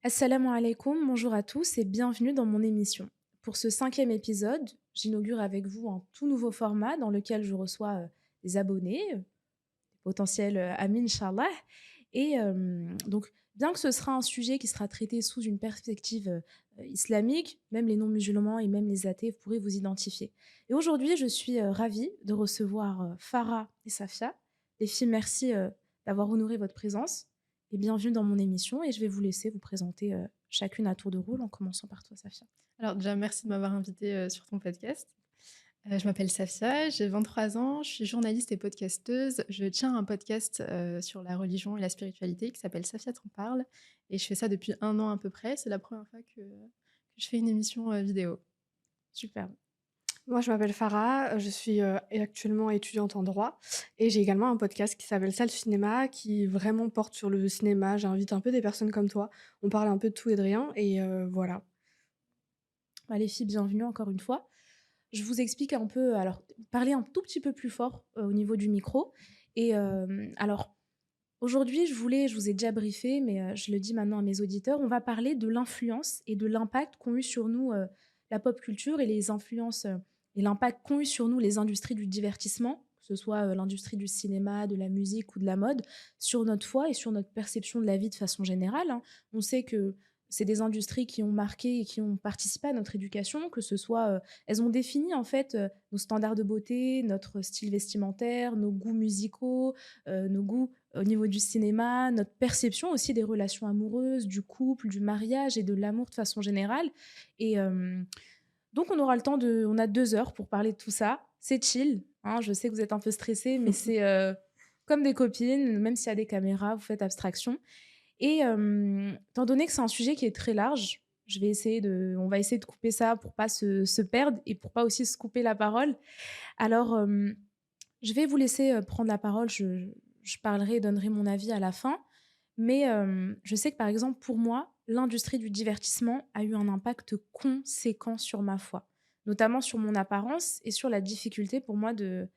Assalamu alaikum, bonjour à tous et bienvenue dans mon émission. Pour ce cinquième épisode, j'inaugure avec vous un tout nouveau format dans lequel je reçois des abonnés, potentiels amis, Inch'Allah. Et donc, bien que ce sera un sujet qui sera traité sous une perspective islamique, même les non-musulmans et même les athées, vous pourrez vous identifier. Et aujourd'hui, je suis ravie de recevoir Farah et Safia. Les filles, merci d'avoir honoré votre présence et bienvenue dans mon émission. Et je vais vous laisser vous présenter chacune à tour de rôle en commençant par toi, Safia. Alors déjà, merci de m'avoir invitée sur ton podcast. Je m'appelle Safia, j'ai 23 ans, je suis journaliste et podcasteuse. Je tiens un podcast sur la religion et la spiritualité qui s'appelle Safia t'en parle. Et je fais ça depuis 1 an à peu près. C'est la première fois que je fais une émission vidéo. Superbe. Moi, je m'appelle Farah, je suis, actuellement étudiante en droit et j'ai également un podcast qui s'appelle Salle Cinéma qui vraiment porte sur le cinéma. J'invite un peu des personnes comme toi. On parle un peu de tout et de rien et voilà. Bah, les filles, bienvenue encore une fois. Je vous explique un peu, alors parler un tout petit peu plus fort au niveau du micro. Et alors, aujourd'hui, je vous ai déjà briefé, mais je le dis maintenant à mes auditeurs, on va parler de l'influence et de l'impact qu'ont eu sur nous la pop culture et les influences et l'impact qu'ont eu sur nous les industries du divertissement, que ce soit l'industrie du cinéma, de la musique ou de la mode, sur notre foi et sur notre perception de la vie de façon générale, hein. On sait que c'est des industries qui ont marqué et qui ont participé à notre éducation, que ce soit, elles ont défini en fait nos standards de beauté, notre style vestimentaire, nos goûts musicaux, nos goûts au niveau du cinéma, notre perception aussi des relations amoureuses, du couple, du mariage et de l'amour de façon générale. Et donc on aura le temps de, on a 2 heures pour parler de tout ça. C'est chill, hein, je sais que vous êtes un peu stressés, mais c'est comme des copines, même s'il y a des caméras, vous faites abstraction. Et étant donné que c'est un sujet qui est très large, on va essayer de couper ça pour pas se perdre et pour pas aussi se couper la parole. Alors, je vais vous laisser prendre la parole. Je parlerai et donnerai mon avis à la fin. Mais je sais que par exemple, pour moi, l'industrie du divertissement a eu un impact conséquent sur ma foi, notamment sur mon apparence et sur la difficulté pour moi de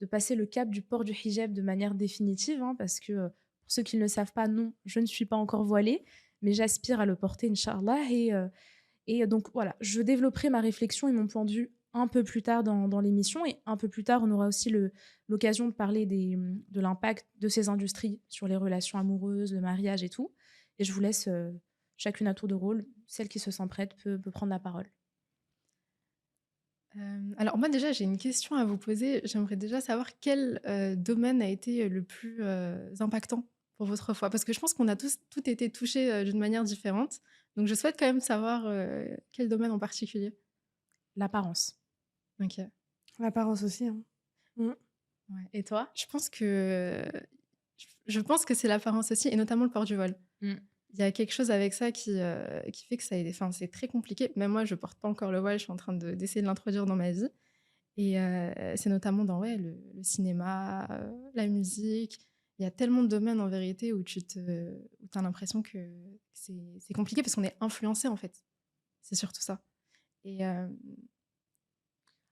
passer le cap du port du hijab de manière définitive, hein, parce que pour ceux qui ne le savent pas, non, je ne suis pas encore voilée, mais j'aspire à le porter, Inch'Allah. Et donc voilà, je développerai ma réflexion et mon point de vue un peu plus tard dans l'émission. Et un peu plus tard, on aura aussi l'occasion de parler de l'impact de ces industries sur les relations amoureuses, le mariage et tout. Et je vous laisse chacune à tour de rôle. Celle qui se sent prête peut prendre la parole. Alors moi déjà, j'ai une question à vous poser. J'aimerais déjà savoir quel domaine a été le plus impactant pour votre foi. Parce que je pense qu'on a tous tout été touchés d'une manière différente. Donc je souhaite quand même savoir quel domaine en particulier. L'apparence. Ok. L'apparence aussi, hein. Mmh. Ouais. Et toi? Je pense que c'est l'apparence aussi, et notamment le port du voile. Mm. Il y a quelque chose avec ça qui fait que enfin, c'est très compliqué. Même moi, je porte pas encore le voile, je suis en train d'essayer de l'introduire dans ma vie. Et c'est notamment dans ouais, le cinéma, la musique. Il y a tellement de domaines en vérité où où as l'impression que c'est compliqué parce qu'on est influencé en fait. C'est surtout ça. Et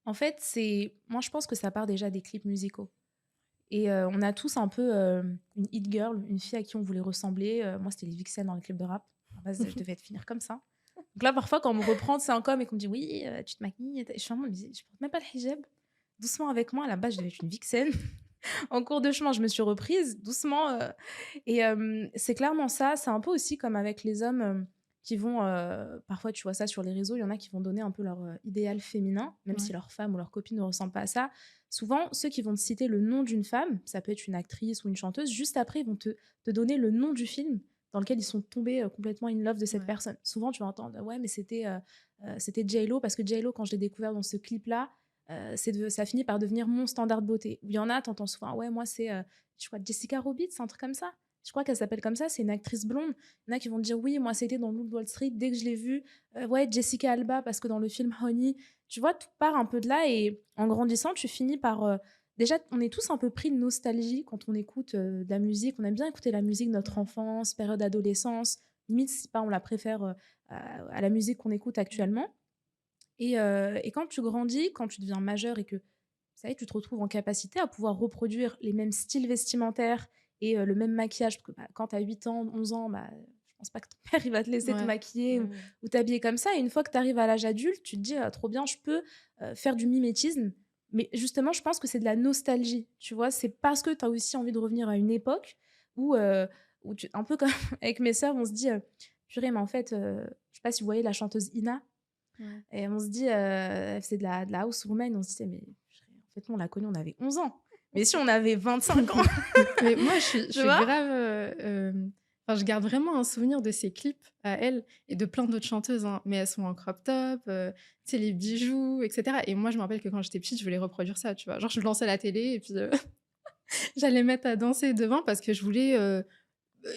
En fait, moi, je pense que ça part déjà des clips musicaux. Et on a tous un peu une hit girl, une fille à qui on voulait ressembler. Moi, c'était les Vixen dans les clips de rap. À la base, je devais être finir comme ça. Donc là, parfois, quand on me reprend, c'est un com et qu'on me dit oui, tu te maquilles. Je suis vraiment, je porte même pas de hijab. Doucement avec moi. À la base, je devais être une Vixen. En cours de chemin, je me suis reprise doucement. Et c'est clairement ça. C'est un peu aussi comme avec les hommes qui vont, parfois, tu vois ça sur les réseaux, il y en a qui vont donner un peu leur idéal féminin, même ouais. si leur femme ou leur copine ne ressemble pas à ça. Souvent, ceux qui vont te citer le nom d'une femme, ça peut être une actrice ou une chanteuse, juste après, ils vont te donner le nom du film dans lequel ils sont tombés complètement in love de cette Ouais. personne. Souvent, tu vas entendre, ouais, mais c'était J-Lo, parce que J-Lo, quand je l'ai découvert dans ce clip-là, ça finit par devenir mon standard de beauté. Il y en a, t'entends souvent, ouais, moi, je crois, Jessica Rabbit, un truc comme ça. Je crois qu'elle s'appelle comme ça, c'est une actrice blonde. Il y en a qui vont dire, oui, moi, c'était dans Loup de Wall Street, dès que je l'ai vue, ouais, Jessica Alba, parce que dans le film Honey, tu vois, tout part un peu de là, et en grandissant, tu finis par... déjà, on est tous un peu pris de nostalgie quand on écoute de la musique. On aime bien écouter la musique de notre enfance, période d'adolescence. Limite, si pas, on la préfère à la musique qu'on écoute actuellement. Et quand tu grandis, quand tu deviens majeur et que ça y est, tu te retrouves en capacité à pouvoir reproduire les mêmes styles vestimentaires et le même maquillage, parce que bah, quand tu as 8 ans, 11 ans, bah, je pense pas que ton père, il va te laisser te Ouais, maquiller ouais, ouais. ou t'habiller comme ça. Et une fois que tu arrives à l'âge adulte, tu te dis: «Trop bien, je peux, faire du mimétisme». Mais justement, je pense que c'est de la nostalgie, tu vois? C'est parce que tu as aussi envie de revenir à une époque où, où tu un peu comme avec mes sœurs, on se dit, «Purée, mais en fait», je sais pas si vous voyez la chanteuse Ina? Ouais. Et on se dit, elle faisait de la house woman, on se disait: «Mais purée, en fait, nous, on l'a connue, on avait 11 ans. Mais si on avait 25 ans», Mais moi, je tu suis vois? grave, enfin, je garde vraiment un souvenir de ces clips à elle et de plein d'autres chanteuses, hein, mais elles sont en crop top, tu sais, les bijoux et cetera et moi, je me rappelle que quand j'étais petite, je voulais reproduire ça, tu vois? Genre, je lançais la télé et puis, j'allais mettre à danser devant parce que je voulais,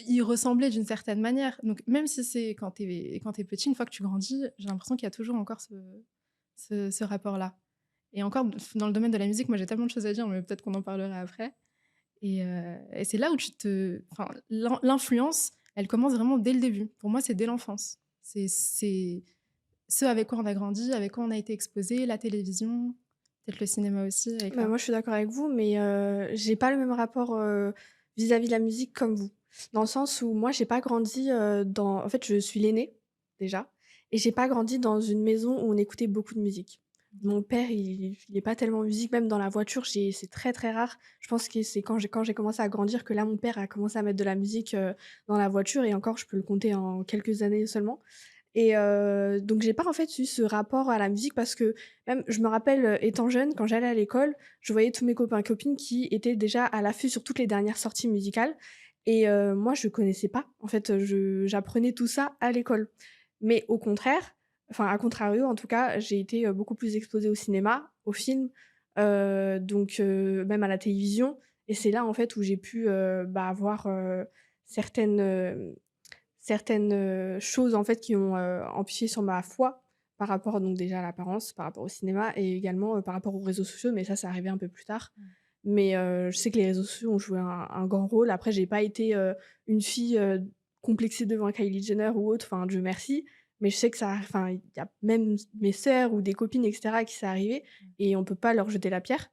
y ressembler d'une certaine manière. Donc même si c'est quand tu petit, une fois que tu grandis, j'ai l'impression qu'il y a toujours encore ce rapport-là et encore dans le domaine de la musique, moi, j'ai tellement de choses à dire, mais peut-être qu'on en parlera après. Et c'est là où tu te enfin, l'influence, elle commence vraiment dès le début. Pour moi, c'est dès l'enfance. C'est ce avec quoi on a grandi, avec quoi on a été exposé, la télévision, peut-être le cinéma aussi avec Bah, la moi, je suis d'accord avec vous, mais j'ai pas le même rapport, vis-à-vis de la musique comme vous. Dans le sens où moi, j'ai pas grandi, dans en fait, je suis l'aînée, déjà, et j'ai pas grandi dans une maison où on écoutait beaucoup de musique. Mon père, il est pas tellement musique, même dans la voiture, c'est très, très rare. Je pense que c'est quand j'ai commencé à grandir que là, mon père a commencé à mettre de la musique, dans la voiture et encore, je peux le compter en quelques années seulement. Et donc j'ai pas en fait eu ce rapport à la musique parce que même je me rappelle, étant jeune, quand j'allais à l'école, je voyais tous mes copains et copines qui étaient déjà à l'affût sur toutes les dernières sorties musicales et moi je connaissais pas. En fait, j'apprenais tout ça à l'école. Mais au contraire, enfin à contrario en tout cas, j'ai été, beaucoup plus exposée au cinéma, aux films, donc même à la télévision et c'est là en fait où j'ai pu, bah, avoir, certaines, certaines, choses en fait qui ont, empiété sur ma foi par rapport donc déjà à l'apparence, par rapport au cinéma et également, par rapport aux réseaux sociaux, mais ça arrivé un peu plus tard. Mmh. Mais, je sais que les réseaux sociaux ont joué un grand rôle. Après j'ai pas été, une fille, complexée devant Kylie Jenner ou autre, enfin Dieu merci. Mais je sais que ça enfin il y a même mes sœurs ou des copines et cetera à qui c'est arrivé et on peut pas leur jeter la pierre.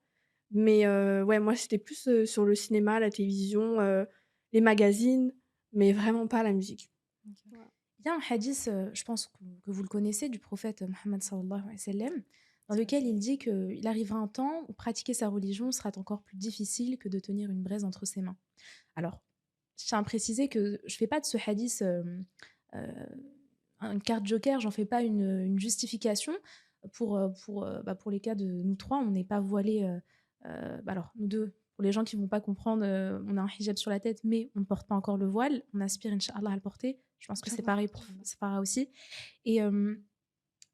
Mais, ouais moi c'était plus, sur le cinéma, la télévision, les magazines, mais vraiment pas la musique. OK. Voilà. Il y a un hadith, je pense que vous le connaissez, du prophète Mohammed sallallahu alayhi wa sallam, dans Ça, lequel il dit qu'il arrivera un temps où pratiquer sa religion sera encore plus difficile que de tenir une braise entre ses mains. Alors, je tiens à préciser que je fais pas de ce hadith, une carte joker, j'en fais pas une justification pour les cas de nous 3, on n'est pas voilés, alors nous 2, pour les gens qui vont pas comprendre, on a un hijab sur la tête, mais on ne porte pas encore le voile. On aspire inch'Allah à le porter. Je pense que c'est Inch'Allah, pareil pour Inch'Allah. Farah aussi et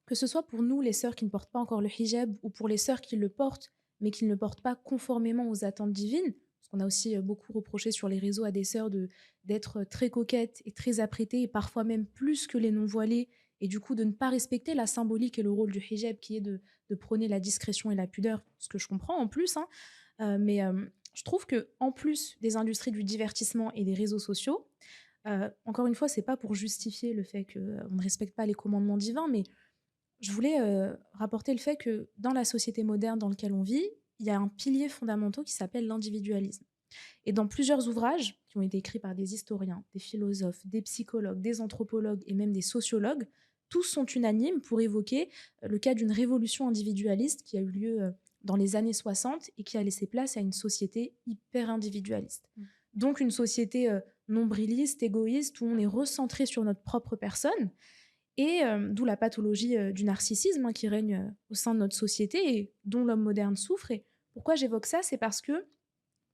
que ce soit pour nous, les sœurs qui ne portent pas encore le hijab ou pour les sœurs qui le portent, mais qui ne le portent pas conformément aux attentes divines. Parce qu'on a aussi beaucoup reproché sur les réseaux à des sœurs d'être très coquettes et très apprêtées, et parfois même plus que les non-voilées, et du coup de ne pas respecter la symbolique et le rôle du hijab qui est de prôner la discrétion et la pudeur, ce que je comprends en plus. Hein. Mais je trouve que en plus des industries du divertissement et des réseaux sociaux, encore une fois, c'est pas pour justifier le fait qu'on ne respecte pas les commandements divins, mais je voulais, rapporter le fait que dans la société moderne dans laquelle on vit, il y a un pilier fondamental qui s'appelle l'individualisme. Et dans plusieurs ouvrages qui ont été écrits par des historiens, des philosophes, des psychologues, des anthropologues et même des sociologues, tous sont unanimes pour évoquer le cas d'une révolution individualiste qui a eu lieu dans les années 60 et qui a laissé place à une société hyper individualiste. Mmh. Donc une société nombriliste, égoïste, où on est recentré sur notre propre personne et d'où la pathologie du narcissisme qui règne au sein de notre société et dont l'homme moderne souffre. Et pourquoi j'évoque ça? C'est parce que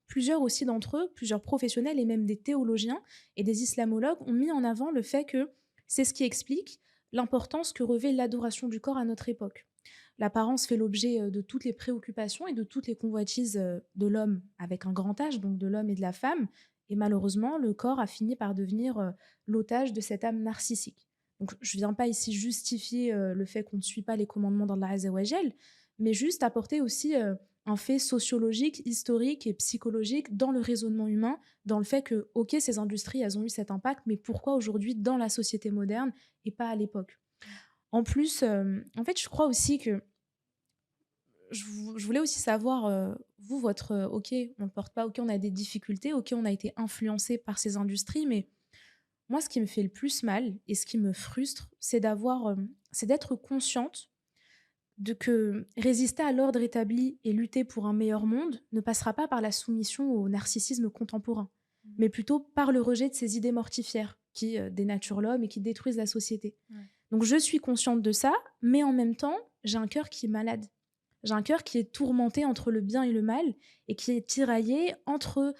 plusieurs aussi d'entre eux, plusieurs professionnels et même des théologiens et des islamologues ont mis en avant le fait que c'est ce qui explique l'importance que revêt l'adoration du corps à notre époque. L'apparence fait l'objet de toutes les préoccupations et de toutes les convoitises de l'homme avec un grand H, donc de l'homme et de la femme. Et malheureusement, le corps a fini par devenir l'otage de cette âme narcissique. Donc, je ne viens pas ici justifier le fait qu'on ne suit pas les commandements d'Allah Azzawajal, mais juste apporter aussi un fait sociologique, historique et psychologique dans le raisonnement humain, dans le fait que, ok, ces industries, elles ont eu cet impact, mais pourquoi aujourd'hui dans la société moderne et pas à l'époque? En plus, en fait, je crois aussi que je voulais aussi savoir, vous, votre, OK, on ne porte pas, OK, on a des difficultés, OK, on a été influencé par ces industries, mais moi, ce qui me fait le plus mal et ce qui me frustre, c'est d'être consciente de que résister à l'ordre établi et lutter pour un meilleur monde ne passera pas par la soumission au narcissisme contemporain, Mmh. mais plutôt par le rejet de ces idées mortifères qui dénaturent l'homme et qui détruisent la société. Ouais. Donc je suis consciente de ça, mais en même temps, j'ai un cœur qui est malade. J'ai un cœur qui est tourmenté entre le bien et le mal et qui est tiraillé entre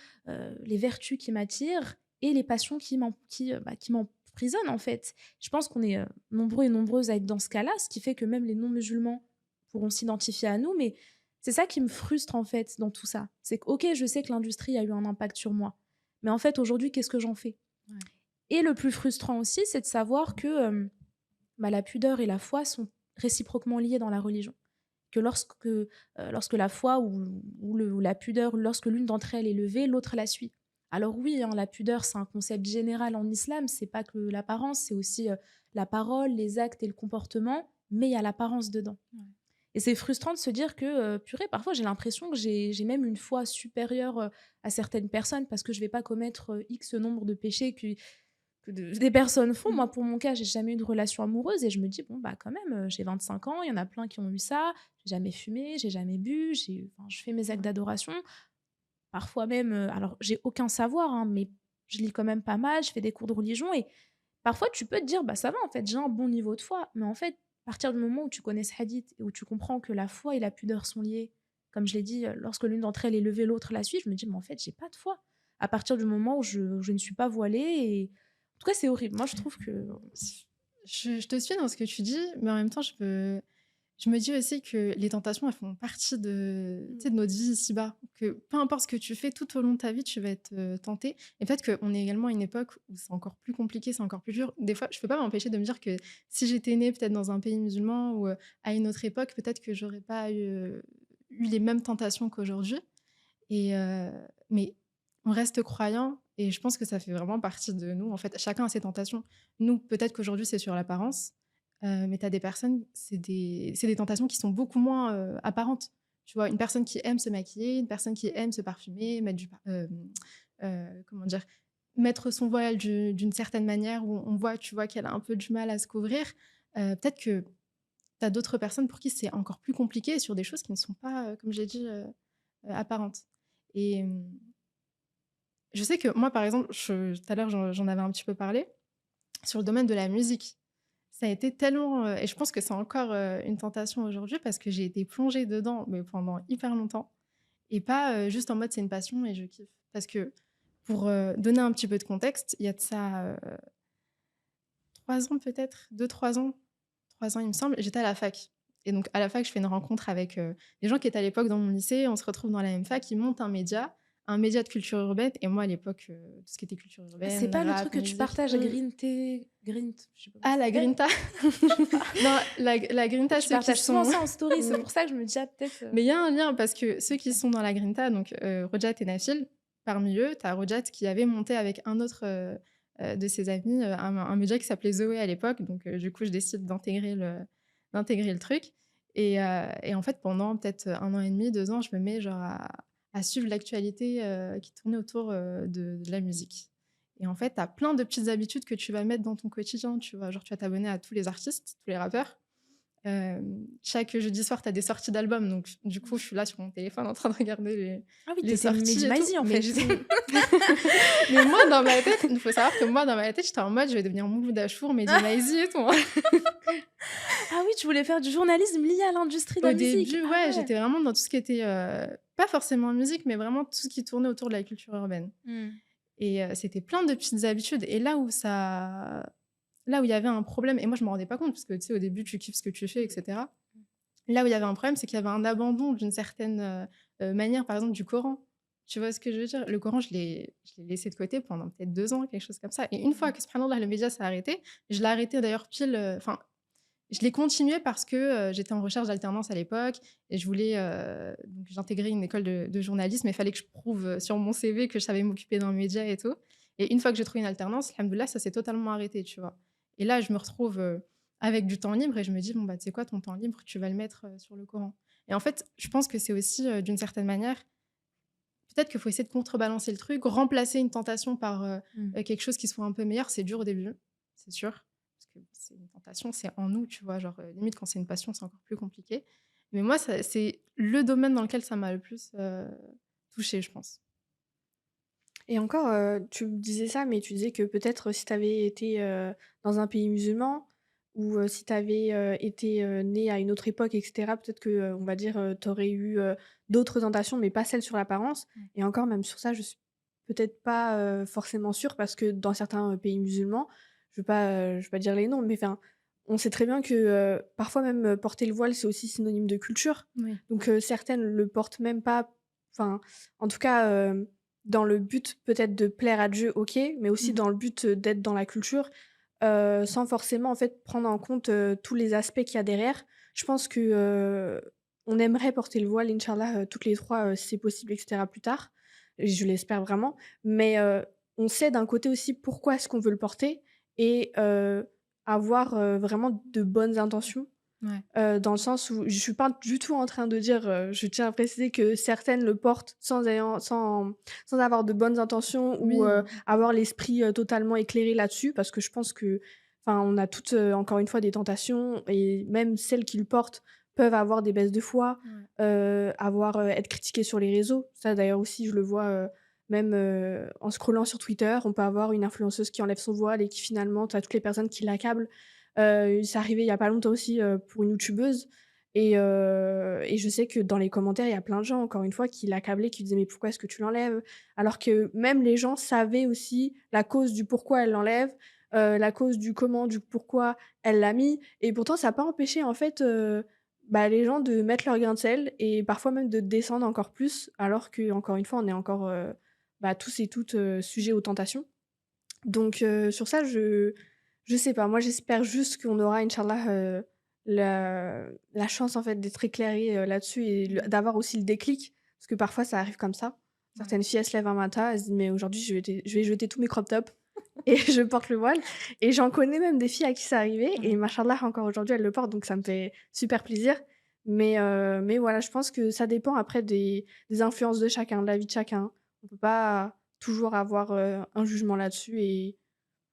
les vertus qui m'attirent et les passions qui m'emprisonnent en fait. Je pense qu'on est nombreux et nombreuses à être dans ce cas-là, ce qui fait que même les non-musulmans pourront s'identifier à nous, mais c'est ça qui me frustre en fait dans tout ça. C'est que, ok, je sais que l'industrie a eu un impact sur moi, mais en fait aujourd'hui, qu'est-ce que j'en fais? Ouais. Et le plus frustrant aussi, c'est de savoir que la pudeur et la foi sont réciproquement liées dans la religion. Que lorsque la foi ou la pudeur, lorsque l'une d'entre elles est levée, l'autre la suit. Alors oui, hein, la pudeur, c'est un concept général en islam, c'est pas que l'apparence, c'est aussi la parole, les actes et le comportement, mais il y a l'apparence dedans. Ouais. Et c'est frustrant de se dire que, purée, parfois j'ai l'impression que j'ai même une foi supérieure à certaines personnes parce que je vais pas commettre X nombre de péchés des personnes font. Mmh. Moi, pour mon cas, j'ai jamais eu de relation amoureuse et je me dis, bon, bah quand même, j'ai 25 ans, il y en a plein qui ont eu ça, j'ai jamais fumé, j'ai jamais bu, je fais mes actes Ouais. d'adoration. Parfois même, alors j'ai aucun savoir, hein, mais je lis quand même pas mal, je fais des cours de religion et parfois tu peux te dire, bah ça va en fait, j'ai un bon niveau de foi. Mais en fait, à partir du moment où tu connais ce hadith et où tu comprends que la foi et la pudeur sont liées, comme je l'ai dit, lorsque l'une d'entre elles est levée, l'autre la suit, je me dis, mais en fait, j'ai pas de foi. À partir du moment où je ne suis pas voilée et en tout cas, c'est horrible. Moi, je trouve que Je te suis dans ce que tu dis, mais en même temps, je me dis aussi que les tentations, elles font partie de, tu sais, de notre vie ici-bas. Que peu importe ce que tu fais, tout au long de ta vie, tu vas être tenté. Et peut-être qu'on est également à une époque où c'est encore plus compliqué, c'est encore plus dur. Des fois, je ne peux pas m'empêcher de me dire que si j'étais née peut-être dans un pays musulman ou à une autre époque, peut-être que j'aurais pas eu les mêmes tentations qu'aujourd'hui. Mais on reste croyant et je pense que ça fait vraiment partie de nous. En fait, chacun a ses tentations. Nous, peut-être qu'aujourd'hui, c'est sur l'apparence, mais tu as des personnes, c'est des tentations qui sont beaucoup moins apparentes. Tu vois, une personne qui aime se maquiller, une personne qui aime se parfumer, comment dire, mettre son voile d'une certaine manière où on voit, tu vois, qu'elle a un peu du mal à se couvrir. Peut-être que tu as d'autres personnes pour qui c'est encore plus compliqué sur des choses qui ne sont pas, comme j'ai dit, apparentes. Et je sais que moi, par exemple, tout à l'heure, j'en avais un petit peu parlé, sur le domaine de la musique. Ça a été tellement, et je pense que c'est encore une tentation aujourd'hui parce que j'ai été plongée dedans mais pendant hyper longtemps et pas juste en mode c'est une passion et je kiffe. Parce que pour donner un petit peu de contexte, il y a de ça 3 ans peut-être, 2 3 ans, 3 ans il me semble, j'étais à la fac. Et donc à la fac, je fais une rencontre avec des gens qui étaient à l'époque dans mon lycée, on se retrouve dans la même fac, ils montent un média de culture urbaine. Et moi à l'époque, tout ce qui était culture c'est urbaine, pas le truc rap, que tu musique. partages à je sais pas comment Ah, ça la s'appelle. grinta. Je sais pas. Non, la grinta, Tu ceux qui partages souvent sont. ça en story, c'est pour ça que je me dis, ah, peut-être. Mais il y a un lien parce que ceux qui sont dans la grinta, donc Rojat et Nafil, parmi eux, tu as Rojat qui avait monté avec un autre de ses amis un média qui s'appelait Zoé à l'époque. Donc du coup, je décide d'intégrer le truc. Et en fait, pendant peut-être 1 an et demi, 2 ans, je me mets genre à suivre l'actualité qui tournait autour de la musique. Et en fait, tu as plein de petites habitudes que tu vas mettre dans ton quotidien. Tu vois, genre tu vas t'abonner à tous les artistes, tous les rappeurs. Chaque jeudi soir, tu as des sorties d'albums. Donc, du coup, je suis là sur mon téléphone en train de regarder Ah oui, les t'étais sorties Mehdi et tout. Maizi en fait. Mais moi, dans ma tête, il faut savoir que moi, dans ma tête, j'étais en mode, je vais devenir Mouloud Achour, Mehdi Maizi et tout. Ah oui, tu voulais faire du journalisme lié à l'industrie de Au la musique. début, Ah ouais, ouais. j'étais vraiment dans tout ce qui était, pas forcément musique, mais vraiment tout ce qui tournait autour de la culture urbaine. Et c'était plein de petites habitudes. Et là où il y avait un problème, et moi, je me rendais pas compte, parce que tu sais, au début, tu kiffes ce que tu fais, etc. Là où il y avait un problème, c'est qu'il y avait un abandon d'une certaine manière, par exemple, du Coran. Tu vois ce que je veux dire? Le Coran, je l'ai laissé de côté pendant peut-être 2 ans, quelque chose comme ça. Et une fois que, subhanallah, le média s'est arrêté, je l'ai arrêté d'ailleurs pile. Enfin, je l'ai continué parce que j'étais en recherche d'alternance à l'époque et je voulais. Donc, j'intégrais une école de journalisme, mais il fallait que je prouve sur mon CV que je savais m'occuper d'un média et tout. Et une fois que j'ai trouvé une alternance, alhamdoulilah, ça s'est totalement arrêté, tu vois. Et là, je me retrouve avec du temps libre et je me dis, bon, bah, tu sais quoi, ton temps libre, tu vas le mettre sur le Coran. Et en fait, je pense que c'est aussi, d'une certaine manière, peut-être qu'il faut essayer de contrebalancer le truc, remplacer une tentation par Mmh. quelque chose qui soit un peu meilleur. C'est dur au début, c'est sûr. Parce que c'est une tentation, c'est en nous, tu vois. Genre, limite, quand c'est une passion, c'est encore plus compliqué. Mais moi, c'est le domaine dans lequel ça m'a le plus touchée, je pense. Et encore, tu me disais ça, mais tu disais que peut-être si tu avais été, dans un pays musulman ou, si tu avais, été, née à une autre époque et cetera, peut-être que, on va dire, tu aurais eu, d'autres tentations, mais pas celles sur l'apparence. Ouais. Et encore même sur ça, je suis peut-être pas, forcément sûre parce que dans certains, pays musulmans, je veux pas dire les noms, mais enfin, on sait très bien que, parfois même, porter le voile, c'est aussi synonyme de culture. Oui. Donc, certaines le portent même pas, enfin, en tout cas, dans le but peut-être de plaire à Dieu, OK, mais aussi Mmh. dans le but, d'être dans la culture, sans forcément en fait prendre en compte, tous les aspects qu'il y a derrière. Je pense que, on aimerait porter le voile inch'Allah, toutes les 3 si c'est possible et cetera plus tard et je l'espère vraiment, mais on sait d'un côté aussi pourquoi est-ce qu'on veut le porter et avoir, vraiment de bonnes intentions. Ouais. Dans le sens où je suis pas du tout en train de dire, je tiens à préciser que certaines le portent sans avoir de bonnes intentions ou, Oui. avoir l'esprit, totalement éclairé là-dessus. Parce que je pense que, enfin, on a toutes, encore une fois des tentations et même celles qui le portent peuvent avoir des baisses de foi, Ouais. être critiquées sur les réseaux. Ça d'ailleurs aussi je le vois, même, en scrollant sur Twitter, on peut avoir une influenceuse qui enlève son voile et qui finalement tu as toutes les personnes qui l'accablent. C'est arrivé il y a pas longtemps aussi, pour une youtubeuse et je sais que dans les commentaires, il y a plein de gens, encore une fois, qui l'accablaient, qui disaient: «Mais pourquoi est-ce que tu l'enlèves?» alors que même les gens savaient aussi la cause du pourquoi elle l'enlève, la cause du comment, du pourquoi elle l'a mis et pourtant ça a pas empêché en fait, les gens de mettre leur grain de sel et parfois même de descendre encore plus alors que encore une fois, on est encore, tous et toutes, sujets aux tentations. Donc sur ça, je sais pas. Moi, j'espère juste qu'on aura inch'Allah, la chance, en fait, d'être éclairé, là-dessus et le Mmh. d'avoir aussi le déclic. Parce que parfois, ça arrive comme ça. Ouais. Certaines filles, elles se lèvent un matin, elles se disent: «Mais aujourd'hui, je vais jeter tous mes crop tops et je porte le voile» et j'en connais même des filles à qui c'est arrivé et Ouais. machallah, encore aujourd'hui, elles le portent, donc ça me fait super plaisir. Mais voilà, je pense que ça dépend après des influences de chacun, de la vie de chacun. On peut pas toujours avoir, un jugement là-dessus et il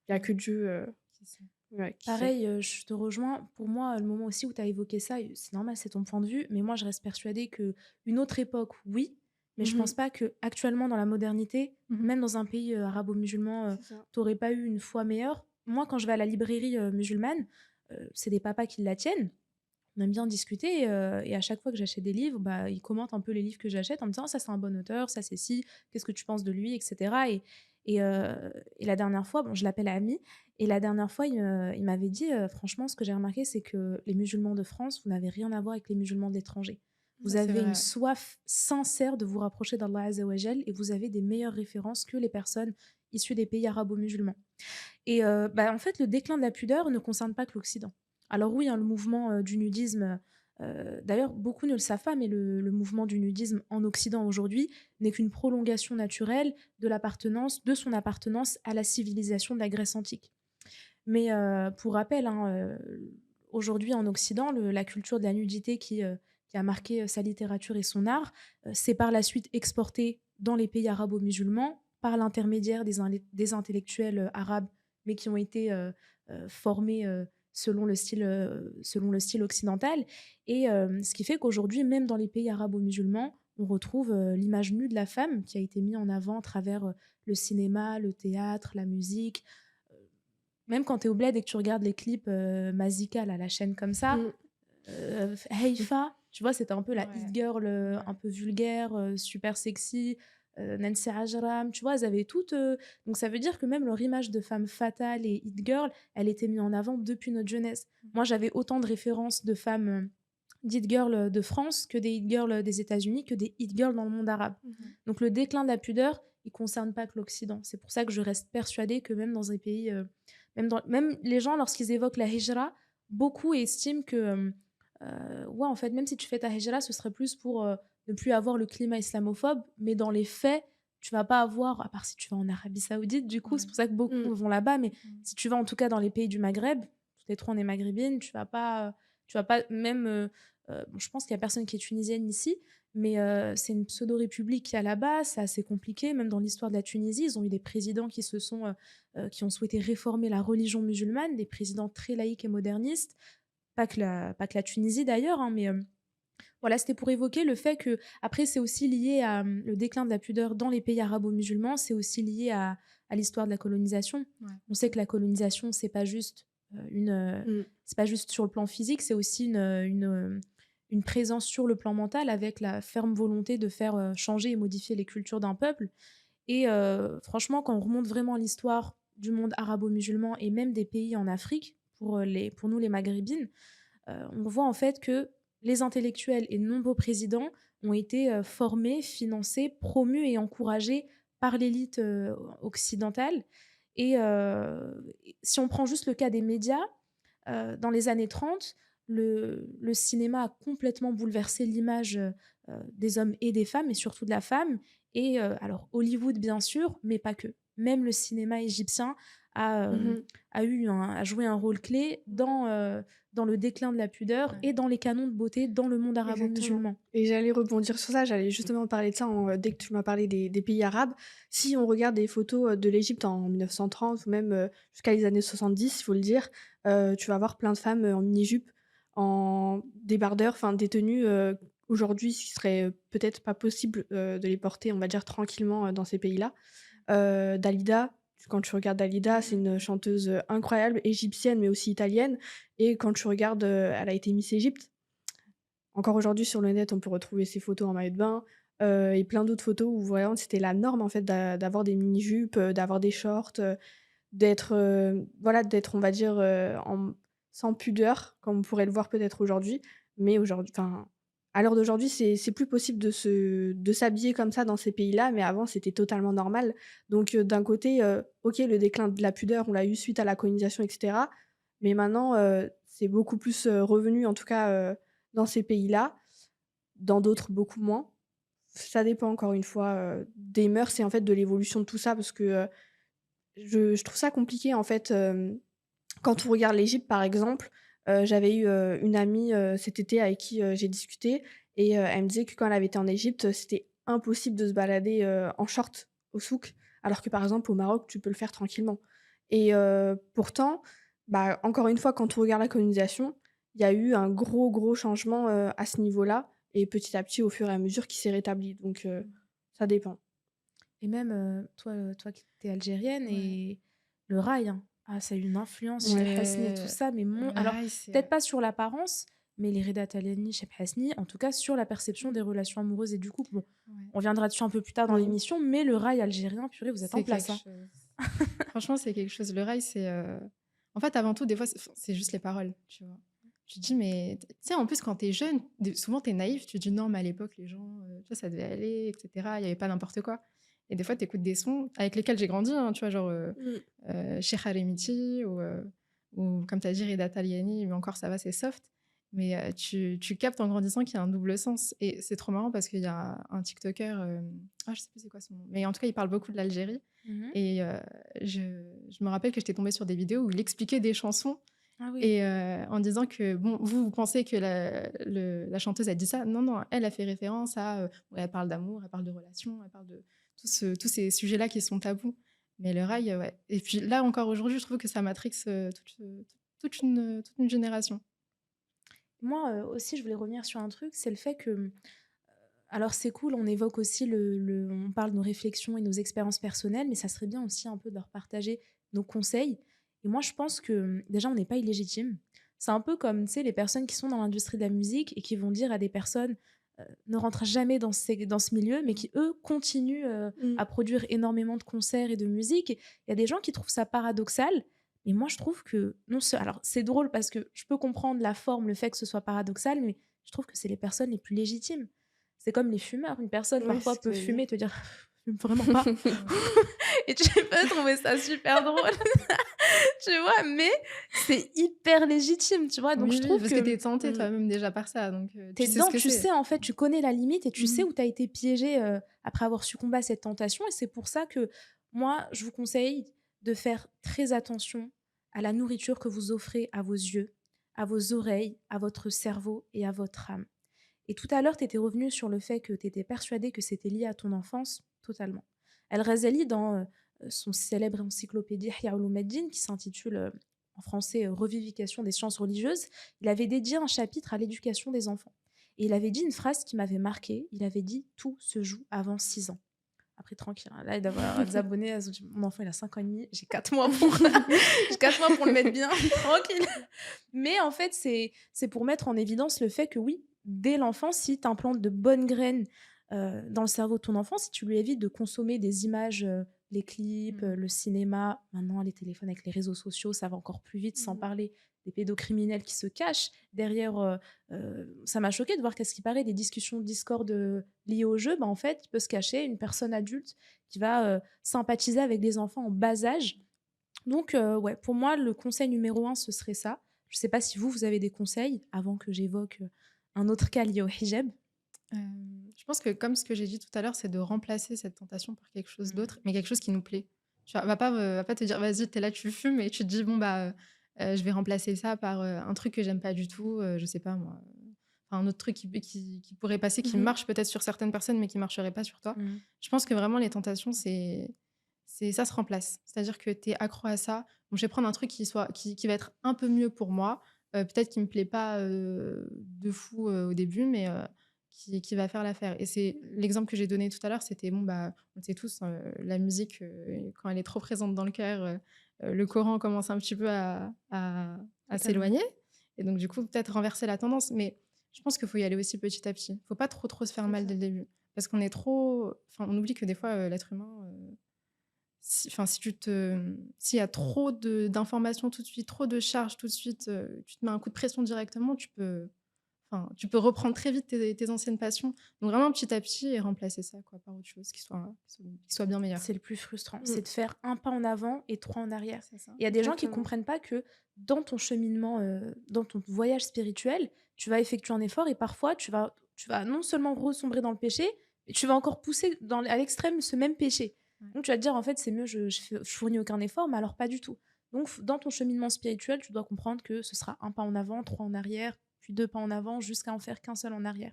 y a Ouais. que Dieu, C'est ça. ouais, qui sait. Pareil, je te rejoins. Pour moi, le moment aussi où tu as évoqué ça, c'est normal, c'est ton point de vue, mais moi, je reste persuadée qu'une autre époque, oui, mais je Mmh mh. pense pas qu'actuellement, dans la modernité, Mmh. même dans un pays, arabo-musulman, C'est ça. tu pas eu une foi meilleure. Moi, quand je vais à la librairie, musulmane, c'est des papas qui la tiennent. On aime bien discuter et à chaque fois que j'achète des livres, bah, ils commentent un peu les livres que j'achète en me disant: «Ah, ça, c'est un bon auteur, ça, c'est ci, qu'est-ce que tu penses de lui?» et cetera et la dernière fois, bon, je l'appelle Ami et la dernière fois, il m'avait dit: «Franchement, ce que j'ai remarqué, c'est que les musulmans de France, vous n'avez rien à voir avec les musulmans de l'étranger. Vous Ça, c'est avez une vrai. soif sincère de vous rapprocher d'Allah Azza wa Jal et vous avez des meilleures références que les personnes issues des pays arabo-musulmans». Et en fait, le déclin de la pudeur ne concerne pas que l'Occident. Alors oui, hein, le mouvement, du nudisme, d'ailleurs beaucoup ne le savent pas, mais le mouvement du nudisme en Occident aujourd'hui n'est qu'une prolongation naturelle de son appartenance à la civilisation de la Grèce antique. Mais pour rappel, hein, aujourd'hui en Occident, la culture de la nudité qui a marqué, sa littérature et son art, s'est par la suite exportée dans les pays arabo-musulmans par l'intermédiaire des intellectuels, arabes, mais qui ont été, formés, selon le style occidental et ce qui fait qu'aujourd'hui, même dans les pays arabo-musulmans, on retrouve, l'image nue de la femme qui a été mise en avant à travers, le cinéma, le théâtre, la musique. Même quand tu es au bled et que tu regardes les clips, Mazika, là, la chaîne comme ça, Mmh. Haïfa, tu vois, c'était un peu la Ouais. it girl, Ouais. un peu vulgaire, super sexy, Nancy Ajram, tu vois? Elles avaient toutes, donc ça veut dire que même leur image de femme fatale et it girl, elle était mise en avant depuis notre jeunesse. Mmh. Moi, j'avais autant de références de femmes, d'it girl, de France que des it girls, des États-Unis, que des it girls dans le monde arabe. Mmh mh. Donc le déclin de la pudeur, il concerne pas que l'Occident. C'est pour ça que je reste persuadée que même dans un pays, même les gens lorsqu'ils évoquent la hijra, beaucoup estiment que, ouais, en fait, même si tu fais ta hijra, ce serait plus pour, ne plus avoir le climat islamophobe, mais dans les faits, tu vas pas avoir à part si tu vas en Arabie Saoudite, du coup, c'est Ouais. pour ça que Mmh. beaucoup vont là-bas, mais Mmh. si tu vas en tout cas dans les pays du Maghreb, toutes les 3 on est maghrébines, tu vas pas même, bon, je pense qu'il y a personne qui est tunisienne ici, mais c'est une pseudo-république qui est là-bas, c'est assez compliqué. Même dans l'histoire de la Tunisie, ils ont eu des présidents qui ont souhaité réformer la religion musulmane, des présidents très laïques et modernistes. Pas que la Tunisie d'ailleurs, hein, mais voilà, c'était pour évoquer le fait que, après, c'est aussi lié à le déclin de la pudeur dans les pays arabo-musulmans, c'est aussi lié à l'histoire de la colonisation. Ouais. On sait que la colonisation, c'est pas juste sur le plan physique, c'est aussi une présence sur le plan mental avec la ferme volonté de faire changer et modifier les cultures d'un peuple. Et franchement, quand on remonte vraiment l'histoire du monde arabo-musulman et même des pays en Afrique, pour nous les maghrébines, on voit en fait que les intellectuels et de nombreux présidents ont été formés, financés, promus et encouragés par l'élite occidentale. Et si on prend juste le cas des médias, dans les années 30, le cinéma a complètement bouleversé l'image des hommes et des femmes, et surtout de la femme. Et alors Hollywood, bien sûr, mais pas que. Même le cinéma égyptien a, euh, Mmh. a joué un rôle clé dans le déclin de la pudeur Ouais. et dans les canons de beauté dans le monde Exactement. arabo-musulman. Et j'allais rebondir sur ça, j'allais justement parler de ça dès que tu m'as parlé des pays arabes. Si on regarde des photos de l'Égypte en 1930 ou même jusqu'à les années 70, il faut le dire, tu vas voir plein de femmes en mini-jupe, en débardeur, enfin des tenues aujourd'hui, ce qui serait peut-être pas possible de les porter, on va dire, tranquillement dans ces pays-là. Dalida, quand tu regardes Dalida, c'est une chanteuse incroyable, égyptienne mais aussi italienne. Et quand tu regardes, elle a été Miss Égypte. Encore aujourd'hui sur le net, on peut retrouver ces photos en maillot de bain, et plein d'autres photos où vraiment c'était la norme en fait d'avoir des mini-jupes, d'avoir des shorts, d'être, voilà, d'être on va dire, sans pudeur comme on pourrait le voir peut-être aujourd'hui. Mais aujourd'hui enfin, à l'heure d'aujourd'hui, c'est plus possible de s'habiller comme ça dans ces pays-là, mais avant c'était totalement normal. Donc d'un côté, OK, le déclin de la pudeur, on l'a eu suite à la colonisation et cetera. Mais maintenant, c'est beaucoup plus, revenu en tout cas, dans ces pays-là. Dans d'autres, beaucoup moins. Ça dépend encore une fois, des mœurs et en fait de l'évolution de tout ça parce que, je trouve ça compliqué en fait, quand on regarde l'Égypte par exemple, j'avais eu, une amie, cet été avec qui, j'ai discuté et elle me disait que quand elle avait été en Égypte, c'était impossible de se balader, en short au souk, alors que par exemple au Maroc, tu peux le faire tranquillement et pourtant, bah, encore une fois, quand on regarde la colonisation, il y a eu un gros, gros changement, à ce niveau-là et petit à petit, au fur et à mesure, qui s'est rétabli donc ça dépend. Et même toi qui es algérienne, Ouais. et le rail, hein. Ah, ça a eu une influence, Cheb Hasni et tout Le ça, mais le alors rail, c'est, peut-être pas sur l'apparence, mais les Reda Taliani, Cheb Hasni, en tout cas sur la perception mmh, des relations amoureuses et du couple. Bon, ouais, on viendra dessus un peu plus tard dans Oui. l'émission, mais le rail algérien, purée, vous êtes en c'est place, quelque hein. chose. Franchement, c'est quelque chose. Le rail, c'est, en fait, avant tout, des fois, c'est juste les paroles, tu vois? Tu te dis: «Mais» tu sais, en plus, quand t'es jeune, souvent, t'es naïf, tu te dis: «Non, mais à l'époque, les gens, tu vois, ça devait aller et cetera, il y avait pas n'importe quoi» et des fois, tu écoutes des sons avec lesquels j'ai grandi, hein, tu vois? Genre, Mmh. Cheikh Haремiti ou comme tu as dit, Reda Taliani, mais encore ça va, c'est soft. Mais tu captes en grandissant qu'il y a un double sens. Et c'est trop marrant parce qu'il y a un TikToker, je sais plus c'est quoi son nom, mais en tout cas, il parle beaucoup de l'Algérie. Mhm. Et je me rappelle que j'étais tombée sur des vidéos où il expliquait des chansons Ah oui. et en disant que, bon, vous pensez que la chanteuse a dit ça. Non, non, elle a fait référence à, ouais, elle parle d'amour, elle parle de relations, elle parle de tous ces sujets-là qui sont tabous. Mais le rail, ouais. Et puis là, encore aujourd'hui, je trouve que ça matrix toute une génération. Moi aussi, je voulais revenir sur un truc, c'est le fait que, alors c'est cool, on évoque aussi on parle de nos réflexions et nos expériences personnelles, mais ça serait bien aussi un peu de leur partager nos conseils. Et moi, je pense que déjà, on n'est pas illégitime. C'est un peu comme, tu sais, les personnes qui sont dans l'industrie de la musique et qui vont dire à des personnes ne rentrent jamais dans ce milieu, mais qui, eux, continuent Mmh. à produire énormément de concerts et de musique. Il y a des gens qui trouvent ça paradoxal, mais moi, je trouve que, non, alors c'est drôle parce que je peux comprendre la forme, le fait que ce soit paradoxal, mais je trouve que c'est les personnes les plus légitimes. C'est comme les fumeurs. Une personne Oui, c'est ce parfois que peut j'allais dire. fumer et te dire fume vraiment pas. Ouais. Et tu peux trouver ça super drôle, tu vois, mais c'est hyper légitime, tu vois. Donc Oui, je oui, trouve parce que que t'es tenté Mmh. toi-même déjà par ça, donc tu t'es sais ce dedans, que tu c'est. sais en fait, tu connais la limite et tu sais Mhm. où t'as été piégé après avoir succombé à cette tentation. Et c'est pour ça que moi, je vous conseille de faire très attention à la nourriture que vous offrez à vos yeux, à vos oreilles, à votre cerveau et à votre âme. Et tout à l'heure, tu étais revenue sur le fait que tu étais persuadée que c'était lié à ton enfance, totalement. El-Ghazali, dans son célèbre encyclopédie Ihya Ulumuddin, qui s'intitule en français Revivification des sciences religieuses, il avait dédié un chapitre à l'éducation des enfants. Et il avait dit une phrase qui m'avait marquée. Il avait dit: tout se joue avant 6 ans. Après, tranquille, hein, là, d'avoir des abonnés, mon enfant, il a 5 ans et demi, j'ai 4 mois pour, j'ai 4 mois pour le mettre bien, tranquille. Mais en fait, c'est pour mettre en évidence le fait que oui, dès l'enfance, si tu implantes de bonnes graines dans le cerveau de ton enfant, si tu lui évites de consommer des images, les clips, le cinéma, maintenant les téléphones avec les réseaux sociaux, ça va encore plus vite, sans parler des pédocriminels qui se cachent derrière. Ça m'a choqué de voir qu'à ce qui paraît, des discussions Discord liées au jeu, bah, en fait, il peut se cacher une personne adulte qui va sympathiser avec des enfants en bas âge. Donc, ouais, pour moi, le conseil numéro 1, ce serait ça. Je ne sais pas si vous avez des conseils avant que j'évoque un autre cas lié au hijab. Euh, je pense que comme ce que j'ai dit tout à l'heure, c'est de remplacer cette tentation par quelque chose d'autre, mais quelque chose qui nous plaît. Tu vois, va pas te dire, vas-y, t'es là, tu fumes, et tu te dis, bon, bah, je vais remplacer ça par un truc que j'aime pas du tout, je sais pas moi. Enfin, un autre truc qui pourrait passer, qui marche peut-être sur certaines personnes, mais qui marcherait pas sur toi. Je pense que vraiment, les tentations, ça se remplace. C'est-à-dire que tu es accro à ça. Bon, je vais prendre un truc qui va être un peu mieux pour moi. Peut-être qu'il me plaît pas de fou au début, mais qui va faire l'affaire. Et c'est l'exemple que j'ai donné tout à l'heure, c'était, bon, bah, on le sait tous, la musique, quand elle est trop présente dans le cœur, le Coran commence un petit peu à s'éloigner. Et donc, du coup, peut-être renverser la tendance. Mais je pense qu'il faut y aller aussi petit à petit. Il ne faut pas trop se faire mal dès le début. Parce qu'on est trop... Enfin, on oublie que des fois, l'être humain... s'il y a trop d'informations tout de suite, trop de charges tout de suite, tu te mets un coup de pression directement, tu peux reprendre très vite tes anciennes passions. Donc vraiment petit à petit et remplacer ça quoi, par autre chose qui soit bien meilleur. C'est le plus frustrant, c'est de faire un pas en avant et 3 en arrière. C'est ça. Il y a des gens qui Exactement. comprennent pas que dans ton cheminement, dans ton voyage spirituel, tu vas effectuer un effort et parfois tu vas non seulement ressombrer dans le péché, mais tu vas encore pousser à l'extrême ce même péché. Ouais. Donc tu vas te dire en fait c'est mieux, je fournis aucun effort, mais alors pas du tout. Donc dans ton cheminement spirituel, tu dois comprendre que ce sera un pas en avant, 3 en arrière, puis 2 pas en avant jusqu'à en faire qu'un seul en arrière.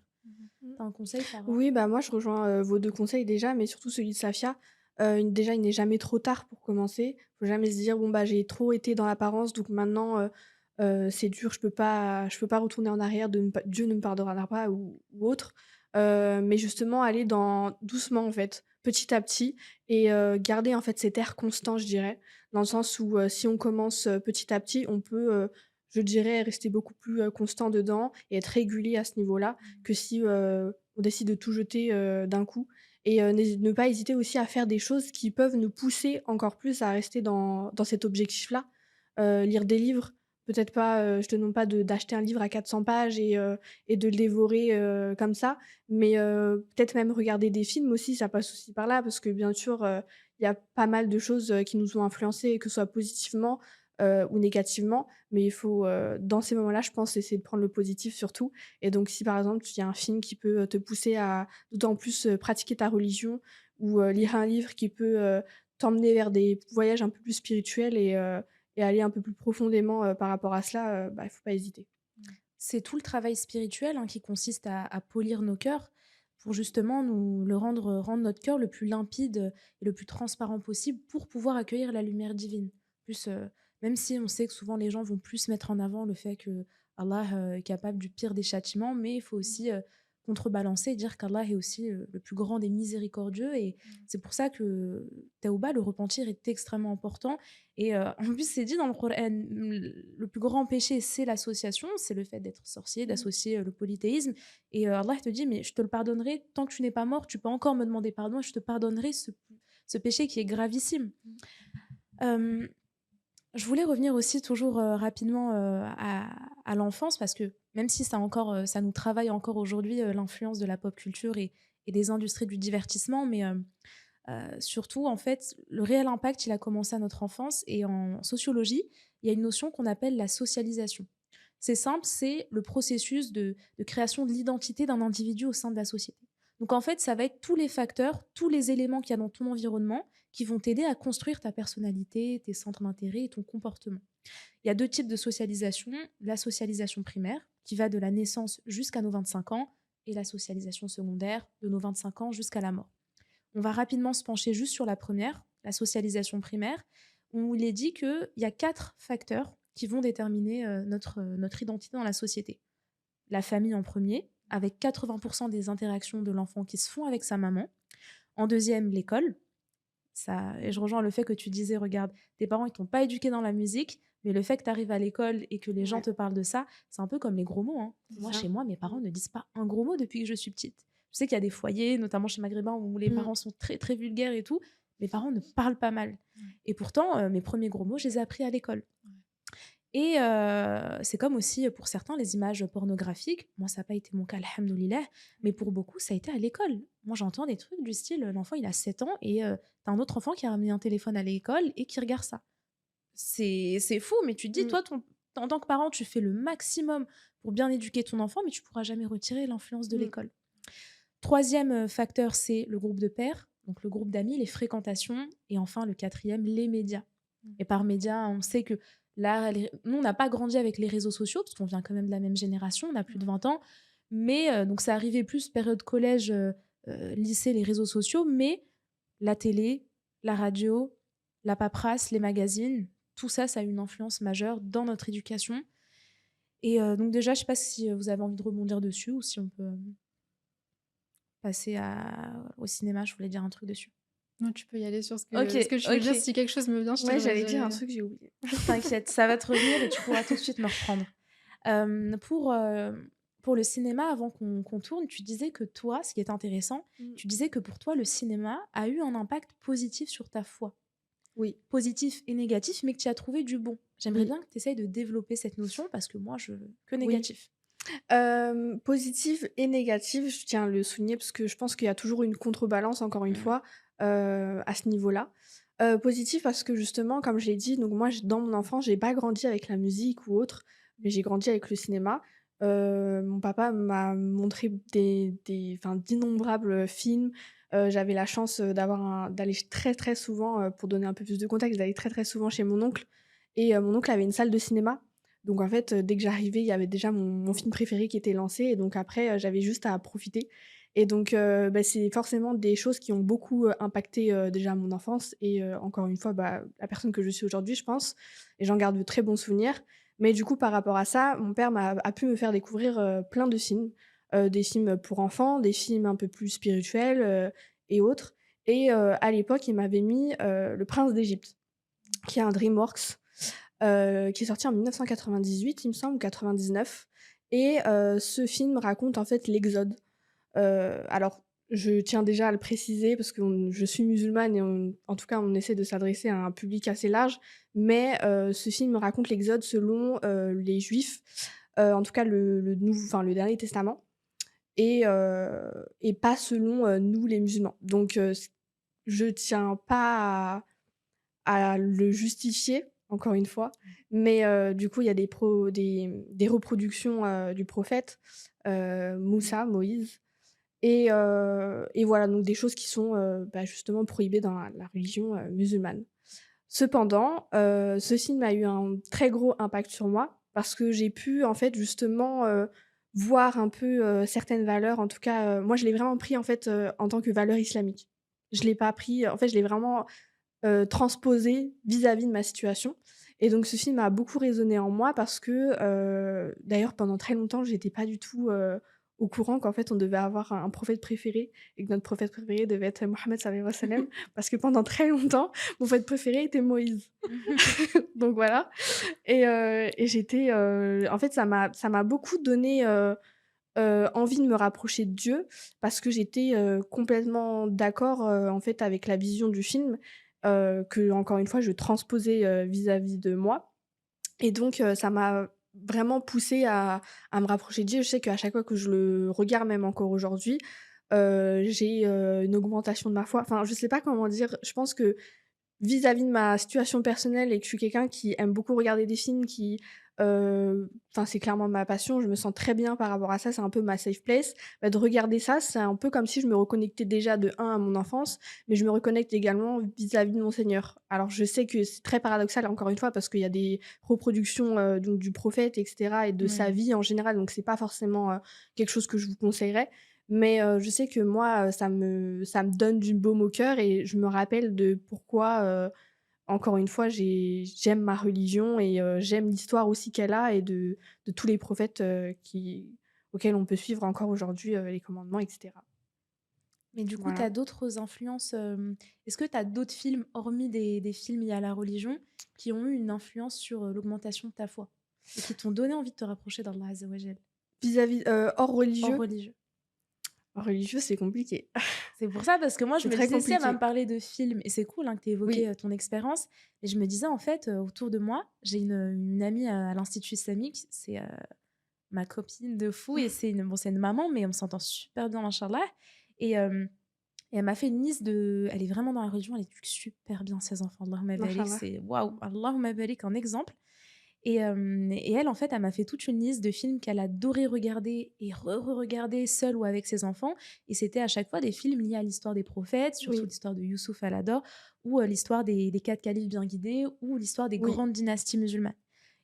T'as un conseil, Farah? Oui, bah, moi, je rejoins, vos 2 conseils déjà, mais surtout celui de Safia. Déjà, il n'est jamais trop tard pour commencer. Faut jamais se dire: «Bon, bah, j'ai trop été dans l'apparence, donc maintenant, c'est dur, je peux pas retourner en arrière, de ne pas Dieu ne me pardonnera pas» ou autre. Mais justement, aller dans doucement, en fait, petit à petit et garder, en fait, cet air constant, je dirais. Dans le sens où, si on commence, petit à petit, on peut, je dirais, rester beaucoup plus, constant dedans et être régulier à ce niveau-là que si, on décide de tout jeter, d'un coup et ne pas hésiter aussi à faire des choses qui peuvent nous pousser encore plus à rester dans cet objectif-là. Lire des livres, peut-être pas, je te demande pas d'acheter un livre à 400 pages et de le dévorer, comme ça, mais peut-être même regarder des films aussi, ça passe aussi par là parce que bien sûr, il y a pas mal de choses, qui nous ont influencés, que ce soit positivement, ou négativement, mais il faut, dans ces moments-là, je pense, essayer de prendre le positif surtout et donc si par exemple, il y a un film qui peut, te pousser à d'autant plus, pratiquer ta religion ou, lire un livre qui peut, t'emmener vers des voyages un peu plus spirituels et aller un peu plus profondément, par rapport à cela, bah, il faut pas hésiter. C'est tout le travail spirituel hein, qui consiste à polir nos cœurs pour justement rendre notre cœur le plus limpide et le plus transparent possible pour pouvoir accueillir la lumière divine. Plus, même si on sait que souvent les gens vont plus mettre en avant le fait que Allah est capable du pire des châtiments, mais il faut aussi contrebalancer et dire qu'Allah est aussi le plus grand des miséricordieux. Et c'est pour ça que Tauba, le repentir, est extrêmement important. Et en plus, c'est dit dans le Coran, le plus grand péché, c'est l'association, c'est le fait d'être sorcier, d'associer le polythéisme. Et Allah te dit, mais je te le pardonnerai tant que tu n'es pas mort, tu peux encore me demander pardon et je te pardonnerai ce péché qui est gravissime. Je voulais revenir aussi toujours rapidement à l'enfance parce que même si ça nous travaille encore aujourd'hui l'influence de la pop culture et des industries du divertissement, mais surtout en fait le réel impact il a commencé à notre enfance et en sociologie il y a une notion qu'on appelle la socialisation. C'est simple, c'est le processus de création de l'identité d'un individu au sein de la société. Donc en fait ça va être tous les facteurs, tous les éléments qu'il y a dans ton environnement qui vont t'aider à construire ta personnalité, tes centres d'intérêt et ton comportement. Il y a 2 types de socialisation. La socialisation primaire, qui va de la naissance jusqu'à nos 25 ans, et la socialisation secondaire de nos 25 ans jusqu'à la mort. On va rapidement se pencher juste sur la première, la socialisation primaire, où il est dit qu'il y a 4 facteurs qui vont déterminer notre identité dans la société. La famille en premier, avec 80% des interactions de l'enfant qui se font avec sa maman. En deuxième, l'école. Ça, et je rejoins le fait que tu disais, regarde, tes parents ils t'ont pas éduqué dans la musique, mais le fait que tu arrives à l'école et que les gens Ouais, te parlent de ça, c'est un peu comme les gros mots, hein. c'est Moi, ça. chez moi, mes parents ne disent pas un gros mot depuis que je suis petite. Je sais qu'il y a des foyers, notamment chez Maghrébins, où les Mm. parents sont très très vulgaires et tout. Mes parents ne parlent pas mal. Et pourtant, mes premiers gros mots, je les ai appris à l'école. Et c'est comme aussi pour certains les images pornographiques. Moi, ça n'a pas été mon cas, alhamdoulilah, mais pour beaucoup, ça a été à l'école. Moi, j'entends des trucs du style, l'enfant, il a 7 ans et t'as un autre enfant qui a ramené un téléphone à l'école et qui regarde ça. C'est fou, mais tu te dis, Mm. toi, en tant que parent, tu fais le maximum pour bien éduquer ton enfant, mais tu pourras jamais retirer l'influence de Mm. l'école. Troisième facteur, c'est le groupe de pairs, donc le groupe d'amis, les fréquentations. Et enfin, le quatrième, les médias. Et par médias, on sait que là, nous, on n'a pas grandi avec les réseaux sociaux, parce qu'on vient quand même de la même génération, on a plus de 20 ans. Mais donc, ça arrivait plus période collège, lycée, les réseaux sociaux. Mais la télé, la radio, la paperasse, les magazines, tout ça, ça a une influence majeure dans notre éducation. Et donc déjà, je ne sais pas si vous avez envie de rebondir dessus ou si on peut passer au cinéma. Je voulais dire un truc dessus. Non, tu peux y aller sur Ok, ce que tu veux dire. ok. Si quelque chose me vient, je te Ouais, le j'allais dire un redirai. truc, j'ai oublié. T'inquiète, ça va te revenir et tu pourras tout de suite me reprendre. Pour le cinéma, avant qu'on tourne, tu disais que toi, ce qui est intéressant, Mm. tu disais que pour toi, le cinéma a eu un impact positif sur ta foi. Oui, Positif et négatif, mais que tu as trouvé du bon. J'aimerais oui, bien que tu essayes de développer cette notion parce que moi, que oui. négatif. Positive et négative, je tiens à le souligner parce que je pense qu'il y a toujours une contrebalance, encore une fois, à ce niveau-là. Positif parce que justement, comme je l'ai dit, donc moi, dans mon enfance, j'ai pas grandi avec la musique ou autre, mais j'ai grandi avec le cinéma. Mon papa m'a montré enfin, d'innombrables films. J'avais la chance d'aller très très souvent, pour donner un peu plus de contexte, d'aller très très souvent chez mon oncle. Et mon oncle avait une salle de cinéma. Donc en fait, dès que j'arrivais, il y avait déjà mon film préféré qui était lancé et donc après, j'avais juste à profiter et donc bah, c'est forcément des choses qui ont beaucoup, impacté, déjà mon enfance et encore une fois, bah, la personne que je suis aujourd'hui, je pense et j'en garde de très bons souvenirs. Mais du coup, par rapport à ça, mon père a pu me faire découvrir, plein de films, des films pour enfants, des films un peu plus spirituels, et autres et à l'époque, il m'avait mis, Le Prince d'Égypte, qui est un DreamWorks, qui est sorti en 1998, il me semble, ou 99 et ce film raconte en fait l'exode. Alors je tiens déjà à le préciser parce que je suis musulmane et en tout cas, on essaie de s'adresser à un public assez large, mais ce film raconte l'exode selon, les juifs, en tout cas le Dernier Testament et pas selon, nous les musulmans. Donc je tiens pas à le justifier, encore une fois. Mais du coup, il y a des reproductions, du prophète, Moussa, Moïse et voilà, donc des choses qui sont, bah, justement prohibées dans la religion, musulmane. Cependant, ce film a eu un très gros impact sur moi parce que j'ai pu, en fait, justement, voir un peu, certaines valeurs. En tout cas, moi, je l'ai vraiment pris, en fait, en tant que valeur islamique. Je l'ai pas pris en fait, je l'ai vraiment transposé vis-à-vis de ma situation et donc ce film a beaucoup résonné en moi parce que, d'ailleurs pendant très longtemps j'étais pas du tout, au courant qu'en fait on devait avoir un prophète préféré et que notre prophète préféré devait être Mohammed sallallahu alayhi wa sallam parce que pendant très longtemps, mon prophète préféré était Moïse. Donc voilà et j'étais, en fait ça m'a beaucoup donné, envie de me rapprocher de Dieu parce que j'étais, complètement d'accord, en fait, avec la vision du film, que encore une fois je transposais, vis-à-vis de moi et donc ça m'a vraiment poussée à me rapprocher de Dieu. Je sais qu'à chaque fois que je le regarde, même encore aujourd'hui, j'ai, une augmentation de ma foi. Enfin, je sais pas comment dire, je pense que vis-à-vis de ma situation personnelle et que je suis quelqu'un qui aime beaucoup regarder des films, qui, enfin, c'est clairement ma passion, je me sens très bien par rapport à ça, c'est un peu ma safe place. Bah, de regarder ça, c'est un peu comme si je me reconnectais déjà de un à mon enfance, mais je me reconnecte également vis-à-vis de mon Seigneur. Alors je sais que c'est très paradoxal encore une fois parce qu'il y a des reproductions, donc du prophète et cetera et de sa Oui. vie en général, donc c'est pas forcément, quelque chose que je vous conseillerais. Mais, je sais que moi, ça me donne du baume au cœur et je me rappelle de pourquoi, encore une fois, j'aime ma religion et j'aime l'histoire aussi qu'elle a et de tous les prophètes, auxquels on peut suivre encore aujourd'hui, les commandements et cetera. Mais du coup, tu Voilà. as d'autres influences, est-ce que tu as d'autres films, hormis des films liés à la religion, qui ont eu une influence sur, l'augmentation de ta foi? Et qui t'ont donné envie de te rapprocher d'Allah Azza wa Jal? Vis-à-vis, Hors religieux. hors religieux, c'est compliqué. C'est pour ça, parce que moi, je C'est me très disais, si elle va me compliqué. parler de films, et c'est cool hein, que tu aies évoqué Oui, ton expérience, et je me disais, en fait, autour de moi, j'ai une amie à l'Institut islamique, c'est ma copine de fou, et c'est une maman, mais on s'entend super bien, machallah. Et, et elle m'a fait une liste de. Elle est vraiment dans la religion, elle éduque super bien ses enfants. Allahumma barik, machallah. c'est waouh, Allahumma barik en exemple. Et elle, en fait, elle m'a fait toute une liste de films qu'elle adorait regarder et re-regarder seule ou avec ses enfants. Et c'était à chaque fois des films liés à l'histoire des prophètes, surtout Oui, l'histoire de Youssouf al-Ador, ou l'histoire des quatre califes bien guidés, ou l'histoire des oui, grandes dynasties musulmanes.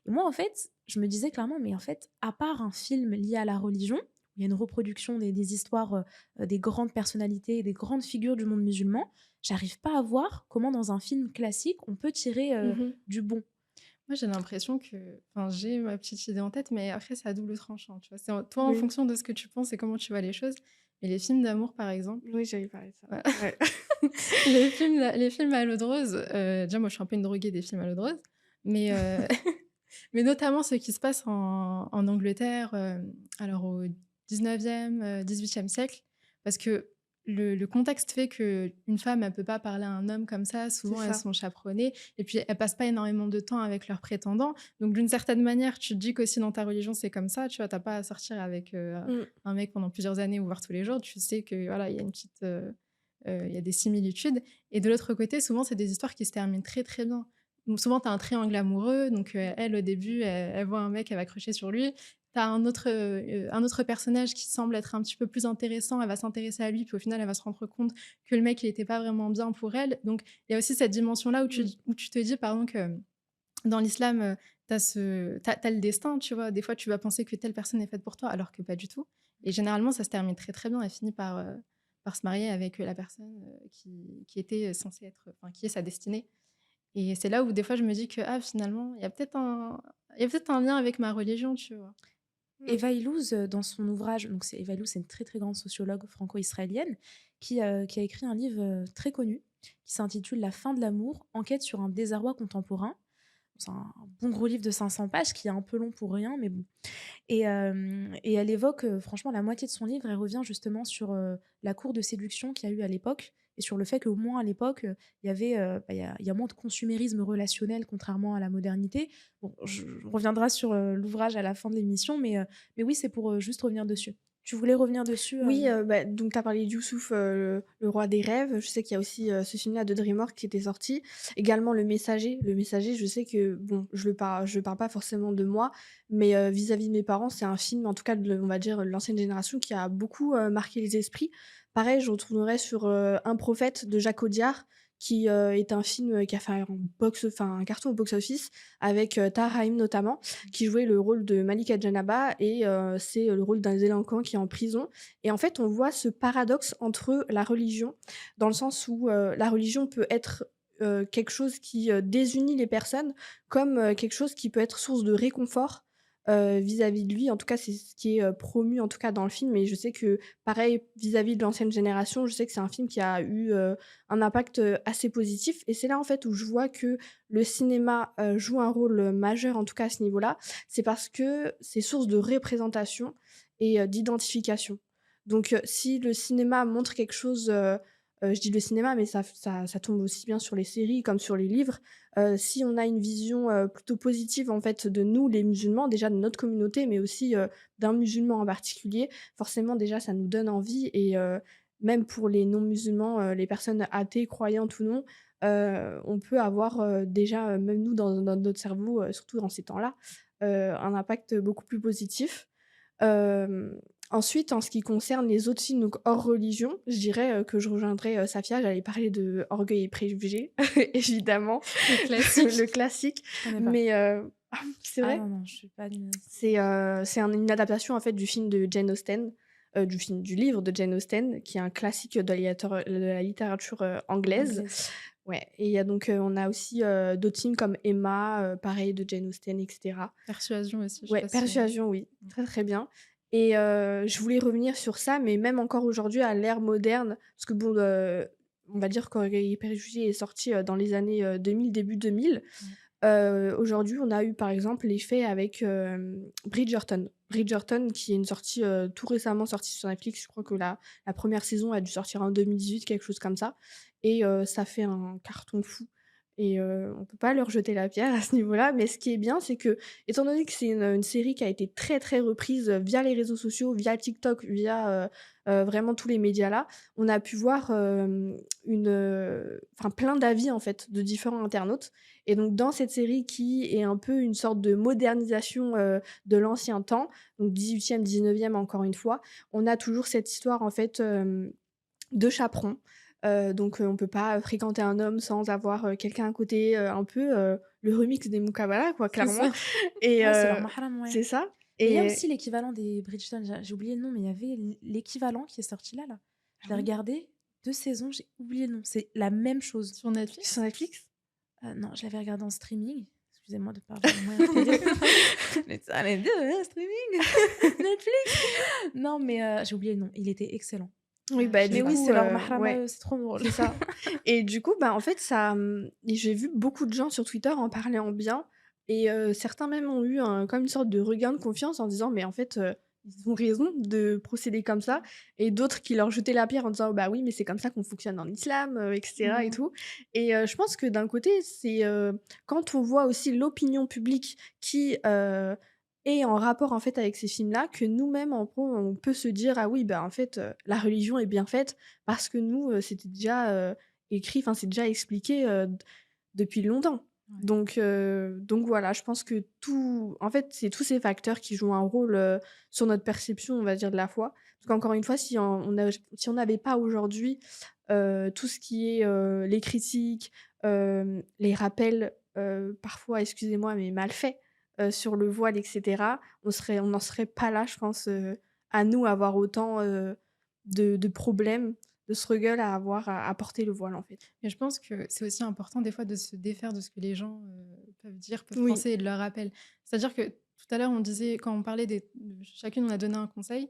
Et moi, en fait, je me disais clairement, mais en fait, à part un film lié à la religion, il y a une reproduction des histoires des grandes personnalités, des grandes figures du monde musulman, j'arrive pas à voir comment dans un film classique, on peut tirer mmh du bon. Moi, j'ai l'impression que, enfin, j'ai ma petite idée en tête, mais après, c'est à double tranchant, tu vois. Toi, en oui, fonction de ce que tu penses et comment tu vois les choses. Mais les films d'amour, par exemple, oui, j'allais parler de ça. ouais. Ouais. Les films à l'eau de rose, déjà, moi, je suis un peu une droguée des films à l'eau de rose, mais, mais notamment ceux qui se passent en Angleterre, alors au 19e, 18e siècle, parce que le contexte fait qu'une femme, elle peut pas parler à un homme comme ça. C'est Souvent, elles ça. sont chaperonnées et puis elles passent pas énormément de temps avec leurs prétendants. Donc, d'une certaine manière, tu te dis qu'aussi dans ta religion, c'est comme ça. Tu vois, t'as pas à sortir avec Mmh. un mec pendant plusieurs années ou voir tous les jours. Tu sais que voilà, il y a une petite, il y a des similitudes. Et de l'autre côté, souvent, c'est des histoires qui se terminent très très bien. Donc souvent, tu as un triangle amoureux. Donc, elle, au début, elle voit un mec, elle va crocher sur lui. Tu as un autre personnage qui semble être un petit peu plus intéressant. Elle va s'intéresser à lui. Puis au final, elle va se rendre compte que le mec, il n'était pas vraiment bien pour elle. Donc, il y a aussi cette dimension-là Mmh. où tu te dis, pardon, que dans l'islam, t'as le destin, tu vois. Des fois, tu vas penser que telle personne est faite pour toi, alors que pas du tout. Et généralement, ça se termine très, très bien. Elle finit par se marier avec la personne qui était censée être, enfin, qui est sa destinée. Et c'est là où des fois je me dis que ah, finalement, il y a peut-être un lien avec ma religion, tu vois. Mmh. Eva Illouz, dans son ouvrage, donc Eva Illouz, c'est une très très grande sociologue franco-israélienne qui a écrit un livre très connu qui s'intitule La fin de l'amour, enquête sur un désarroi contemporain. C'est un bon gros livre de 500 pages qui est un peu long pour rien, mais bon. Et elle évoque, franchement, la moitié de son livre, elle revient justement sur la cour de séduction qu'il y a eu à l'époque et sur le fait qu'au moins à l'époque, il y avait, il y a moins de consumérisme relationnel contrairement à la modernité. Bon, on reviendra sur l'ouvrage à la fin de l'émission, mais oui, c'est pour juste revenir dessus. Tu voulais revenir dessus Oui, bah, donc tu as parlé de Youssouf, le roi des rêves. Je sais qu'il y a aussi, ce film-là de DreamWorks qui était sorti. Également Le Messager. Le Messager, je sais que bon, je parle pas forcément de moi, mais vis-à-vis de mes parents, c'est un film, en tout cas on va dire, l'ancienne génération qui a beaucoup, marqué les esprits. Pareil, je retournerai sur, Un prophète de Jacques Audiard qui, est un film, qui a fait un carton au box-office avec, Tahar Rahim notamment, qui jouait le rôle de Malika Djanaba et c'est le rôle d'un délinquant qui est en prison et en fait, on voit ce paradoxe entre la religion, dans le sens où, la religion peut être, quelque chose qui, désunit les personnes, comme, quelque chose qui peut être source de réconfort, vis-à-vis de lui. En tout cas, c'est ce qui est, promu, en tout cas, dans le film et je sais que, pareil, vis-à-vis de l'ancienne génération, je sais que c'est un film qui a eu, un impact, assez positif et c'est là, en fait, où je vois que le cinéma, joue un rôle, majeur, en tout cas, à ce niveau-là. C'est parce que c'est source de représentation et d'identification. Donc, si le cinéma montre quelque chose, je dis le cinéma, mais ça tombe aussi bien sur les séries comme sur les livres. Si on a une vision, plutôt positive, en fait, de nous, les musulmans, déjà de notre communauté, mais aussi, d'un musulman en particulier, forcément, déjà, ça nous donne envie et même pour les non-musulmans, les personnes athées, croyantes ou non, on peut avoir, déjà, même nous, dans notre cerveau, surtout dans ces temps-là, un impact beaucoup plus positif. Hem, Ensuite, en ce qui concerne les autres signes, donc hors religion, je dirais, que je rejoindrais, Safia. J'allais parler de Orgueil et Préjugés, évidemment, Le le classique. classique, Je connais pas. mais c'est Ah vrai? non, non, je suis pas une C'est une adaptation, en fait, du film de Jane Austen, du livre de Jane Austen, qui est un classique de la littérature, anglaise. anglaise. Ouais, et il y a donc, on a aussi, d'autres films comme Emma, pareil de Jane Austen et cetera. Persuasion aussi, je sais Ouais, pas si Persuasion, oui, mmh. très, très bien, et je voulais revenir sur ça, mais même encore aujourd'hui à l'ère moderne, parce que bon, on va dire qu'Orgueil et Préjugés est sorti, dans les années, 2000, début 2000. Ouais. Aujourd'hui, on a eu, par exemple, l'effet avec, Bridgerton. Bridgerton qui est une sortie, tout récemment sortie sur Netflix. Je crois que la 1re saison a dû sortir en 2018, quelque chose comme ça, et ça fait un carton fou, et on peut pas leur jeter la pierre à ce niveau-là. Mais ce qui est bien, c'est que, étant donné que c'est une série qui a été très, très reprise, via les réseaux sociaux, via TikTok, via, vraiment tous les médias là, on a pu voir, enfin plein d'avis, en fait, de différents internautes, et donc dans cette série qui est un peu une sorte de modernisation, de l'ancien temps, donc 18e, 19e encore une fois, on a toujours cette histoire, en fait, de chaperon. Donc on peut pas fréquenter un homme sans avoir, quelqu'un à côté, un peu, le remix des Mookabala quoi, C'est clairement, ça. et Ouais, c'est leur mahram, ouais. c'est ça, Mais il y a et aussi l'équivalent des Bridgerton, j'ai oublié le nom, mais il y avait l'équivalent qui est sorti là. Je ah l'ai bon? regardé, 2 saisons, j'ai oublié le nom. C'est la même chose. Sur Sur Netflix? Netflix? Non, je l'avais regardé en streaming. Excusez-moi de ne pas avoir les moyens terribles. Mais ça, les 2, hein, streaming, Netflix. Non, mais j'ai oublié le nom. Il était excellent. Oui, bah, Je l'ai Mais du oui, pas. coup, c'est leur mahram à ouais. eux, c'est trop drôle. C'est ça, et du coup, bah, en fait, et j'ai vu beaucoup de gens sur Twitter en parler en bien, et certains même ont eu comme une sorte de regain de confiance en disant: «Mais en fait, ils ont raison de procéder comme ça», et d'autres qui leur jetaient la pierre en disant: «Bah, oui, mais c'est comme ça qu'on fonctionne en islam, et cetera et Mmh. tout», et je pense que d'un côté, c'est, quand on voit aussi l'opinion publique qui, est en rapport, en fait, avec ces films-là, que nous-mêmes, en gros, on peut se dire: «Ah oui, bah, en fait, la religion est bien faite», parce que nous, c'était déjà, écrit, enfin, c'est déjà expliqué, depuis longtemps. Ouais. Donc voilà, je pense que en fait, c'est tous ces facteurs qui jouent un rôle, sur notre perception, on va dire, de la foi. Parce qu'encore une fois, si on n'avait pas aujourd'hui, tout ce qui est, les critiques, les rappels, parfois, excusez-moi, mais mal faits, sur le voile et cetera, on n'en serait pas là, je pense, à nous avoir autant, de problèmes, de struggle à avoir à porter le voile, en fait. Mais je pense que c'est aussi important des fois de se défaire de ce que les gens, peuvent dire, peuvent Oui. penser et de leur rappel. C'est-à-dire que tout à l'heure, on disait quand on parlait chacune on a donné un conseil,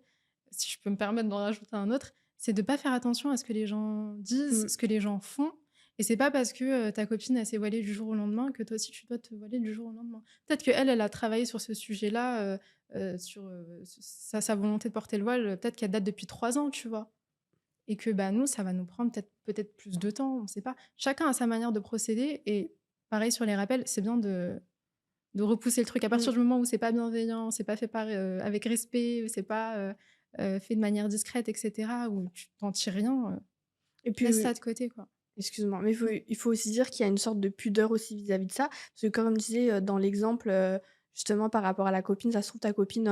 si je peux me permettre d'en rajouter un autre, c'est de pas faire attention à ce que les gens disent, Mmh. ce que les gens font, et c'est pas parce que, ta copine elle s'est voilée du jour au lendemain que toi aussi tu dois te voiler du jour au lendemain. Peut-être qu'elle, elle a travaillé sur ce sujet-là, sur, sa volonté de porter le voile, peut-être qu'elle date depuis 3 ans, tu vois? Et que, bah, nous, ça va nous prendre peut-être plus de temps, on ne sait pas. Chacun a sa manière de procéder, et pareil sur les rappels, c'est bien de repousser le truc. À Mmh. partir du moment où c'est pas bienveillant, c'est pas fait avec respect, c'est pas, fait de manière discrète et cetera, où tu t'en tires rien, Et laisse puis ça de côté, quoi. excuse-moi, mais Mmh. il faut aussi dire qu'il y a une sorte de pudeur aussi vis-à-vis de ça. Parce que comme je disais, dans l'exemple, justement par rapport à la copine, ça se trouve ta copine,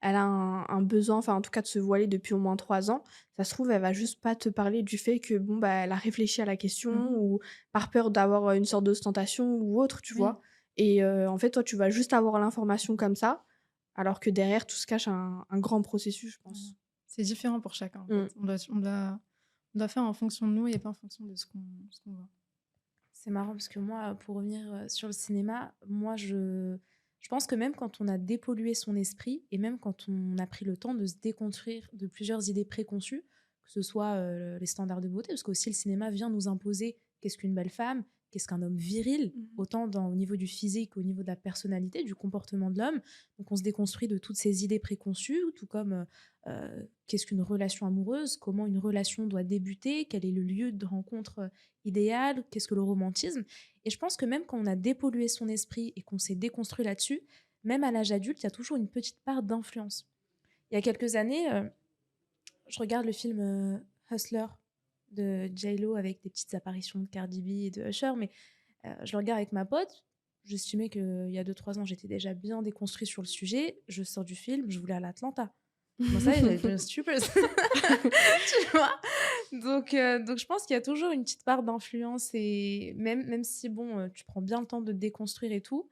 elle a un besoin, enfin en tout cas de se voiler depuis au moins 3 ans. Ça se trouve, elle va juste pas te parler du fait que bon, bah, elle a réfléchi à la question, Mmh. ou par peur d'avoir, une sorte d'ostentation ou autre, tu Oui. vois? Et en fait, toi, tu vas juste avoir l'information comme ça, alors que derrière tout se cache un grand processus, je Voilà. pense. C'est différent pour chacun, en fait. Mmh. On doit faire en fonction de nous et pas en fonction de ce qu'on voit. C'est marrant parce que moi, pour revenir, sur le cinéma, moi je pense que même quand on a dépollué son esprit et même quand on a pris le temps de se déconstruire de plusieurs idées préconçues, que ce soit, les standards de beauté, parce qu'aussi le cinéma vient nous imposer qu'est-ce qu'une belle femme, qu'est-ce qu'un homme viril, Mmh. autant au niveau du physique qu'au niveau de la personnalité, du comportement de l'homme. Donc on se déconstruit de toutes ces idées préconçues, tout comme, qu'est-ce qu'une relation amoureuse, comment une relation doit débuter, quel est le lieu de rencontre, idéal, qu'est-ce que le romantisme. Et je pense que même quand on a dépollué son esprit et qu'on s'est déconstruit là-dessus, même à l'âge adulte, il y a toujours une petite part d'influence. Il y a quelques années, je regarde le film Hustler de J-Lo avec des petites apparitions de Cardi B et de Usher, mais je le regarde avec ma pote. j'estimais qu'il y a 2-3 ans, j'étais déjà bien déconstruite sur le sujet. Je sors du film, je voulais aller à l'Atlanta. Bon, ça y est, j'avais plus strippers. Tu vois? Donc je pense qu'il y a toujours une petite part d'influence et même si bon, tu prends bien le temps de te déconstruire et tout,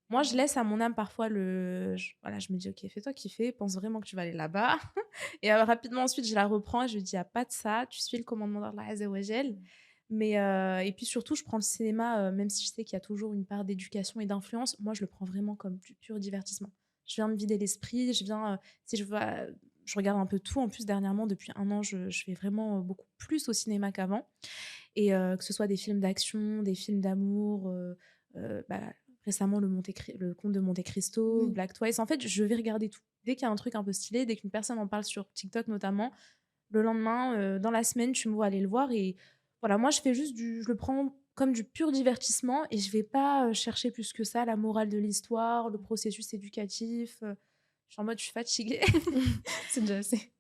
moi je laisse à mon âme parfois voilà, je me dis: «OK, fais-toi kiffer, pense vraiment que tu vas aller là-bas» et rapidement ensuite je la reprends et je lui dis: «Il y a pas de ça, tu suis le commandement d'Allah Azza wa Jal». Mais et puis surtout je prends le cinéma, même si je sais qu'il y a toujours une part d'éducation et d'influence, moi je le prends vraiment comme du pur divertissement. Je viens me vider l'esprit, si je regarde un peu tout. En plus, dernièrement, depuis 1 an, je vais vraiment beaucoup plus au cinéma qu'avant. Et que ce soit des films d'action, des films d'amour, bah, récemment, le Comte de Monte Cristo, Oui. Black Twice. En fait, je vais regarder tout. Dès qu'il y a un truc un peu stylé, dès qu'une personne en parle sur TikTok notamment, le lendemain, dans la semaine, tu me vois aller le voir. Et voilà, moi, je le prends comme du pur divertissement et je vais pas chercher plus que ça la morale de l'histoire, le processus éducatif. Je suis en mode, je suis fatiguée. C'est déjà assez.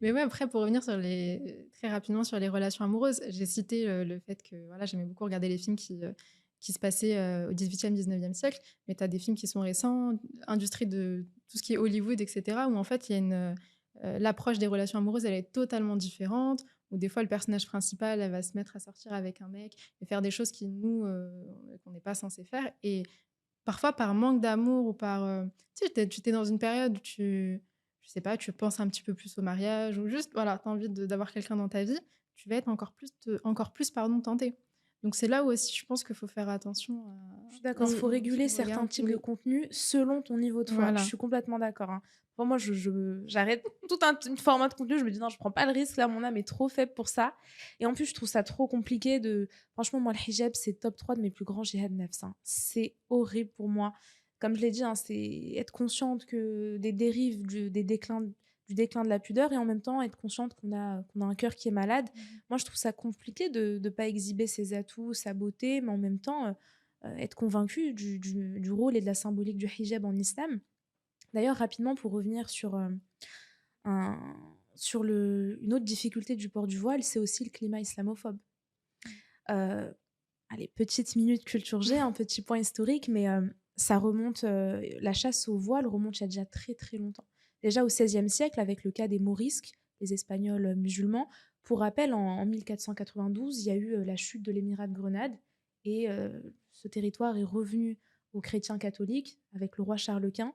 Mais ouais, après, pour revenir très rapidement sur les relations amoureuses, j'ai cité le fait que voilà, j'aimais beaucoup regarder les films qui se passaient au 18e, 19e siècle, mais tu as des films qui sont récents, industrie de tout ce qui est Hollywood, etc., où en fait, il y a l'approche des relations amoureuses, elle est totalement différente, où des fois, le personnage principal, elle va se mettre à sortir avec un mec et faire des choses qu'on n'est pas censé faire. Et parfois, par manque d'amour ou tu sais, tu t'es dans une période où je sais pas, tu penses un petit peu plus au mariage ou juste, voilà, tu as envie d'avoir quelqu'un dans ta vie, tu vas être encore plus pardon, tenté. Donc c'est là où aussi je pense qu'il faut faire attention Je suis à d'accord, ce faut ce réguler qu'on certains regarde. types de Oui, contenus selon ton niveau de foi. Je voilà. suis complètement d'accord, hein. Pour moi, j'arrête tout un format de contenu. Je me dis non, je prends pas le risque. Là, mon âme est trop faible pour ça. Et en plus, je trouve ça trop compliqué de. Franchement, moi, le hijab, c'est top 3 de mes plus grands jihad nefs, hein. C'est horrible pour moi. Comme je l'ai dit, hein, c'est être consciente que des dérives, du déclin de la pudeur et en même temps être consciente qu'on a un cœur qui est malade. Moi, je trouve ça compliqué de ne pas exhiber ses atouts, sa beauté, mais en même temps être convaincu du rôle et de la symbolique du hijab en islam. D'ailleurs, rapidement, pour revenir un, une autre difficulté du port du voile, c'est aussi le climat islamophobe. Euh, Allez, petite minute culture G, un petit point historique, mais ça remonte, la chasse au voile remonte il y a déjà très très longtemps. Déjà au XVIe siècle, avec le cas des Morisques, les Espagnols musulmans. Pour rappel, en 1492, il y a eu la chute de l'émirat de Grenade et ce territoire est revenu aux chrétiens catholiques avec le roi Charles Quint.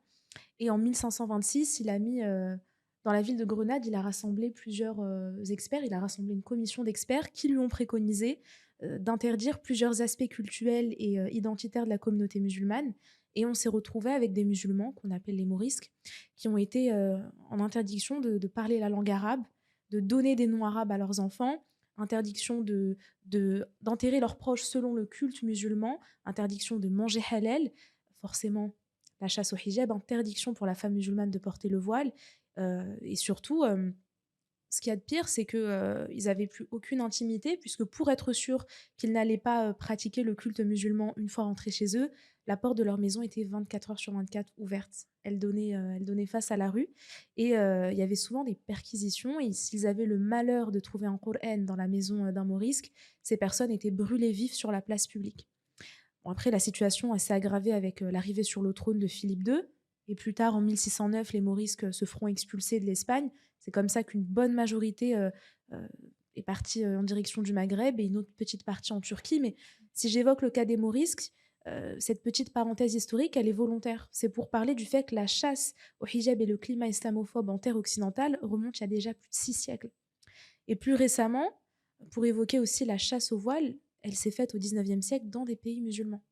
Et en 1526, il a mis dans la ville de Grenade, il a rassemblé plusieurs experts, il a rassemblé une commission d'experts qui lui ont préconisé d'interdire plusieurs aspects culturels et identitaires de la communauté musulmane. Et on s'est retrouvé avec des musulmans, qu'on appelle les morisques, qui ont été en interdiction de parler la langue arabe, de donner des noms arabes à leurs enfants, interdiction d'enterrer leurs proches selon le culte musulman, interdiction de manger halal, forcément la chasse au hijab, interdiction pour la femme musulmane de porter le voile. Et surtout, ce qu'il y a de pire, c'est qu'ils n'avaient plus aucune intimité, puisque pour être sûr qu'ils n'allaient pas pratiquer le culte musulman une fois rentrés chez eux, la porte de leur maison était 24 heures sur 24 ouverte. Elle donnait face à la rue. Et il y avait souvent des perquisitions. Et s'ils avaient le malheur de trouver un Coran dans la maison d'un morisque, ces personnes étaient brûlées vives sur la place publique. Bon, après, la situation s'est aggravée avec l'arrivée sur le trône de Philippe II. Et plus tard, en 1609, les Morisques se feront expulser de l'Espagne. C'est comme ça qu'une bonne majorité est partie en direction du Maghreb et une autre petite partie en Turquie. Mais si j'évoque le cas des Morisques, cette petite parenthèse historique, elle est volontaire. C'est pour parler du fait que la chasse au hijab et le climat islamophobe en terre occidentale remontent il y a déjà plus de 6 siècles. Et plus récemment, pour évoquer aussi la chasse au voile, elle s'est faite au 19e siècle dans des pays musulmans.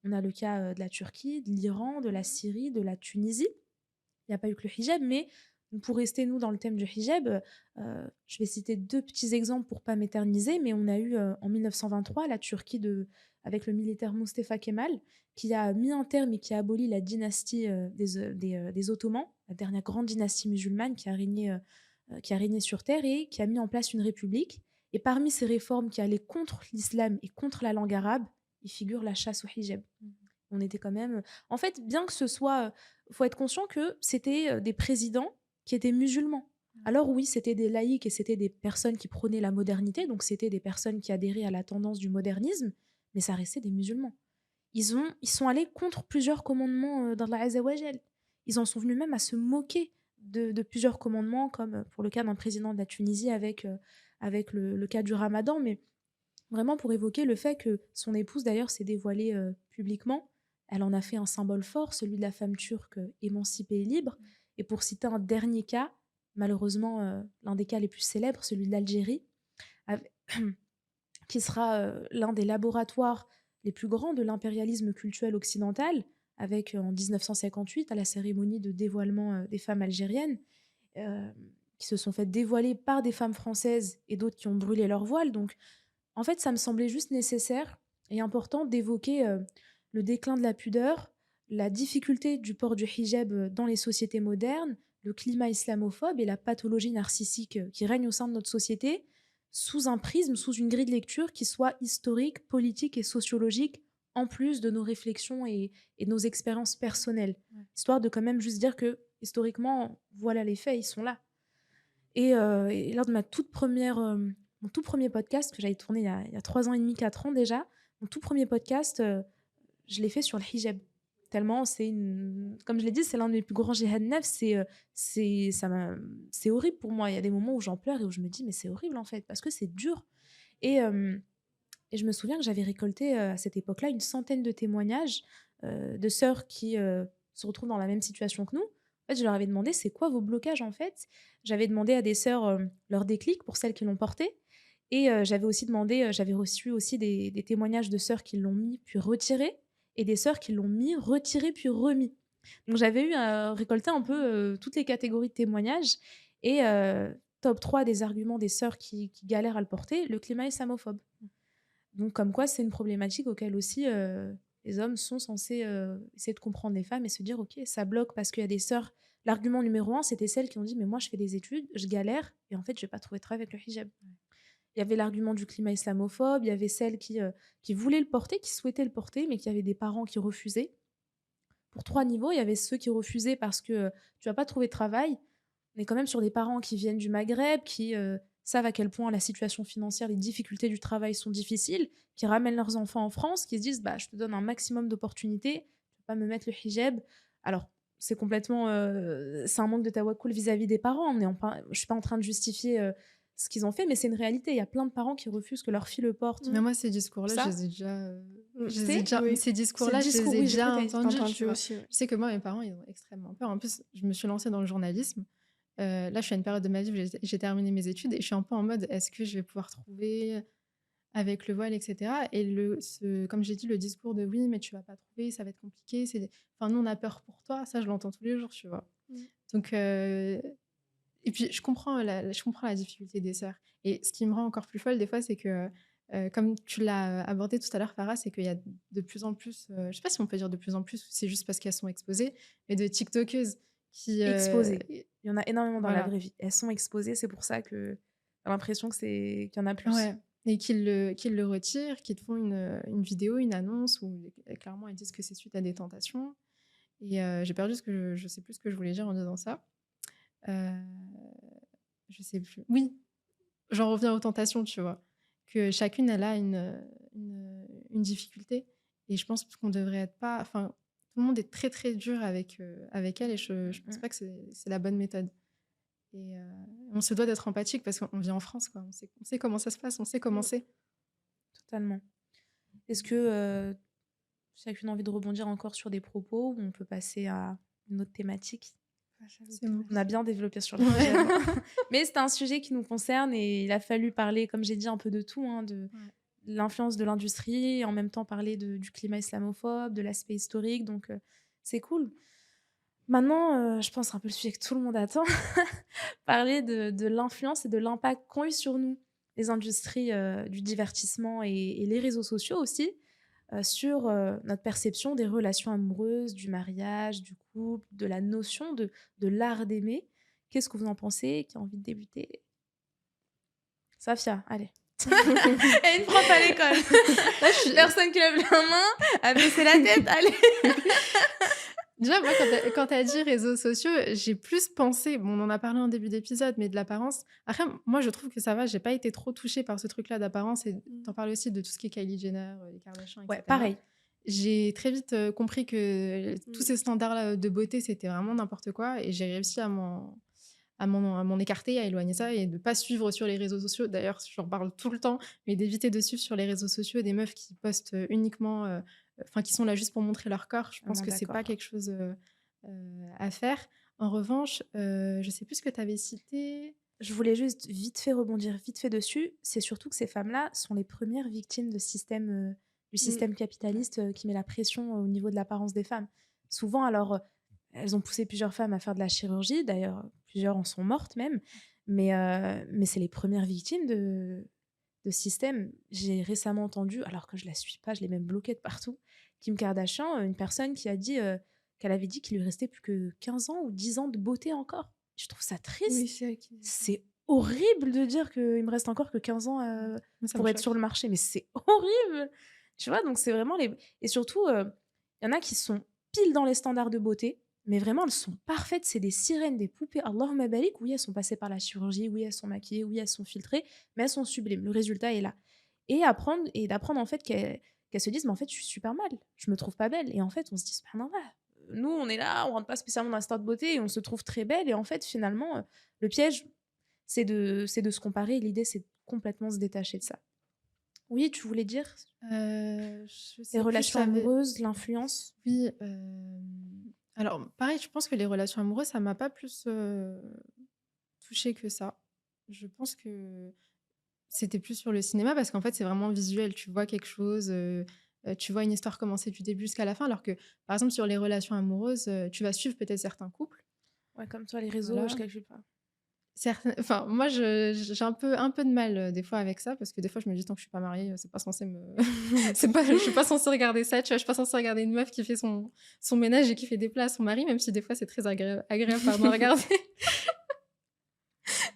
On a le cas de la Turquie, de l'Iran, de la Syrie, de la Tunisie. Il n'y a pas eu que le hijab, mais pour rester, nous, dans le thème du hijab, je vais citer deux petits exemples pour ne pas m'éterniser, mais on a eu en 1923 la Turquie avec le militaire Mustafa Kemal, qui a mis un terme et qui a aboli la dynastie des Ottomans, la dernière grande dynastie musulmane qui a régné sur Terre et qui a mis en place une république. Et parmi ces réformes qui allaient contre l'islam et contre la langue arabe, il figure la chasse au hijab. On était quand même. En fait, bien que ce soit. Faut être conscient que c'était des présidents qui étaient musulmans. Alors oui, c'était des laïcs et c'était des personnes qui prônaient la modernité, donc c'était des personnes qui adhéraient à la tendance du modernisme, mais ça restait des musulmans. ils sont allés contre plusieurs commandements d'Allah Azza wa Jal. Ils en sont venus même à se moquer de plusieurs commandements, comme pour le cas d'un président de la Tunisie avec le cas du ramadan, mais vraiment pour évoquer le fait que son épouse d'ailleurs s'est dévoilée publiquement. Elle en a fait un symbole fort, celui de la femme turque émancipée et libre. Et pour citer un dernier cas, malheureusement l'un des cas les plus célèbres, celui de l'Algérie, avec- qui sera l'un des laboratoires les plus grands de l'impérialisme culturel occidental, avec en 1958, à la cérémonie de dévoilement des femmes algériennes, euh, qui se sont faites dévoiler par des femmes françaises et d'autres qui ont brûlé leur voile. Donc, en fait, ça me semblait juste nécessaire et important d'évoquer le déclin de la pudeur, la difficulté du port du hijab dans les sociétés modernes, le climat islamophobe et la pathologie narcissique qui règne au sein de notre société, sous un prisme, sous une grille de lecture qui soit historique, politique et sociologique, en plus de nos réflexions et de nos expériences personnelles. Ouais. Histoire de quand même juste dire que, historiquement, voilà les faits, ils sont là. Et lors de mon tout premier podcast que j'avais tourné il y a 3 ans et demi, 4 ans déjà, mon tout premier podcast, je l'ai fait sur le hijab. Tellement comme je l'ai dit, c'est l'un des plus grands jihad nefs. C'est horrible pour moi. Il y a des moments où j'en pleure et où je me dis, mais c'est horrible en fait, parce que c'est dur. Et, euh, et je me souviens que j'avais récolté à cette époque-là une centaine de témoignages de sœurs qui se retrouvent dans la même situation que nous. En fait, je leur avais demandé, c'est quoi vos blocages en fait. J'avais demandé à des sœurs leur déclic pour celles qui l'ont porté. Et j'avais reçu aussi des témoignages de sœurs qui l'ont mis puis retiré et des sœurs qui l'ont mis, retiré puis remis. Donc j'avais eu récolté un peu toutes les catégories de témoignages et top 3 des arguments des sœurs qui galèrent à le porter, le climat islamophobe. Donc comme quoi c'est une problématique auquel aussi les hommes sont censés essayer de comprendre les femmes et se dire ok, ça bloque parce qu'il y a des sœurs. L'argument numéro 1, c'était celles qui ont dit mais moi je fais des études, je galère et en fait je vais pas trouver de travail avec le hijab. Il y avait l'argument du climat islamophobe, il y avait celles qui voulaient le porter, qui souhaitaient le porter, mais qui avaient des parents qui refusaient. Pour 3 niveaux, il y avait ceux qui refusaient parce que tu vas pas trouver de travail. On est quand même sur des parents qui viennent du Maghreb, qui savent à quel point la situation financière, les difficultés du travail sont difficiles, qui ramènent leurs enfants en France, qui se disent bah, je te donne un maximum d'opportunités, tu vas pas me mettre le hijab. Alors, c'est complètement. C'est un manque de tawakkul vis-à-vis des parents. Je suis pas en train de justifier ce qu'ils ont fait, mais c'est une réalité. Il y a plein de parents qui refusent que leur fille le porte. Mais moi, ces discours-là, je Ça, les ai déjà. tu sais, Oui. Ces discours-là, ce je discours, les ai oui, j'ai déjà cru que t'avais entendus. Entendu Tu vois. aussi, ouais. Je sais que moi, mes parents, ils ont extrêmement peur. En plus, je me suis lancée dans le journalisme. Là, je suis à une période de ma vie où j'ai terminé mes études et je suis un peu en mode est-ce que je vais pouvoir trouver avec le voile, etc. Et comme j'ai dit, le discours de oui, mais tu vas pas trouver, ça va être compliqué. Enfin, nous, on a peur pour toi. Ça, je l'entends tous les jours, tu vois. Donc, et puis, je comprends la difficulté des sœurs. Et ce qui me rend encore plus folle, des fois, c'est que, comme tu l'as abordé tout à l'heure, Farah, c'est qu'il y a de plus en plus, je sais pas si on peut dire de plus en plus, ou c'est juste parce qu'elles sont exposées, mais de TikTokeuses qui. Exposées. Il y en a énormément dans la Voilà. vraie vie. Elles sont exposées, c'est pour ça que j'ai l'impression qu'il y en a plus. Ouais. Et qu'ils le retirent, qu'ils te font une vidéo, une annonce où clairement ils disent que c'est suite à des tentations. Et j'ai perdu je sais plus ce que je voulais dire en disant ça. Euh, je sais plus. Oui, j'en reviens aux tentations, tu vois. Que chacune, elle a une difficulté. Et je pense qu'on devrait être pas. Enfin, tout le monde est très, très dur avec elle et je pense pas que c'est la bonne méthode. Et on se doit d'être empathique parce qu'on vit en France, quoi. On sait comment ça se passe, on sait comment c'est. Totalement. Est-ce que chacune a envie de rebondir encore sur des propos ou on peut passer à une autre thématique? C'est bon. On a bien développé sur le Ouais. sujet. Mais c'est un sujet qui nous concerne et il a fallu parler, comme j'ai dit, un peu de tout, hein, de l'influence de l'industrie et en même temps parler du climat islamophobe, de l'aspect historique. Donc, c'est cool. Maintenant, je pense un peu le sujet que tout le monde attend, parler de l'influence et de l'impact qu'ont eu sur nous les industries du divertissement et les réseaux sociaux aussi sur notre perception des relations amoureuses, du mariage, du couple, de la notion de l'art d'aimer. Qu'est-ce que vous en pensez? Qui a envie de débuter? Safia, allez. Et une prof à l'école. Personne qui lève la main, a baissé la tête, allez. Déjà, moi, quand t'as dit réseaux sociaux, j'ai plus pensé, bon, on en a parlé en début d'épisode, mais de l'apparence. Après, moi, je trouve que ça va, j'ai pas été trop touchée par ce truc-là d'apparence et t'en parles aussi de tout ce qui est Kylie Jenner, les Kardashians, etc. Ouais, pareil. j'ai très vite compris que tous Mmh. ces standards de beauté, c'était vraiment n'importe quoi. Et j'ai réussi à m'en écarter, à éloigner ça et de pas suivre sur les réseaux sociaux. D'ailleurs, j'en parle tout le temps, mais d'éviter de suivre sur les réseaux sociaux des meufs qui postent uniquement, enfin, qui sont là juste pour montrer leur corps. Je pense Vraiment que c'est pas d'accord. quelque chose à faire. En revanche, je sais plus ce que tu avais cité. Je voulais juste vite fait rebondir vite fait dessus. C'est surtout que ces femmes-là sont les premières victimes du Mmh. système capitaliste qui met la pression au niveau de l'apparence des femmes. Souvent, alors, elles ont poussé plusieurs femmes à faire de la chirurgie. D'ailleurs, plusieurs en sont mortes même. Mais c'est les premières victimes de ce système. J'ai récemment entendu, alors que je la suis pas, je l'ai même bloquée de partout, Kim Kardashian, une personne qui a dit qu'elle avait dit qu'il lui restait plus que 15 ans ou 10 ans de beauté encore. Je trouve ça Oui, triste. c'est vrai qu'il dit ça. C'est horrible de dire qu'il me reste encore que 15 ans Moi, ça me pour être sur choque. le marché, mais c'est horrible. Tu vois, donc c'est vraiment les... Et surtout, il y en a qui sont pile dans les standards de beauté, mais vraiment, elles sont parfaites. C'est des sirènes, des poupées. Allahumma barik. Oui, elles sont passées par la chirurgie. Oui, elles sont maquillées. Oui, elles sont filtrées. Mais elles sont sublimes. Le résultat est là. Et d'apprendre en fait qu'elles se disent, mais en fait, je suis super mal. Je me trouve pas belle. Et en fait, on se dit, subhanallah. Nous, on est là, on rentre pas spécialement dans la star de beauté et on se trouve très belle. Et en fait, finalement, le piège, c'est de se comparer. L'idée, c'est de complètement se détacher de ça. Oui, tu voulais dire Je les sais plus, relations amoureuses, l'influence. oui, alors pareil, je pense que les relations amoureuses, ça m'a pas plus, touchée que ça. Je pense que c'était plus sur le cinéma parce qu'en fait, c'est vraiment visuel. Tu vois quelque chose, tu vois une histoire commencer du début jusqu'à la fin, alors que, par exemple, sur les relations amoureuses, tu vas suivre peut-être certains couples, Ouais, comme toi, les réseaux, je voilà. calcule pas. Enfin, moi, j'ai un peu de mal, des fois avec ça parce que des fois, je me dis: «Tant que je suis pas mariée, c'est pas censé me je suis pas censée regarder ça», tu vois? Je suis pas censée regarder une meuf qui fait son ménage et qui fait des plats à son mari, même si des fois, c'est très agréable, pardon, à regarder.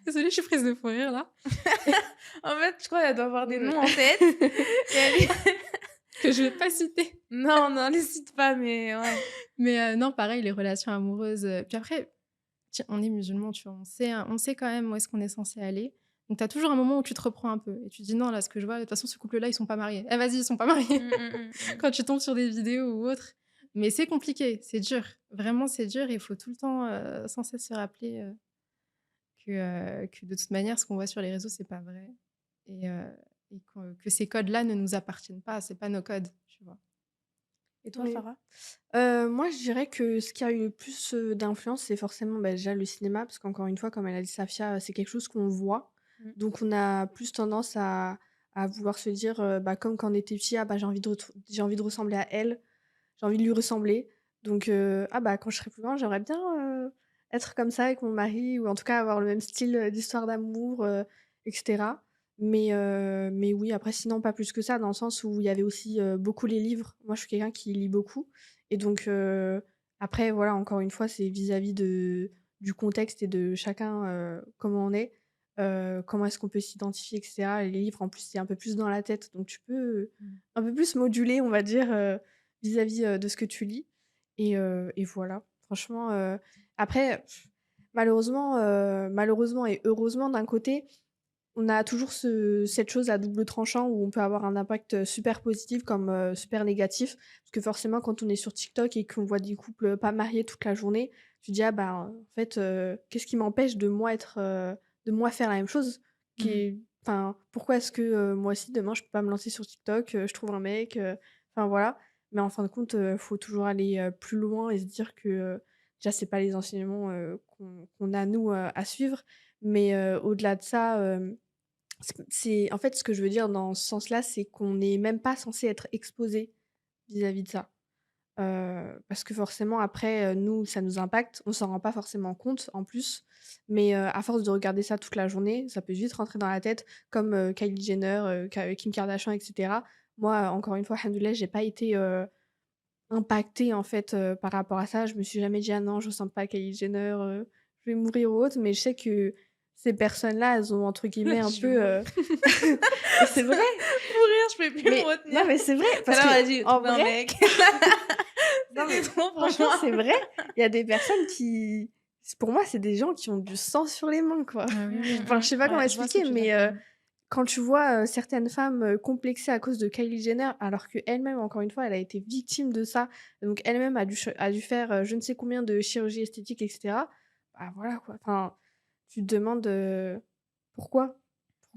Désolée, je suis prise de fou rire, là. En fait, je crois qu'elle doit avoir des Ouais. noms en tête. Et elle est... Que je vais pas citer. Non, non, les cite pas, mais ouais. Mais non, pareil, les relations amoureuses, puis après, tiens, on est musulmans, tu vois? On sait quand même où est-ce qu'on est censé aller. Donc tu as toujours un moment où tu te reprends un peu et tu te dis: «Non, là, ce que je vois, de toute façon, ce couple-là, ils sont pas mariés. Eh vas-y, ils sont pas mariés». Quand tu tombes sur des vidéos ou autres. Mais c'est compliqué, c'est dur. Vraiment, c'est dur et il faut tout le temps, sans cesse se rappeler, que de toute manière, ce qu'on voit sur les réseaux, c'est pas vrai et heu que ces codes-là ne nous appartiennent pas, c'est pas nos codes, tu vois? Et toi, Oui. Farah? Moi, je dirais que ce qui a eu le plus, d'influence, c'est forcément, bah, déjà le cinéma parce qu'encore une fois, comme elle a dit Safia, c'est quelque chose qu'on voit. Mm. Donc on a plus tendance à vouloir se dire, bah, comme quand on était petit: «Ah bah, j'ai envie de ressembler à elle, j'ai envie de lui ressembler». Donc «Ah bah, quand je serai plus grande, j'aimerais bien, être comme ça avec mon mari» ou en tout cas avoir le même style, d'histoire d'amour, et cetera. Mais oui, après sinon pas plus que ça, dans le sens où il y avait aussi, beaucoup les livres. Moi, je suis quelqu'un qui lit beaucoup et donc après voilà, encore une fois, c'est vis-à-vis du contexte et de chacun, comment on est, comment est-ce qu'on peut s'identifier et cetera. Les livres, en plus, c'est un peu plus dans la tête, donc tu peux, Mm. un peu plus moduler, on va dire, vis-à-vis, de ce que tu lis et voilà. Franchement, après, malheureusement et heureusement d'un côté, on a toujours cette chose à double tranchant où on peut avoir un impact, super positif comme, super négatif. Parce que forcément quand on est sur TikTok et qu'on voit des couples, pas mariés toute la journée, tu te dis: «Ah bah, en fait, qu'est-ce qui m'empêche de moi faire la même chose?» qui Mm. est enfin, pourquoi est-ce que, moi aussi demain je peux pas me lancer sur TikTok, je trouve un mec, enfin voilà. Mais en fin de compte, faut toujours aller, plus loin et se dire que, déjà c'est pas les enseignements, qu'on a nous, à suivre. Mais, au-delà de ça, en fait, ce que je veux dire dans ce sens-là, c'est qu'on n'est même pas censé être exposé vis-à-vis de ça. Parce que forcément après, nous, ça nous impacte. On s'en rend pas forcément compte en plus, mais, à force de regarder ça toute la journée, ça peut vite rentrer dans la tête comme, Kylie Jenner, Kim Kardashian et cetera. Moi, encore une fois, alhamdoulilah, j'ai pas été, impactée en fait, par rapport à ça. Je me suis jamais dit: «Ah non, je ressemble pas à Kylie Jenner, je vais mourir» ou autre, mais je sais que ces personnes-là, elles ont entre guillemets un Je vais peu, mourir. mais c'est vrai! Pour rire, je peux plus me Mais retenir. non, mais c'est vrai parce Alors, vas-y, j'ai qu'en trouvé un vrai mec. non, C'était mais trop pour franchement, moi. c'est vrai. Il y a des personnes qui pour moi, c'est des gens qui ont du sang sur les mains, quoi. Ah oui, oui. Enfin, je sais pas comment Ouais, je vois ce que expliquer, tu veux dire. mais, quand tu vois, certaines femmes, complexées à cause de Kylie Jenner, alors qu'elle-même, encore une fois, elle a été victime de ça, donc elle-même a dû faire, je ne sais combien de chirurgies esthétiques et cetera. Bah, voilà quoi, enfin, tu te demandes, pourquoi?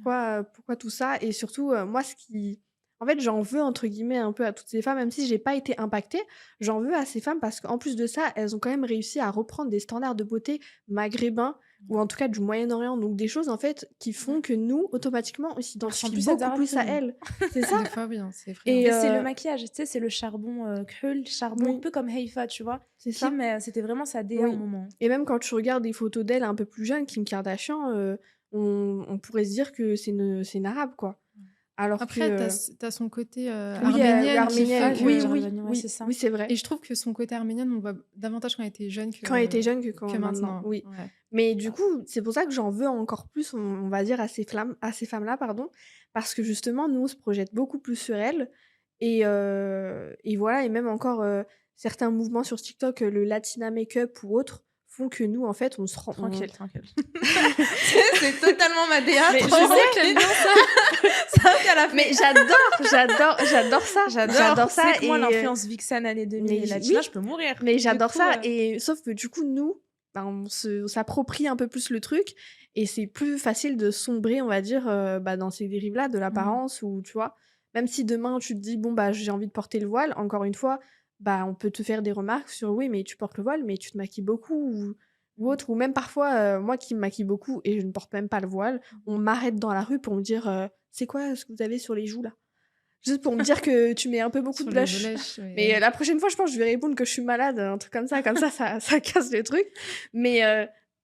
Pourquoi tout ça? Et surtout, moi ce qui en fait, «j'en veux» entre guillemets un peu à toutes ces femmes, même si j'ai pas été impactée, j'en veux à ces femmes parce qu'en plus de ça, elles ont quand même réussi à reprendre des standards de beauté maghrébins ou en tout cas du Moyen-Orient, donc des choses en fait qui Ouais. font que nous, automatiquement, on On ressemble s'identifie plus à beaucoup Zara plus à Larsson. elles. C'est ça. Des fois, oui, hein, c'est effrayant. Et Mais c'est le maquillage, tu sais, c'est le charbon, Krull, charbon un oui, peu comme Heifa, tu vois? c'est ça. Kim, c'était vraiment sa DA à un Oui, moment. et même quand tu regardes des photos d'elle un peu plus jeune, Kim Kardashian, on pourrait se dire que c'est une arabe, quoi. Alors que, Après, tu son côté, oui, arménienne qui fait Ah arménienne, oui, oui, que oui, Jardin, ouais, c'est oui, ça. oui, c'est et vrai. je trouve que son côté arménienne, on le voit davantage quand elle était jeune Quand elle était jeune que que quand maintenant, maintenant. oui. Ouais. Mais du coup, c'est pour ça que j'en veux encore plus, on va dire, à ces femmes-là, pardon, parce que justement, nous, on se projette beaucoup plus sur elles et voilà, et même encore, certains mouvements sur TikTok, le latina make-up ou autres, font que nous, en fait, on se rend on Tranquille, tranquille. C'est totalement ma DA, mais je tranquille. sais que t'aimes bien ça! C'est vrai qu'elle a fait Mais j'adore ça! j'adore ça. c'est que moi Et l'influence Vixen années 2000 mais et j latina, oui! je peux mourir. Mais Du j'adore coup, ça, et sauf que du coup, nous, bah, on s'approprie un peu plus le truc et c'est plus facile de sombrer, on va dire, bah, dans ces dérives-là de mmh. l'apparence ou tu vois? Même si demain tu te dis: «Bon, bah, j'ai envie de porter le voile», encore une fois, bah, on peut te faire des remarques sur: «Oui, mais tu portes le voile, mais tu te maquilles beaucoup» ou autre, ou même parfois, moi qui me maquille beaucoup et je ne porte même pas le voile, on m'arrête dans la rue pour me dire, «C'est quoi ce que vous avez sur les joues là?» Juste pour me dire que tu mets un peu beaucoup de Sur le blush. blush, Mais, ouais. la prochaine fois, je pense, je vais répondre que je suis malade, un truc comme ça ça casse le truc. Mais,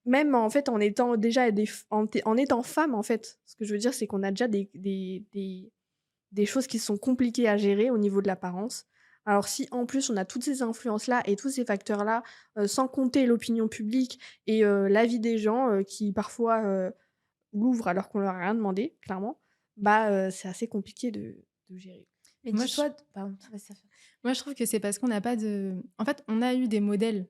même en fait, en étant déjà en étant femme, en fait, ce que je veux dire, c'est qu'on a déjà des choses qui sont compliquées à gérer au niveau de l'apparence. Alors si, en plus, on a toutes ces influences-là et tous ces facteurs-là, sans compter l'opinion publique et l'avis des gens, qui parfois, l'ouvrent alors qu'on leur a rien demandé, clairement, bah, c'est assez compliqué de gérer. Mais Moi, je dis-toi pardon, vas-y, ça fait moi, je trouve que c'est parce qu'on n'a pas de en fait, on a eu des modèles,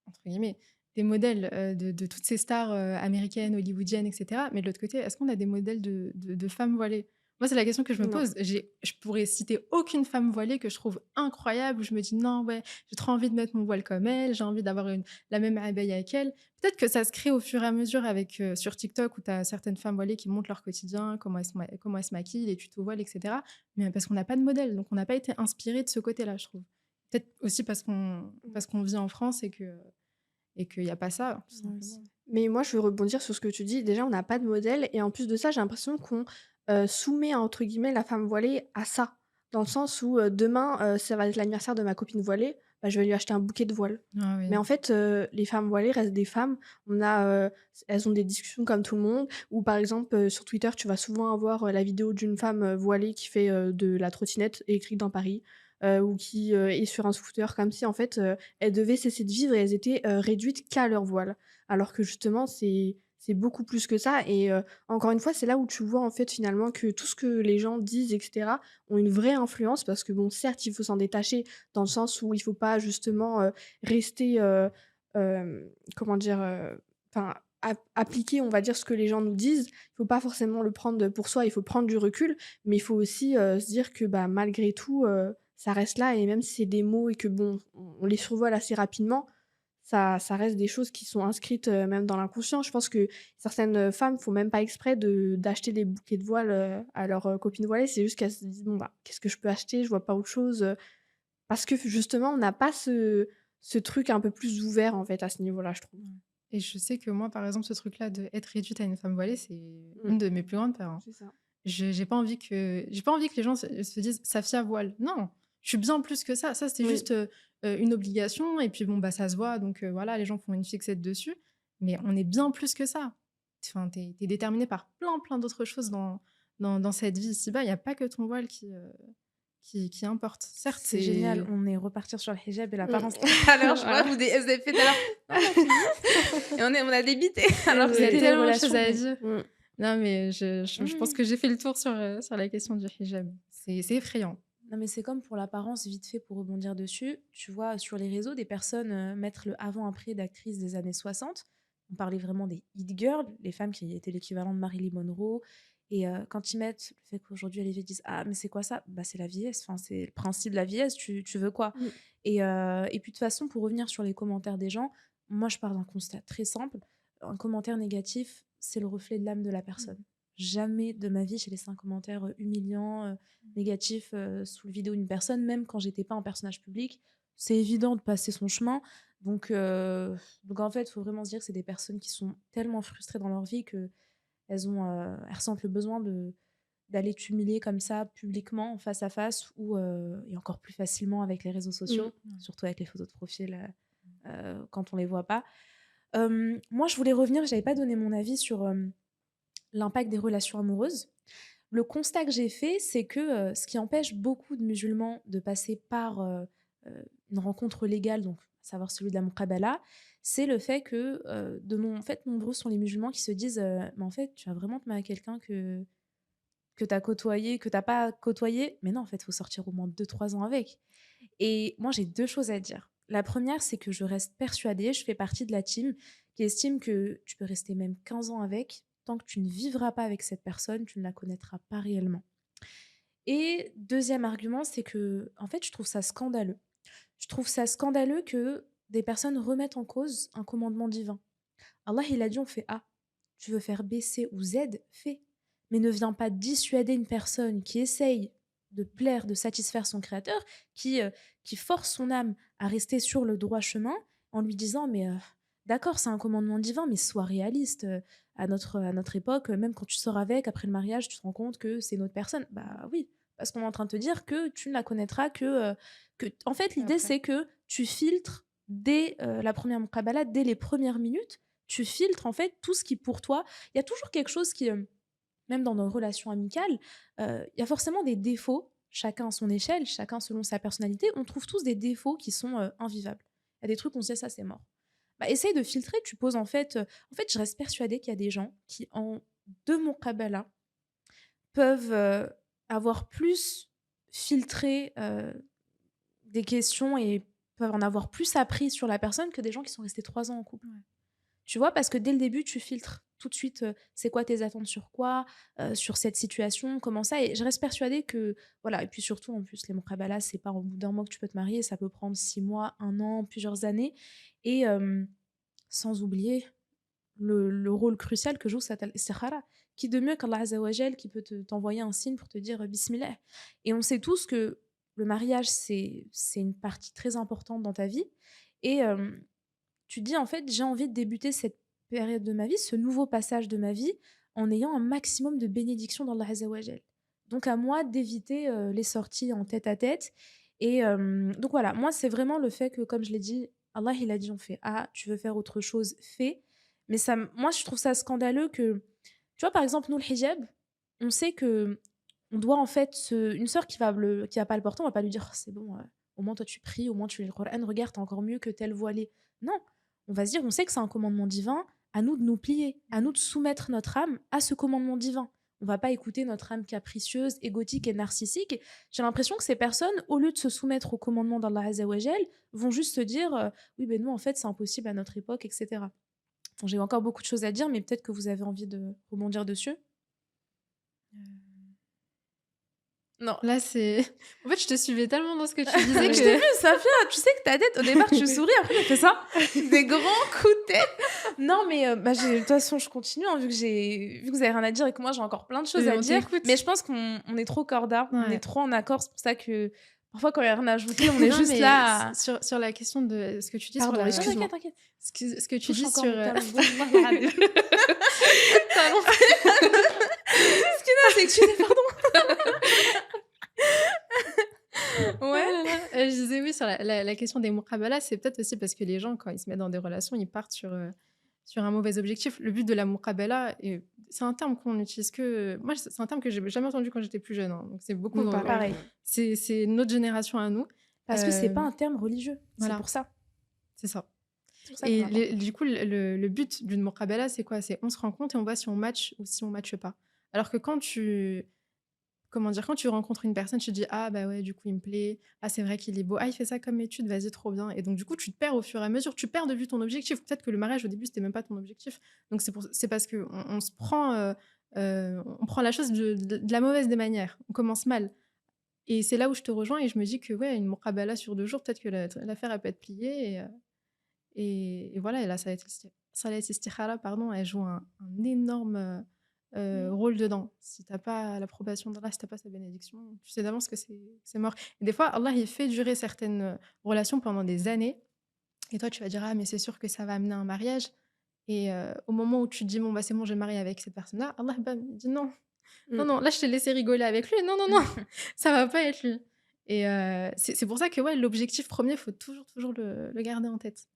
entre guillemets, des modèles, de toutes ces stars, américaines, hollywoodiennes et cetera. Mais de l'autre côté, est-ce qu'on a des modèles de femmes voilées? Moi, c'est la question que je me Non. pose. Je pourrais citer aucune femme voilée que je trouve incroyable, où je me dis: «Non, ouais, j'ai trop envie de mettre mon voile comme elle, j'ai envie d'avoir la même abaya qu'elle». Peut-être que ça se crée au fur et à mesure avec, sur TikTok où tu as certaines femmes voilées qui montrent leur quotidien, comment elles se maquillent, les tutos voiles et cetera. Mais parce qu'on n'a pas de modèle, donc on n'a pas été inspiré de ce côté-là, je trouve. Peut-être aussi parce qu'on vit en France et qu'il y a pas ça, tout ouais, aussi. simplement. Mais moi, je veux rebondir sur ce que tu dis. Déjà, on n'a pas de modèle et en plus de ça, j'ai l'impression qu'on, «soumet» entre guillemets la femme voilée à ça. Dans le sens où, demain, ça va être l'anniversaire de ma copine voilée, bah, je vais lui acheter un bouquet de voiles. Ah Mais oui. en fait, les femmes voilées restent des femmes. Elles ont des discussions comme tout le monde ou par exemple, sur Twitter, tu vas souvent avoir, la vidéo d'une femme, voilée qui fait, de la trottinette électrique dans Paris, ou qui, est sur un scooter comme si en fait, elles devaient cesser de vivre et elles étaient, réduites qu'à leur voile. Alors que justement, c'est beaucoup plus que ça et encore une fois, c'est là où tu vois en fait finalement que tout ce que les gens disent et cetera ont une vraie influence parce que bon, certes, il faut s'en détacher dans le sens où il faut pas justement, rester, comment dire? Enfin, appliquer, on va dire, ce que les gens nous disent. Il faut pas forcément le prendre pour soi, il faut prendre du recul, mais il faut aussi, se dire que, bah, malgré tout, ça reste là et même si c'est des mots et que bon, on les survole assez rapidement, ça reste des choses qui sont inscrites, même dans l'inconscient. Je pense que certaines, femmes font même pas exprès d'acheter des bouquets de voiles, à leurs, copines voilées. C'est juste qu'elles se disent: «Bon, bah, qu'est-ce que je peux acheter? Je vois pas autre chose», parce que justement, on n'a pas ce truc un peu plus ouvert, en fait, à ce niveau-là, je trouve. Ouais. Et je sais que moi, par exemple, ce truc-là d'être réduite à une femme voilée, c'est Mmh. une de mes plus grandes peurs, hein. C'est ça. J'ai pas envie que les gens se disent: «Safia voile». Non, je suis bien plus que ça. Ça, c'est Oui. juste, une obligation et puis bon, bah, ça se voit donc voilà, les gens font une fixette dessus. Mais on est bien plus que ça. Enfin, tu es déterminée par plein d'autres choses dans cette vie ici-bas. Il y a pas que ton voile qui importe. Certes, C'est génial, c'est on est repartir sur le hijab et Mmh. l'apparence tout à l'heure, je vois, Voilà. vous avez fait tout à l'heure: «Non, on a fini» et on a débité alors que il y a c'était les tellement de choses relations, à mais dire. Mmh. Non, mais je pense mmh. que j'ai fait le tour sur la question du hijab. C'est effrayant. Non, mais c'est comme pour l'apparence, vite fait pour rebondir dessus. Tu vois, sur les réseaux, des personnes mettre le avant-après d'actrices des années 60. On parlait vraiment des hit girls, les femmes qui étaient l'équivalent de Marilyn Monroe Et quand ils mettent le fait qu'aujourd'hui les vieilles disent ah mais c'est quoi ça, bah c'est la vieillesse, enfin c'est le principe de la vieillesse, tu veux quoi. Mmh. Et puis de toute façon pour revenir sur les commentaires des gens, moi je pars d'un constat très simple, un commentaire négatif c'est le reflet de l'âme de la personne. Jamais de ma vie j'ai laissé un commentaire humiliant, négatif sous le vidéo d'une personne, même quand j'étais pas un personnage public. C'est évident de passer son chemin. Donc en fait, il faut vraiment se dire que c'est des personnes qui sont tellement frustrées dans leur vie que elles ressentent le besoin d'aller t'humilier comme ça publiquement, face à face, ou et encore plus facilement avec les réseaux sociaux, surtout avec les photos de profil quand on les voit pas. Moi, je voulais revenir, j'avais pas donné mon avis sur l'impact des relations amoureuses. Le constat que j'ai fait, c'est que ce qui empêche beaucoup de musulmans de passer par une rencontre légale, donc à savoir celui de la muqabala, c'est le fait que en fait, nombreux sont les musulmans qui se disent mais en fait, tu vas vraiment te marier à quelqu'un que tu as côtoyé, que tu pas côtoyé. Mais non, en fait, il faut sortir au moins 2 3 ans avec. Et moi, j'ai 2 choses à dire. La première, c'est que je reste persuadée, je fais partie de la team qui estime que tu peux rester même 15 ans avec. Tant que tu ne vivras pas avec cette personne, tu ne la connaîtras pas réellement. Et deuxième argument, c'est que, en fait, je trouve ça scandaleux. Je trouve ça scandaleux que des personnes remettent en cause un commandement divin. Allah, il a dit on fait A. Tu veux faire B, C ou Z, fais. Mais ne viens pas dissuader une personne qui essaye de plaire, de satisfaire son créateur, qui force son âme à rester sur le droit chemin en lui disant mais d'accord, c'est un commandement divin, mais sois réaliste. À notre époque, même quand tu sors avec, après le mariage, tu te rends compte que c'est une autre personne. Bah oui, parce qu'on est en train de te dire que tu ne la connaîtras que... En fait, l'idée, Après. c'est que tu filtres dès la première muqabala, dès les premières minutes, tu filtres en fait tout ce qui pour toi, il y a toujours quelque chose qui, même dans nos relations amicales, il y a forcément des défauts, chacun à son échelle, chacun selon sa personnalité, on trouve tous des défauts qui sont invivables. Il y a des trucs où on se dit ça c'est mort. Bah, essaye de filtrer, tu poses en fait, je reste persuadée qu'il y a des gens qui en 2 muqabala peuvent avoir plus filtré des questions et peuvent en avoir plus appris sur la personne que des gens qui sont restés 3 ans en couple. Ouais. Tu vois? Parce que dès le début, tu filtres tout de suite, c'est quoi tes attentes sur quoi? Sur cette situation, comment ça? Et je reste persuadée que voilà, et puis surtout, en plus, les muqabalas, c'est pas au bout d'un mois que tu peux te marier, ça peut prendre 6 mois, 1 an, plusieurs années. Et sans oublier le rôle crucial que joue cette al-istikhara. Qui de mieux qu'Allah Azza wa Jal qui peut t'envoyer un signe pour te dire bismillah. Et on sait tous que le mariage, c'est une partie très importante dans ta vie. Et tu te dis, en fait, j'ai envie de débuter cette période de ma vie, ce nouveau passage de ma vie, en ayant un maximum de bénédictions d'Allah Azza wa Jal. Donc à moi d'éviter les sorties en tête à tête. Et donc voilà, moi c'est vraiment le fait que, comme je l'ai dit, Allah il a dit on fait A, tu veux faire autre chose, fais. Mais moi je trouve ça scandaleux que, tu vois par exemple nous le hijab, on sait que on doit en fait, une sœur qui va pas le porter, on va pas lui dire oh, c'est bon, au moins toi tu pries, au moins tu lis le Coran, regarde t'es encore mieux que telle voilée. Non, on va se dire on sait que c'est un commandement divin, à nous de nous plier, à nous de soumettre notre âme à ce commandement divin. On va pas écouter notre âme capricieuse, égotique et narcissique. J'ai l'impression que ces personnes, au lieu de se soumettre au commandement d'Allah Azza wa Jal, vont juste se dire oui, ben nous, en fait, c'est impossible à notre époque, etc. Bon, j'ai encore beaucoup de choses à dire, mais peut-être que vous avez envie de rebondir dessus. Non. Là, c'est. En fait, je te suivais tellement dans ce que tu disais Je que. t'ai vu, Safia, tu sais que ta tête, au départ, tu souris, après, tu fais ça. Des grands coups de tête. Non, mais de toute façon, je continue, hein, vu que vous avez rien à dire et que moi, j'ai encore plein de choses Mais à on dire. t'écoute. Mais je pense qu'on est trop corda, on Ouais. est trop en accord. C'est pour ça que parfois, quand il n'y a rien à ajouter, on est Non, juste mais là. sur la question de ce que tu dis Pardon, sur la. excuse-moi. T'inquiète. Ce que tu Touche dis encore sur. mon talon. Wallah, Pardon. Ce qui est, c'est que tu dis pardon. Ouais. Oh là là. Je disais oui sur la question des muqabala, c'est peut-être aussi parce que les gens, quand ils se mettent dans des relations, ils partent sur un mauvais objectif. Le but de la muqabala, c'est un terme qu'on utilise que. Moi, c'est un terme que j'ai jamais entendu quand j'étais plus jeune. Hein. Donc, c'est beaucoup. Pareil. C'est notre génération à nous. Parce que c'est pas un terme religieux. Voilà. C'est pour ça. C'est ça. C'est pour ça Et qu'on apprend. du coup, le but d'une muqabala, c'est quoi? C'est on se rencontre et on voit si on match ou si on matche pas. Alors que quand tu rencontres une personne, tu te dis ah bah ouais, du coup il me plaît, ah c'est vrai qu'il est beau, ah il fait ça comme étude, vas-y trop bien. Et donc du coup tu te perds au fur et à mesure, tu perds de vue ton objectif. Peut-être que le mariage au début c'était même pas ton objectif. Donc c'est parce que on se prend on prend la chose de la mauvaise des manières. On commence mal. Et c'est là où je te rejoins et je me dis que, ouais, une muqabala sur 2 jours, peut-être que l'affaire, elle peut être pliée et voilà. Et la salat istikhara, pardon, elle joue un énorme rôle dedans. Si t'as pas l'approbation d'Allah, si t'as pas sa bénédiction, tu sais d'avance que c'est mort. Et des fois, Allah, il fait durer certaines relations pendant des années. Et toi, tu vas dire, ah, mais c'est sûr que ça va amener un mariage. Et au moment où tu te dis, bon, bah, c'est bon, je vais me marier avec cette personne-là, Allah, bam, il dit non, non, Mmh. non, là, je t'ai laissé rigoler avec lui. Non, non, non, ça va pas être lui. Et c'est pour ça que ouais, l'objectif premier, il faut toujours, toujours le garder en tête.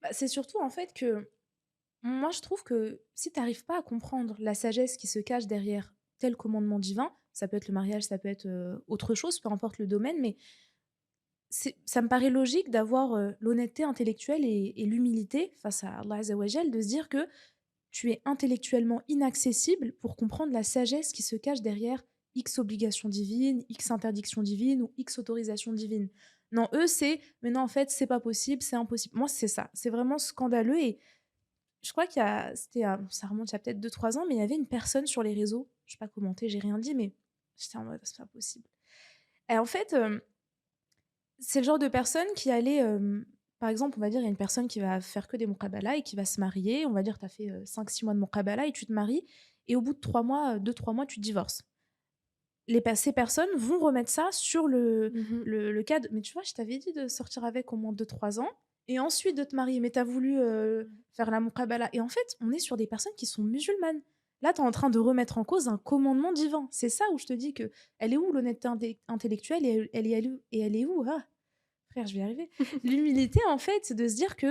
Bah, c'est surtout en fait que moi je trouve que si tu n'arrives pas à comprendre la sagesse qui se cache derrière tel commandement divin, ça peut être le mariage, ça peut être autre chose, peu importe le domaine, mais ça me paraît logique d'avoir l'honnêteté intellectuelle et l'humilité face à Allah Azzawajal, de se dire que tu es intellectuellement inaccessible pour comprendre la sagesse qui se cache derrière X obligations divines, X interdictions divines ou X autorisations divines. Non, eux, c'est mais non, en fait, c'est pas possible, c'est impossible. Moi, c'est ça. C'est vraiment scandaleux. Et je crois ça remonte il y a peut-être 2 3 ans, mais il y avait une personne sur les réseaux, je n'ai pas commenté, j'ai rien dit, mais j'étais en mode, c'est pas possible. Et en fait, c'est le genre de personne qui allait, par exemple, on va dire, il y a une personne qui va faire que des muqabala et qui va se marier. On va dire, tu as fait 5-6 mois de muqabala et tu te maries. Et au bout de 3 mois, 2-3 mois, tu te divorces. Ces personnes vont remettre ça sur Mmh. le cadre. Mais tu vois, je t'avais dit de sortir avec au moins 2-3 ans et ensuite de te marier. Mais tu as voulu faire la muqabala. Et en fait, on est sur des personnes qui sont musulmanes. Là, tu es en train de remettre en cause un commandement divin. C'est ça où je te dis que elle est où l'honnêteté intellectuelle et elle est où frère, je vais y arriver. L'humilité, en fait, c'est de se dire que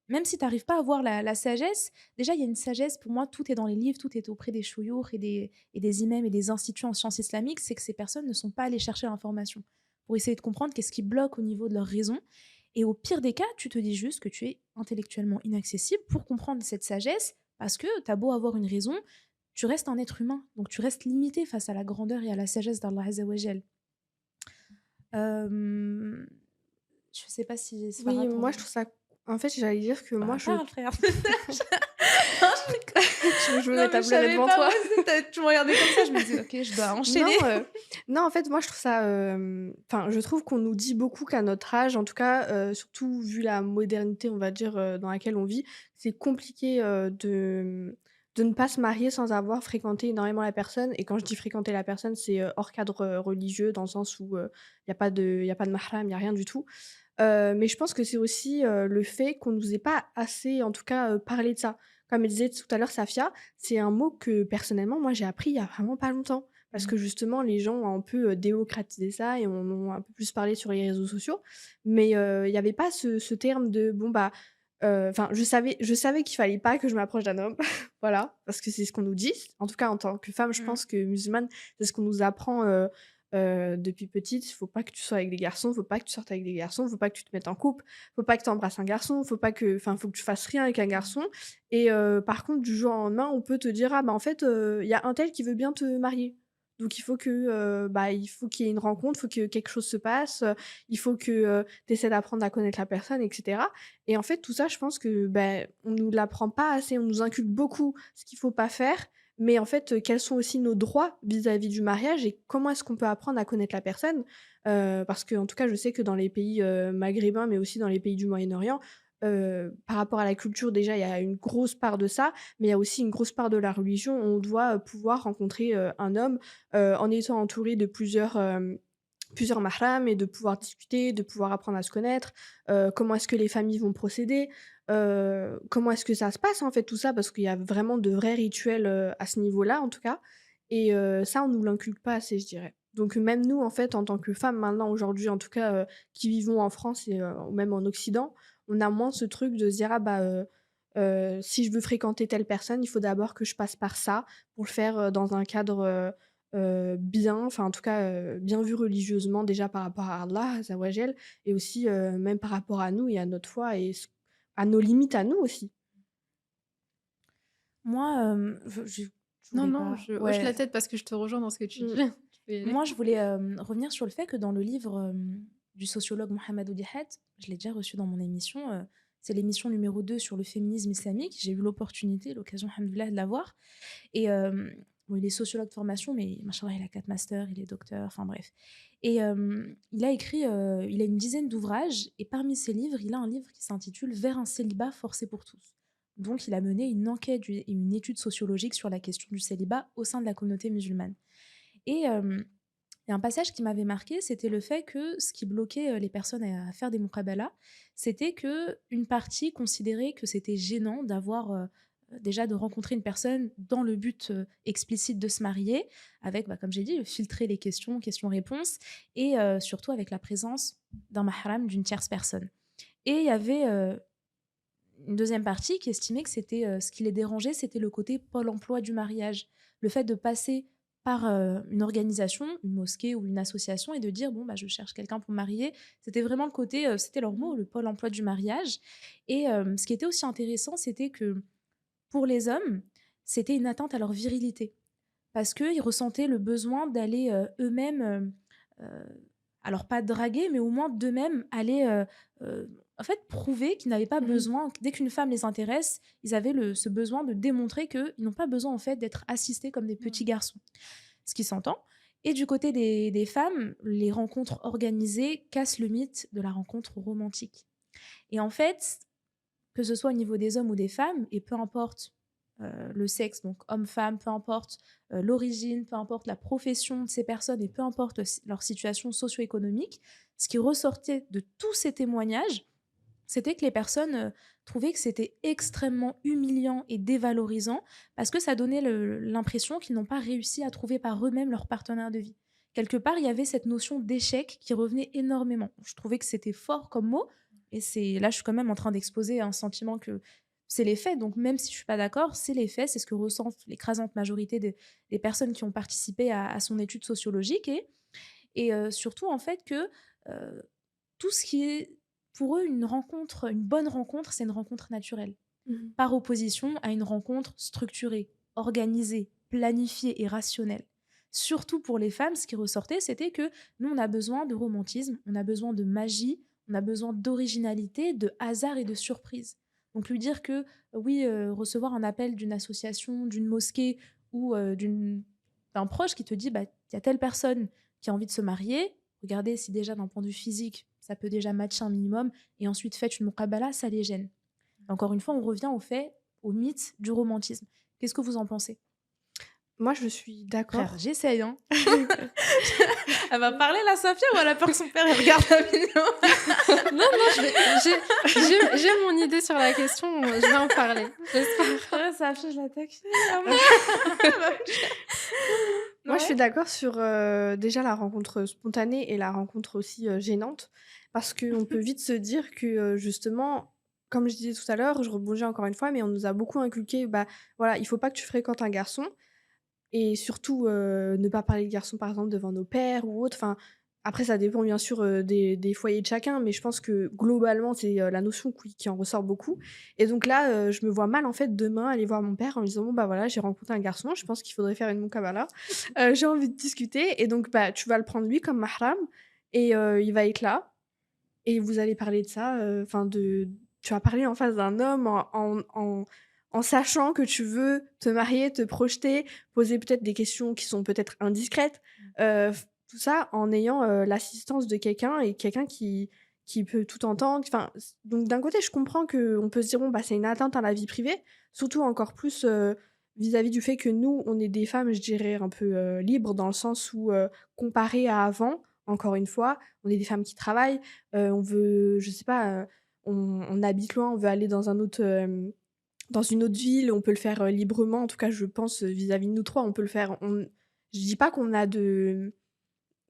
même si tu n'arrives pas à voir la sagesse, déjà, il y a une sagesse, pour moi, tout est dans les livres, tout est auprès des chouyours et des imams et des instituts en sciences islamiques, c'est que ces personnes ne sont pas allées chercher l'information pour essayer de comprendre qu'est-ce qui bloque au niveau de leur raison. Et au pire des cas, tu te dis juste que tu es intellectuellement inaccessible pour comprendre cette sagesse, parce que tu as beau avoir une raison, tu restes un être humain, donc tu restes limité face à la grandeur et à la sagesse d'Allah Azzawajal. Euh, je sais pas si Sfara Oui, t'en moi, je trouve ça en fait, j'allais dire que moi, Bah, je parle frère. Non, je rigole. tu veux que je me Non, mette mais à je pleurer savais devant pas, toi? ouais, tu me regardais comme ça, je me disais: «OK, je dois Non, enchaîner». non, en fait, moi, je trouve ça, enfin, je trouve qu'on nous dit beaucoup qu'à notre âge, en tout cas, surtout vu la modernité, on va dire, dans laquelle on vit, c'est compliqué, de ne pas se marier sans avoir fréquenté énormément la personne. Et quand je dis fréquenter la personne, c'est, hors cadre, religieux, dans le sens où, il y a pas de mahram, il y a rien du tout. Mais je pense que c'est aussi, le fait qu'on nous ait pas assez, en tout cas, parlé de ça. Comme elle disait tout à l'heure Safia, c'est un mot que personnellement, moi, j'ai appris il y a vraiment pas longtemps. Parce Mmh. que justement, les gens ont un peu, démocratisé ça et en ont un peu plus parlé sur les réseaux sociaux. Mais, il y avait pas ce terme de bon, bah, enfin, je savais qu'il fallait pas que je m'approche d'un homme, voilà, parce que c'est ce qu'on nous dit. En tout cas, en tant que femme, je Mmh. pense que musulmane, c'est ce qu'on nous apprend, depuis petite. Faut pas que tu sois avec des garçons, faut pas que tu sortes avec des garçons, faut pas que tu te mettes en couple, faut pas que tu embrasses un garçon, faut que tu fasses rien avec un Mmh. garçon. Et par contre, du jour au lendemain, on peut te dire: «Ah bah, en fait, il y a un tel qui veut bien te marier. Donc il faut que, bah, il faut qu'il y ait une rencontre, il faut que quelque chose se passe, il faut que, tu essaies d'apprendre à connaître la personne» et cetera. Et en fait, tout ça, je pense que, beh, on nous l'apprend pas assez. On nous inculque beaucoup ce qu'il faut pas faire, mais en fait, quels sont aussi nos droits vis-à-vis du mariage et comment est-ce qu'on peut apprendre à connaître la personne? Parce qu'en tout cas, je sais que dans les pays, maghrébins, mais aussi dans les pays du Moyen-Orient, par rapport à la culture, déjà, il y a une grosse part de ça, mais il y a aussi une grosse part de la religion. On doit, pouvoir rencontrer, un homme, en étant entouré de plusieurs mahrams et de pouvoir discuter, de pouvoir apprendre à se connaître, comment est-ce que les familles vont procéder, comment est-ce que ça se passe, en fait, tout ça? Parce qu'il y a vraiment de vrais rituels, à ce niveau-là, en tout cas. Et ça, on nous l'inculque pas assez, je dirais. Donc même nous, en fait, en tant que femmes, maintenant, aujourd'hui, en tout cas, qui vivons en France et ou même en Occident, on a moins ce truc de se dire: «Ah bah, si je veux fréquenter telle personne, il faut d'abord que je passe par ça, pour le faire, dans un cadre, bien, enfin en tout cas, bien vu religieusement déjà par rapport à Allah Azawajal et aussi, même par rapport à nous et à notre foi et à nos limites à nous aussi. Moi, je Non, voulais non, pas je hoche la ouais, tête parce que je te rejoins dans ce que tu dis. Mmh. Tu peux y aller. moi, je voulais, revenir sur le fait que dans le livre, du sociologue Mohamed Oudihad, je l'ai déjà reçu dans mon émission, c'est l'émission numéro 2 sur le féminisme islamique. J'ai eu l'occasion, alhamdoulilah, de la voir. Et Bon, il est sociologue de formation, mais machallah, il a 4 masters, il est docteur, enfin bref. Et il a écrit, il a une dizaine d'ouvrages, et parmi ses livres, il a un livre qui s'intitule Vers un célibat forcé pour tous. Donc, il a mené une enquête et une étude sociologique sur la question du célibat au sein de la communauté musulmane. Et il y a un passage qui m'avait marqué, c'était le fait que ce qui bloquait les personnes à faire des muqabala, c'était que une partie considérait que c'était gênant d'avoir déjà de rencontrer une personne dans le but explicite de se marier, avec, bah, comme j'ai dit, filtrer les questions, questions-réponses, et surtout avec la présence d'un mahram, d'une tierce personne. Et il y avait une deuxième partie qui estimait que c'était ce qui les dérangeait, c'était le côté pôle emploi du mariage. Le fait de passer par une organisation, une mosquée ou une association, et de dire bon bah je cherche quelqu'un pour me marier, c'était vraiment le côté, c'était leur mot, le pôle emploi du mariage. Et ce qui était aussi intéressant, c'était que pour les hommes, c'était une atteinte à leur virilité, parce qu'ils ressentaient le besoin d'aller eux-mêmes, alors pas draguer, mais au moins d'eux-mêmes aller en fait prouver qu'ils n'avaient pas besoin, dès qu'une femme les intéresse, ils avaient ce besoin de démontrer qu'ils n'ont pas besoin en fait d'être assistés comme des petits garçons, ce qui s'entend. Et du côté des femmes, les rencontres organisées cassent le mythe de la rencontre romantique. Et en fait, que ce soit au niveau des hommes ou des femmes, et peu importe le sexe, donc homme-femme, peu importe l'origine, peu importe la profession de ces personnes, et peu importe leur situation socio-économique, ce qui ressortait de tous ces témoignages, c'était que les personnes trouvaient que c'était extrêmement humiliant et dévalorisant, parce que ça donnait l'impression qu'ils n'ont pas réussi à trouver par eux-mêmes leur partenaire de vie. Quelque part, il y avait cette notion d'échec qui revenait énormément. Je trouvais que c'était fort comme mot, et là, je suis quand même en train d'exposer un sentiment que c'est les faits. Donc, même si je suis pas d'accord, c'est les faits, c'est ce que ressentent l'écrasante majorité des personnes qui ont participé à son étude sociologique, et surtout, en fait, que tout ce qui est pour eux une rencontre, une bonne rencontre, c'est une rencontre naturelle, par opposition à une rencontre structurée, organisée, planifiée et rationnelle. Surtout pour les femmes, ce qui ressortait, c'était que nous, on a besoin de romantisme, on a besoin de magie, on a besoin d'originalité, de hasard et de surprise. Donc lui dire que oui, recevoir un appel d'une association, d'une mosquée ou d'un proche qui te dit bah, il y a telle personne qui a envie de se marier, regardez si déjà d'un point de vue physique, ça peut déjà matcher un minimum, et ensuite faites une muqabala, ça les gêne. Encore une fois, on revient au mythe du romantisme. Qu'est-ce que vous en pensez? Moi, je suis d'accord. Frère, j'essaye, hein. Elle va parler, la Safia, ou elle a peur que son père il regarde la vidéo? Non, j'ai mon idée sur la question, je vais en parler. J'espère. Ouais, Safia, je l'attaque. Moi, je suis d'accord sur déjà la rencontre spontanée et la rencontre aussi gênante, parce qu'on peut vite se dire que justement, comme je disais tout à l'heure, je rebondis encore une fois, mais on nous a beaucoup inculqué, bah voilà, il faut pas que tu fréquentes un garçon, et surtout ne pas parler de garçon par exemple devant nos pères ou autres. Enfin, après, ça dépend bien sûr des foyers de chacun, mais je pense que globalement, c'est la notion qui en ressort beaucoup. Et donc là, je me vois mal en fait demain aller voir mon père en lui disant bon bah voilà, j'ai rencontré un garçon, je pense qu'il faudrait faire une muqabala, j'ai envie de discuter, et donc bah tu vas le prendre lui comme mahram, et il va être là et vous allez parler de ça, enfin tu vas parler en face d'un homme en sachant que tu veux te marier, te projeter, poser peut-être des questions qui sont peut-être indiscrètes, tout ça en ayant l'assistance de quelqu'un, et quelqu'un qui peut tout entendre. Enfin, donc d'un côté, je comprends qu'on peut se dire bon bah c'est une atteinte à la vie privée, surtout encore plus vis-à-vis du fait que nous, on est des femmes, je dirais un peu libres, dans le sens où comparé à avant, encore une fois, on est des femmes qui travaillent, on veut, je sais pas, on habite loin, on veut aller dans une autre ville, on peut le faire librement. En tout cas, je pense vis-à-vis de nous trois, on peut le faire. Je dis pas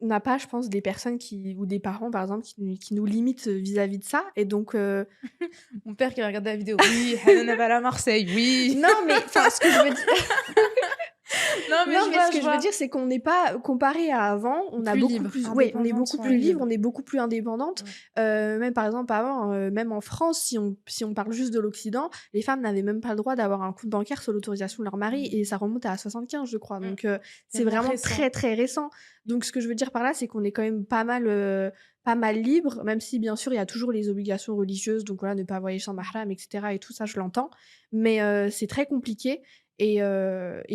on n'a pas, je pense, des personnes ou des parents, par exemple, qui nous limitent vis-à-vis de ça. Et donc, Mon père qui regarde la vidéo, oui, Hanan va à Marseille, oui. non, mais enfin, ce que je veux dire. Non, mais Ce que je veux dire, c'est qu'on n'est pas comparé à avant, on a Plus beaucoup libre. plus, ouais, on est Indépendante, beaucoup ouais. plus libre, on est beaucoup plus indépendante. Même par exemple avant, même en France, si on parle juste de l'Occident, les femmes n'avaient même pas le droit d'avoir un compte bancaire sur l'autorisation de leur mari, et ça remonte à 75, je crois. Donc c'est Tellement vraiment récent. très très récent. Donc ce que je veux dire par là, c'est qu'on est quand même pas mal pas mal libre, même si bien sûr il y a toujours les obligations religieuses, donc voilà, ne pas voyager sans mahram, etc. et tout ça, je l'entends. Mais c'est très compliqué et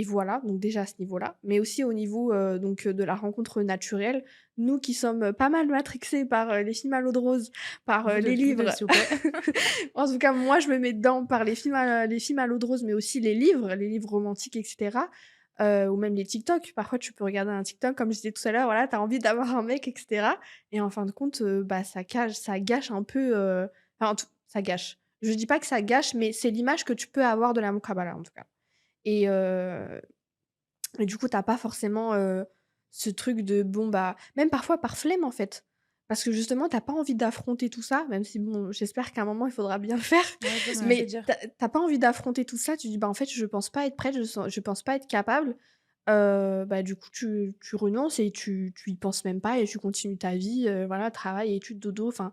voilà, donc déjà à ce niveau-là. Mais aussi au niveau donc de la rencontre naturelle, nous qui sommes pas mal matrixés par les films à l'eau de rose, par Vous les deux, livres. s'il vous plaît. En tout cas, moi je me mets dedans par les films à l'eau de rose, mais aussi les livres romantiques, etc. Ou même les TikTok. Parfois, tu peux regarder un TikTok, comme je disais tout à l'heure, voilà, tu as envie d'avoir un mec, etc. Et en fin de compte, bah, ça gâche un peu. Enfin, ça gâche. Je dis pas que ça gâche, mais c'est l'image que tu peux avoir de la muqabala, en tout cas. Et, et du coup, t'as pas forcément ce truc de bon, bah, même parfois par flemme, en fait. Parce que justement, t'as pas envie d'affronter tout ça, même si bon, j'espère qu'à un moment, il faudra bien le faire. Ouais, je vois ce que tu veux Mais dire. t'as pas envie d'affronter tout ça. Tu dis, bah, en fait, je pense pas être prête, je pense pas être capable. Bah, du coup, tu renonces et tu y penses même pas et tu continues ta vie, voilà, travail, études, dodo, enfin,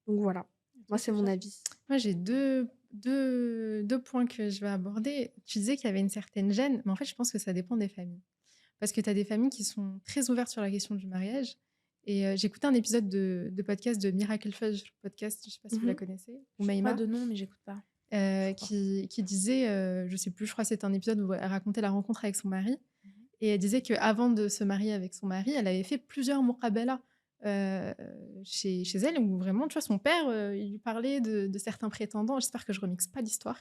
donc voilà. Moi, Ok, c'est c'est mon sûr. avis. Moi, j'ai deux points que je vais aborder. Tu disais qu'il y avait une certaine gêne, mais en fait, je pense que ça dépend des familles. Parce que tu as des familles qui sont très ouvertes sur la question du mariage. Et j'écoutais un épisode de podcast de Miracle Fudge, podcast, je sais pas si vous la Mmh. connaissez, ou Je crois Maïma, de nom, mais j'écoute pas, je crois. qui disait, je sais plus, je crois que c'était un épisode où elle racontait la rencontre avec son mari. Mhm. Et elle disait qu'avant de se marier avec son mari, elle avait fait plusieurs muqabala chez elle, où vraiment, tu vois, son père, il lui parlait de certains prétendants. J'espère que je remixe pas l'histoire.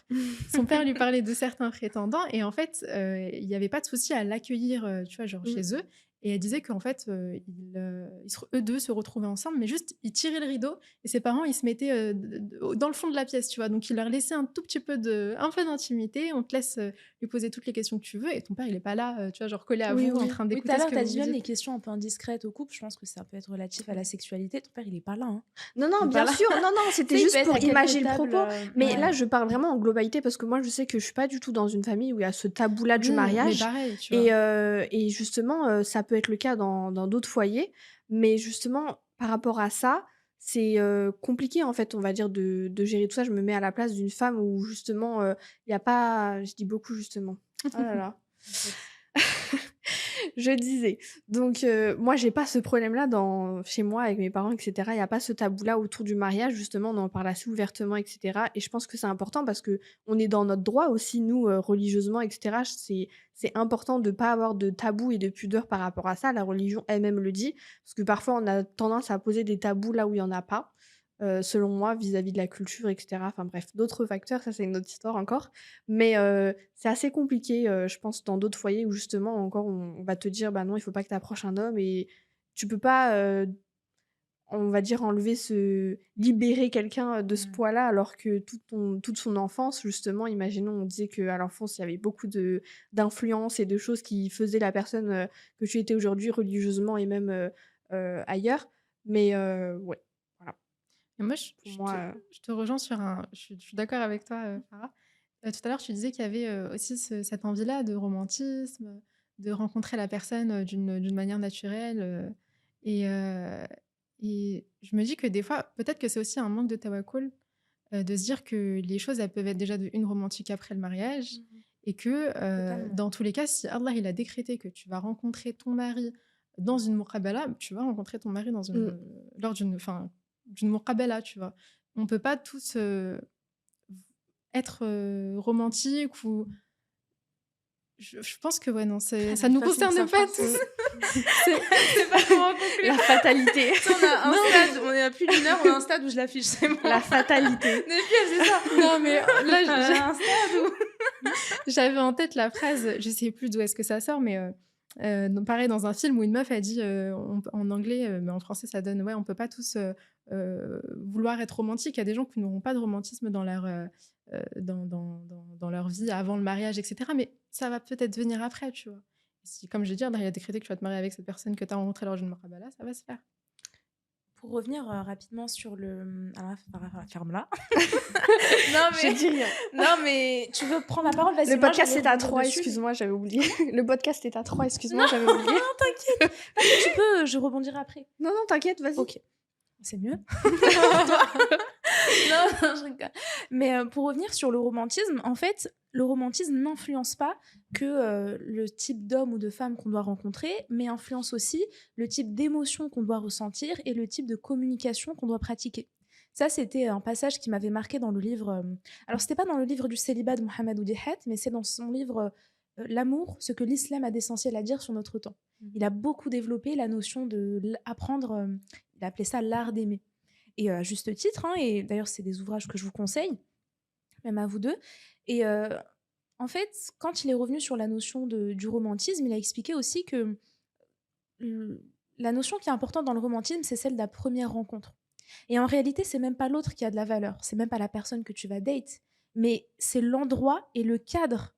Son père lui parlait de certains prétendants, et en fait, il n'y avait pas de souci à l'accueillir, tu vois, genre Mmh. chez eux. Et elle disait qu'en fait, eux deux se retrouvaient ensemble, mais juste, ils tiraient le rideau, et ses parents, ils se mettaient dans le fond de la pièce, tu vois. Donc, il leur laissait un tout petit peu un peu d'intimité. On te laisse lui poser toutes les questions que tu veux, et ton père, il est pas là, tu vois, genre collé à Oui, vous, en oui. train Oui, tout d'écouter à ce l'heure, que tu as vous dit vous même les dites. questions un peu indiscrètes au couple. Je pense que ça peut être relatif à la sexualité. Ton père, il est pas là, hein. Non, Il non, est pas bien là. sûr. Non, non, Tu c'était sais, il peut juste être pour à imager quelques le tables. propos. Mais là, Ouais. je parle vraiment en globalité parce que moi, je sais que je suis pas du tout dans une famille où il y a ce tabou-là du Oui, mais mariage. pareil, tu vois. Et justement, ça peut être le cas dans d'autres foyers. Mais justement, par rapport à ça, c'est compliqué, en fait, on va dire, de gérer tout ça. Je me mets à la place d'une femme où justement, il n'y a pas. Je dis beaucoup, justement. Oh là là. T'inquiète. Je disais, donc moi j'ai pas ce problème-là chez moi avec mes parents, et cetera. Il y a pas ce tabou-là autour du mariage, justement, on en parle assez ouvertement, et cetera. Et je pense que c'est important parce qu'on est dans notre droit aussi, nous, religieusement, et cetera. C'est important de pas avoir de tabou et de pudeur par rapport à ça. La religion elle-même le dit, parce que parfois on a tendance à poser des tabous là où il y en a pas, selon moi, vis-à-vis de la culture, et cetera. Enfin bref, d'autres facteurs, ça c'est une autre histoire encore. Mais c'est assez compliqué, je pense, dans d'autres foyers où justement encore on va te dire: «Bah non, il faut pas que tu approches un homme» et tu peux pas, on va dire libérer quelqu'un de ce Mm. poids-là alors que toute son enfance justement, imaginons, on disait qu'à l'enfance, il y avait beaucoup d'influences et de choses qui faisaient la personne, que tu étais aujourd'hui religieusement et même, ailleurs. Mais ouais, voilà, Et moi, pour moi, je te rejoins sur un. Je suis d'accord avec toi, Farah. Tout à l'heure, tu disais qu'il y avait aussi cette envie-là de romantisme, de rencontrer la personne d'une manière naturelle. Et, euh, et je me dis que des fois, peut-être que c'est aussi un manque de tawakkul, de se dire que les choses, elles peuvent être déjà de une romantique après le mariage. Mhm. Et que Totalement. dans tous les cas, si Allah il a décrété que tu vas rencontrer ton mari dans une muqabala, tu vas rencontrer ton mari mmh, lors d'une muqabala, tu vois. On peut pas tous être romantique ou. Je pense que ouais, non, Ah, ça la nous façon que ça concerne pas force. tous. C'est pas comment conclure. la fatalité, Tu sais, on a un stade, on est à plus d'une heure, on a un stade où je l'affiche, c'est bon. la fatalité. Depuis, elle faisait ça. Non, mais là, On a un stade où... j'avais en tête la phrase, je sais plus d'où est-ce que ça sort, mais pareil, dans un film où une meuf a dit en anglais, mais en français ça donne, ouais, on peut pas tous vouloir être romantique. Il y a des gens qui n'auront pas de romantisme dans leur vie avant le mariage, etc. Mais ça va peut-être venir après, tu vois. Si, comme je l'ai dit, il a décrété que tu vas te marier avec cette personne que tu as rencontrée lors d'une marabala, ça va se faire. Pour revenir rapidement sur le... Alors, ferme-la. Je dis rien. Non, mais tu veux prendre la parole, vas-y. Le moi, podcast j'allais est à rebondir 3, dessus. excuse-moi, j'avais oublié. Le podcast est à 3, excuse-moi, j'avais oublié. Non, t'inquiète. Tu peux, je rebondirai après. Non, non, t'inquiète, vas-y. Ok. C'est mieux. Non, non, je rigole. Mais pour revenir sur le romantisme, en fait, le romantisme n'influence pas que le type d'homme ou de femme qu'on doit rencontrer, mais influence aussi le type d'émotion qu'on doit ressentir et le type de communication qu'on doit pratiquer. Ça, c'était un passage qui m'avait marqué dans le livre. Alors, c'était pas dans le livre du célibat de Mohamed Oudihat, mais c'est dans son livre L'amour, ce que l'islam a d'essentiel à dire sur notre temps. Il a beaucoup développé la notion de apprendre, il a appelé ça l'art d'aimer. Et à juste titre, hein, et d'ailleurs, c'est des ouvrages que je vous conseille, même à vous deux. Et en fait, quand il est revenu sur la notion du romantisme, il a expliqué aussi que l- la notion qui est importante dans le romantisme, c'est celle de la première rencontre. Et en réalité, c'est même pas l'autre qui a de la valeur, c'est même pas la personne que tu vas date, mais c'est l'endroit et le cadre.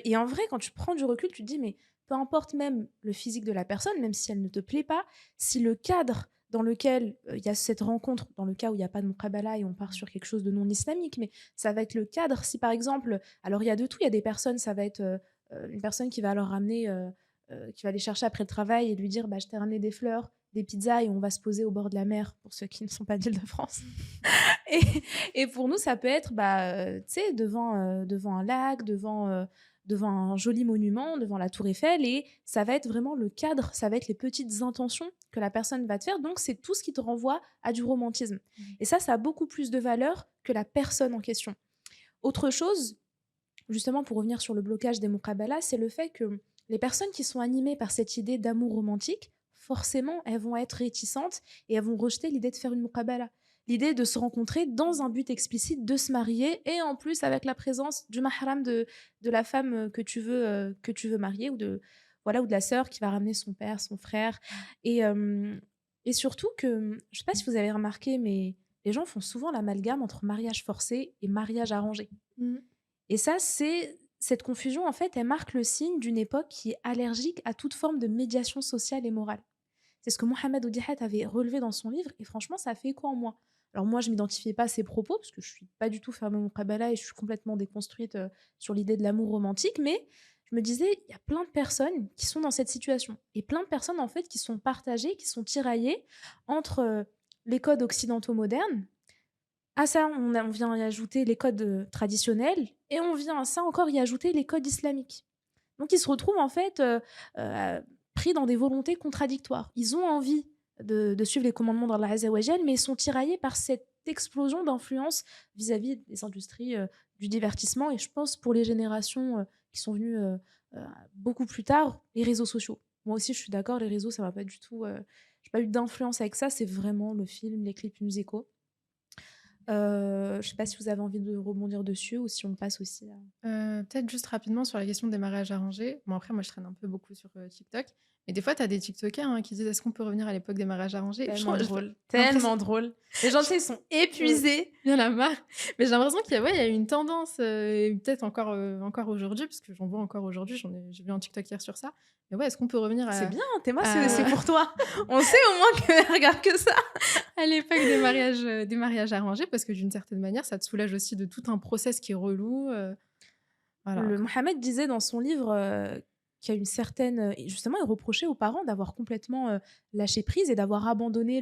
Et en vrai, quand tu prends du recul, tu te dis, mais peu importe même le physique de la personne, même si elle ne te plaît pas, si le cadre dans lequel il y a cette rencontre, dans le cas où il n'y a pas de muqabala et on part sur quelque chose de non islamique, mais ça va être le cadre. Si par exemple, alors il y a de tout, il y a des personnes, ça va être une personne qui va leur ramener, qui va les chercher après le travail et lui dire, bah, je t'ai ramené des fleurs, des pizzas et on va se poser au bord de la mer pour ceux qui ne sont pas d'Île-de-France. et, et pour nous, ça peut être tu sais, devant un lac, devant un joli monument, devant la Tour Eiffel. Et ça va être vraiment le cadre, ça va être les petites intentions que la personne va te faire. Donc, c'est tout ce qui te renvoie à du romantisme. Et ça a beaucoup plus de valeur que la personne en question. Autre chose, justement pour revenir sur le blocage des muqabala, c'est le fait que les personnes qui sont animées par cette idée d'amour romantique, forcément, elles vont être réticentes et elles vont rejeter l'idée de faire une muqabala. L'idée de se rencontrer dans un but explicite, de se marier, et en plus avec la présence du mahram de la femme que tu veux marier, voilà, ou de la sœur qui va ramener son père, son frère. Et, euh, et surtout que, je ne sais pas si vous avez remarqué, mais les gens font souvent l'amalgame entre mariage forcé et mariage arrangé. Mmh. Et ça, cette confusion, en fait, elle marque le signe d'une époque qui est allergique à toute forme de médiation sociale et morale. C'est ce que Mohamed Oudihat avait relevé dans son livre, et franchement, ça a fait écho en moi. Alors moi, je m'identifiais pas à ses propos, parce que je suis pas du tout fermée au Kabbalah et je suis complètement déconstruite sur l'idée de l'amour romantique, mais je me disais, il y a plein de personnes qui sont dans cette situation, et plein de personnes, en fait, qui sont partagées, qui sont tiraillées entre les codes occidentaux modernes. À ça, on vient y ajouter les codes traditionnels et on vient à ça encore y ajouter les codes islamiques. Donc ils se retrouvent en fait pris dans des volontés contradictoires. Ils ont envie de suivre les commandements d'Allah Azza wa Jal, mais ils sont tiraillés par cette explosion d'influence vis-à-vis des industries du divertissement. Et je pense pour les générations qui sont venues beaucoup plus tard, les réseaux sociaux. Moi aussi, je suis d'accord, les réseaux, ça va pas du tout. J'ai pas eu d'influence avec ça. C'est vraiment le film, les clips musicaux. Je sais pas si vous avez envie de rebondir dessus ou si on passe aussi à Peut-être juste rapidement sur la question des mariages arrangés. Bon, après, moi, je traîne un peu beaucoup sur TikTok. Mais des fois, tu as des TikTokers qui disent est-ce qu'on peut revenir à l'époque des mariages arrangés. tellement drôle, j'ai l'impression- tellement drôle. Les gens, tu sais, ils sont épuisés. Il y en a marre. Mais j'ai l'impression qu'il y a, ouais, il y a eu une tendance, et peut-être encore aujourd'hui, parce que j'en vois encore aujourd'hui, j'ai vu un TikTok hier sur ça. Mais ouais, est-ce qu'on peut revenir C'est à, bien, Théma, à- c'est pour toi. On sait au moins que regarde que ça. à l'époque des mariages arrangés, parce que d'une certaine manière, ça te soulage aussi de tout un process qui est relou. Voilà. Mohamed disait dans son livre qu'il y a une certaine... justement, il reprochait aux parents d'avoir complètement lâché prise et d'avoir abandonné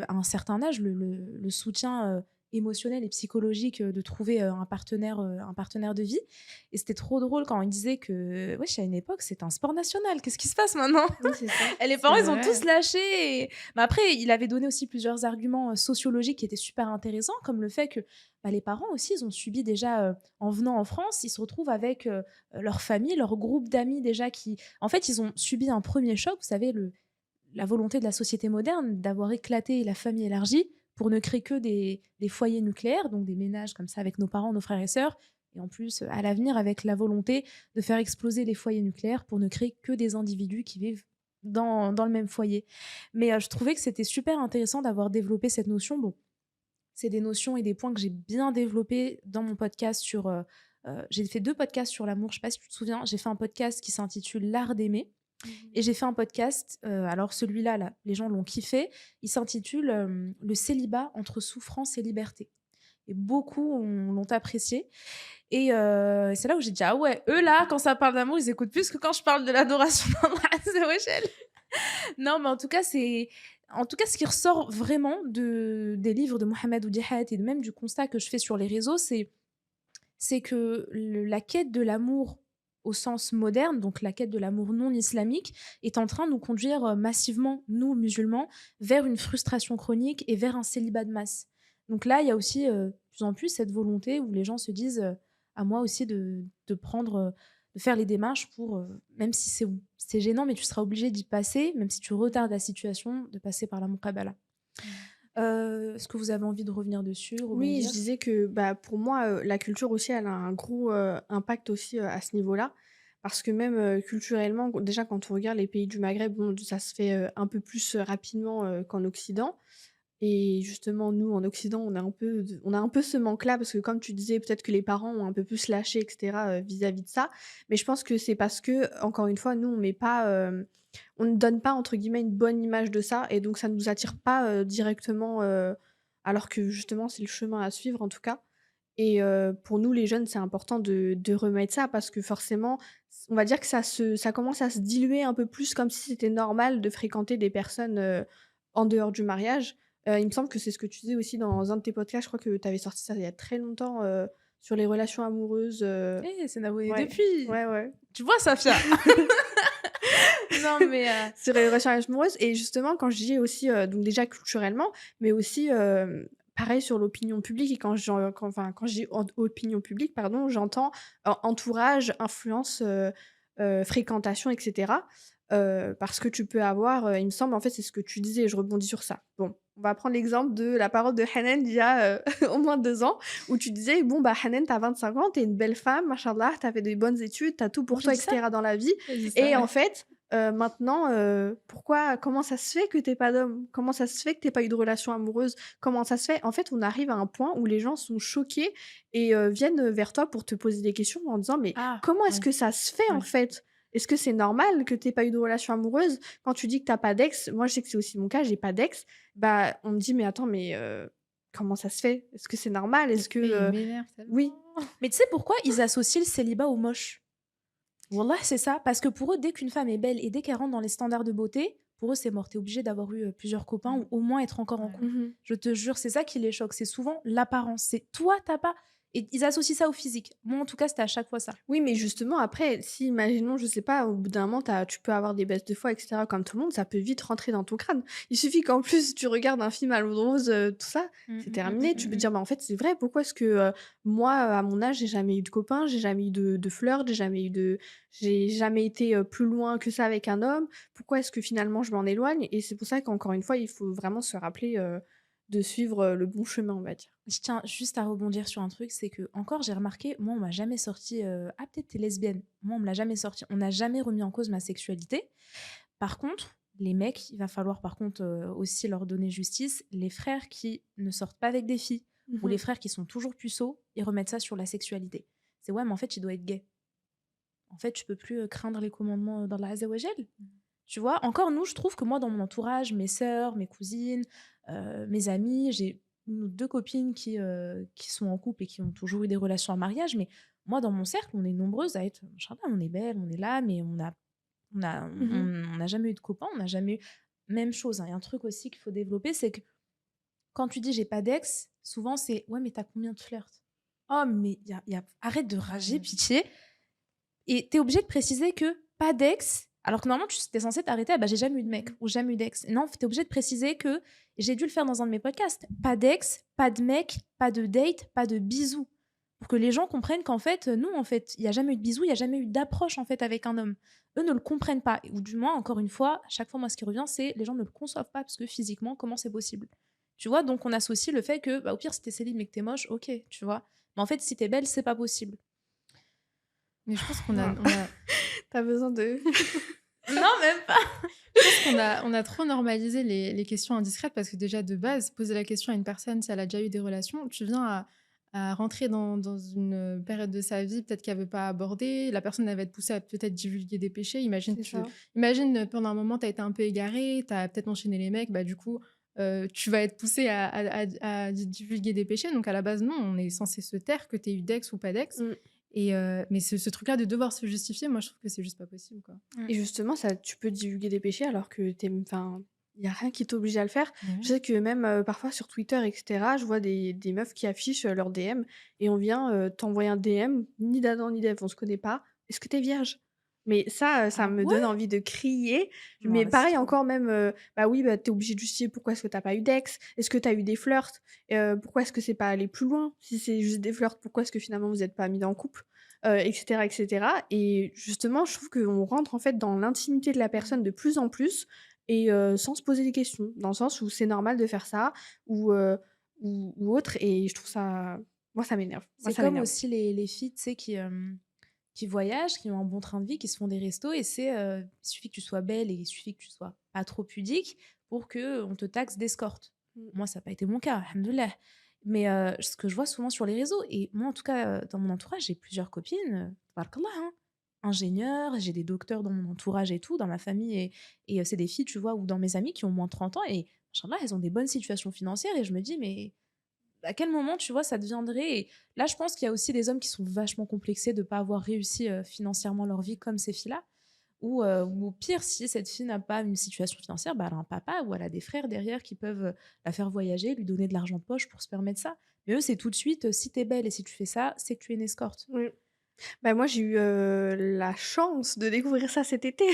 à un certain âge le soutien émotionnel et psychologique de trouver un partenaire de vie. Et c'était trop drôle quand il disait que, wesh, à une époque, c'était un sport national. Qu'est-ce qui se passe maintenant? Oui, c'est ça. Et les parents, C'est ils ont vrai. tous lâché. Mais après, il avait donné aussi plusieurs arguments sociologiques qui étaient super intéressants, comme le fait que les parents aussi, ils ont subi déjà, en venant en France, ils se retrouvent avec leur famille, leur groupe d'amis déjà qui... En fait, ils ont subi un premier choc, vous savez, la volonté de la société moderne d'avoir éclaté la famille élargie pour ne créer que des foyers nucléaires, donc des ménages comme ça avec nos parents, nos frères et sœurs, et en plus, à l'avenir, avec la volonté de faire exploser les foyers nucléaires pour ne créer que des individus qui vivent dans le même foyer. Mais je trouvais que c'était super intéressant d'avoir développé cette notion. Bon, c'est des notions et des points que j'ai bien développés dans mon podcast sur... j'ai fait 2 podcasts sur l'amour, je sais pas si tu te souviens. J'ai fait un podcast qui s'intitule L'art d'aimer. Et j'ai fait un podcast, alors celui-là, là, les gens l'ont kiffé, il s'intitule Le célibat entre souffrance et liberté. Et beaucoup l'ont apprécié. Et c'est là où j'ai dit, ah ouais, eux là, quand ça parle d'amour, ils écoutent plus que quand je parle de l'adoration d'Allah Azza wa Jal. Non, mais en tout cas, en tout cas, ce qui ressort vraiment des livres de Mohamed Oudihat et même du constat que je fais sur les réseaux, c'est que la quête de l'amour au sens moderne, donc la quête de l'amour non islamique, est en train de nous conduire massivement, nous musulmans, vers une frustration chronique et vers un célibat de masse. Donc là, il y a aussi de plus en plus cette volonté où les gens se disent à moi aussi de prendre, de faire les démarches pour, même si c'est gênant, mais tu seras obligé d'y passer, même si tu retardes la situation, de passer par la muqabala. Est-ce que vous avez envie de revenir dessus, Oui, je rebondir? disais que, bah, pour moi, la culture aussi, elle a un gros, impact aussi, à ce niveau-là. Parce que même, culturellement, déjà quand on regarde les pays du Maghreb, bon, ça se fait, un peu plus, rapidement, qu'en Occident. Et justement, nous, en Occident, on a un peu ce manque-là parce que comme tu disais, peut-être que les parents ont un peu plus lâché et cetera, vis-à-vis de ça. Mais je pense que c'est parce que, encore une fois, nous, on ne donne pas, entre guillemets, «une bonne image» de ça et donc ça ne nous attire pas, directement, alors que justement, c'est le chemin à suivre, en tout cas. Et pour nous, les jeunes, c'est important de remettre ça parce que forcément, on va dire que ça commence à se diluer un peu plus comme si c'était normal de fréquenter des personnes, en dehors du mariage. Il me semble que c'est ce que tu disais aussi dans un de tes podcasts, je crois que tu avais sorti ça il y a très longtemps, sur les relations amoureuses, C'est Naoé ouais, depuis! ouais, ouais. Tu vois, Safia? Non, mais Sur les relations amoureuses et justement quand je dis aussi, donc déjà culturellement, mais aussi, pareil sur l'opinion publique et quand je dis opinion publique pardon, j'entends entourage, influence, fréquentation et cetera. Parce que tu peux avoir, il me semble en fait c'est ce que tu disais et je rebondis sur ça. Bon, on va prendre l'exemple de la parole de Hanan d'il y a, au moins 2 ans où tu disais: «Bon bah Hanan tu as 25 ans, tu es une belle femme, machallah, tu as fait des bonnes études, tu as tout moi, pour j'ai toi dit et ça? cetera dans la vie» J'ai dit ça, et en ouais. fait maintenant, comment ça se fait que tu pas d'homme? Comment ça se fait que tu pas eu de relation amoureuse? Comment ça se fait? En fait, on arrive à un point où les gens sont choqués et viennent vers toi pour te poser des questions en disant: «Mais Ah! comment est-ce Ouais, que ça se fait, en ouais. fait? Est-ce que c'est normal que tu pas eu de relation amoureuse?» Quand tu dis que t'as pas d'ex, moi je sais que c'est aussi mon cas, j'ai pas d'ex, bah, on me dit: «Mais attends, mais comment ça se fait? Est-ce que c'est normal? Est-ce que, Mais il m'énerve oui». tellement. Mais tu sais pourquoi ils associent le célibat au moche? Wallah, c'est ça. Parce que pour eux, dès qu'une femme est belle et dès qu'elle rentre dans les standards de beauté, pour eux, c'est mort. Tu obligé d'avoir eu, plusieurs copains Mmh. ou au moins être encore en Ouais. couple. Mmh. Je te jure, c'est ça qui les choque. C'est souvent l'apparence. C'est toi, t'as pas et ils associent ça au physique. Moi, en tout cas, c'était à chaque fois ça. Oui, mais justement, après, si imaginons, je sais pas, au bout d'un moment, tu peux avoir des baisses de foi, et cetera, comme tout le monde, ça peut vite rentrer dans ton crâne. Il suffit qu'en plus, tu regardes un film à l'eau de rose, tout ça, Mmh, c'est mmh, mmh, mmh, terminé. Tu mmh, peux mmh. dire: «Bah, en fait, c'est vrai, pourquoi est-ce que, moi, à mon âge, j'ai jamais eu de copain, j'ai jamais eu de flirt, j'ai jamais été, plus loin que ça avec un homme. Pourquoi est-ce que finalement je m'en éloigne?» Et c'est pour ça qu'encore une fois, il faut vraiment se rappeler, de suivre, le bon chemin, on va dire. Je tiens juste à rebondir sur un truc, c'est que encore j'ai remarqué, moi on m'a jamais sorti «Ah peut-être tu lesbienne». Moi on me l'a jamais sorti. On n'a jamais remis en cause ma sexualité. Par contre, les mecs, il va falloir par contre, aussi leur donner justice. Les frères qui ne sortent pas avec des filles ou les Mmh. frères qui sont toujours puceaux, ils remettent ça sur la sexualité. C'est: «Ouais mais en fait il doit être gay». En fait, tu peux plus, craindre les commandements, d'Allah Azza wa Jal. Tu vois? Encore nous, je trouve que moi, dans mon entourage, mes sœurs, mes cousines, mes amies, j'ai 1 ou 2 copines qui sont en couple et qui ont toujours eu des relations en mariage, mais moi, dans mon cercle, on est nombreuses à être machallah, on est belles, on est là, mais Mmh. on n'a jamais eu de copains, on n'a jamais eu même chose, hein, il y a un truc aussi qu'il faut développer, c'est que quand tu dis: «J'ai pas d'ex», souvent c'est: «Ouais, mais tu as combien de flirts?» Oh, mais il y a arrête de rager, Mmh. pitié. Et tu es obligé de préciser que pas d'ex, alors que normalement tu es censé t'arrêter à bah, j'ai jamais eu de mec Mmh. ou jamais eu d'ex. Non, tu es obligé de préciser que j'ai dû le faire dans un de mes podcasts. Pas d'ex, pas de mec, pas de date, pas de bisous. Pour que les gens comprennent qu'en fait, non, en fait, il y a jamais eu de bisous, il y a jamais eu d'approche en fait avec un homme. Eux ne le comprennent pas. Ou du moins, encore une fois, à chaque fois, moi, ce qui revient, c'est les gens ne le conçoivent pas parce que physiquement, comment c'est possible? Tu vois, donc on associe le fait que, bah, au pire, si t'es célib mais que t'es moche, ok, tu vois. Mais en fait, si t'es belle, c'est pas possible. Mais je pense qu'on a Voilà. on a Tu besoin de Non, même pas. je pense qu'on a trop normalisé les questions indiscrètes parce que déjà de base, poser la question à une personne si elle a déjà eu des relations, tu viens à rentrer dans une période de sa vie peut-être qu'elle veut pas aborder. La personne, elle va être poussée à peut-être divulguer des péchés. c'est ça. Imagine, pendant un moment, tu as été un peu égaré, tu as peut-être enchaîné les mecs, bah, du coup, tu vas être poussé à divulguer des péchés. Donc à la base, non, on est censé se taire que tu aies eu d'ex ou pas d'ex. Mmh. Et mais ce truc-là de devoir se justifier, moi, je trouve que c'est juste pas possible, quoi. Et justement, ça tu peux divulguer des péchés alors que enfin, Il y a rien qui t'oblige à le faire. Mais Je oui. sais que même, parfois sur Twitter et cetera, je vois des meufs qui affichent, leurs DM et on vient, t'envoyer un DM, ni d'Adam ni d'Ève, on se connaît pas: «Est-ce que tu es vierge?» Mais ça Ah me donne ouais? envie de crier. Non, Mais là, c'est pareil trop. encore même, bah oui, bah, tu es obligé de justifier pourquoi est-ce que tu as pas eu d'ex? Est-ce que tu as eu des flirts? Pourquoi est-ce que c'est pas allé plus loin? Si c'est juste des flirts, pourquoi est-ce que finalement vous êtes pas mis en couple? Et cetera et cetera et justement, je trouve qu'on rentre en fait dans l'intimité de la Mmh. personne de plus en plus et sans se poser des questions. Dans le sens où c'est normal de faire ça ou, ou autre et je trouve ça moi ça m'énerve. Moi C'est ça comme m'énerve. aussi les filles, tu sais, qui voyagent, qui ont un bon train de vie, qui se font des restos et il suffit que tu sois belle et il suffit que tu sois pas trop pudique pour qu'on te taxe d'escorte. Mmh. Moi, ça n'a pas été mon cas, alhamdoulilah. Mais ce que je vois souvent sur les réseaux et moi, en tout cas, dans mon entourage, j'ai plusieurs copines, tabarakallah, hein, ingénieurs, j'ai des docteurs dans mon entourage et tout, dans ma famille et c'est des filles, tu vois, ou dans mes amis qui ont moins de 30 ans et machallah, elles ont des bonnes situations financières et je me dis: «Mais à quel moment, tu vois, ça deviendrait et là, je pense qu'il y a aussi des hommes qui sont vachement complexés de pas avoir réussi, financièrement leur vie comme ces filles-là ou au pire, si cette fille n'a pas une situation financière, bah, elle a un papa ou elle a des frères derrière qui peuvent, la faire voyager, lui donner de l'argent de poche pour se permettre ça. Mais eux, c'est tout de suite, si tu es belle et si tu fais ça, c'est que tu es une escorte. Oui. Bah, moi, j'ai eu, la chance de découvrir ça cet été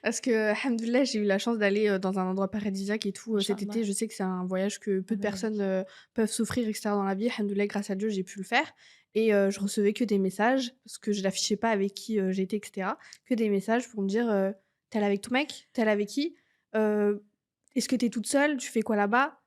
parce que, alhamdoulilah, j'ai eu la chance d'aller, dans un endroit paradisiaque et tout, cet été. Inch'Allah, Je sais que c'est un voyage que peu de Allah personnes, yarik. peuvent s'offrir et cetera dans la vie. Alhamdoulilah, grâce à Dieu, j'ai pu le faire et je recevais que des messages parce que je l'affichais pas avec qui, j'étais et cetera. Que des messages pour me dire, «Tu es allée avec ton mec? Tu es allée avec qui? Heu, est-ce que tu es toute seule? Tu fais quoi là-bas?»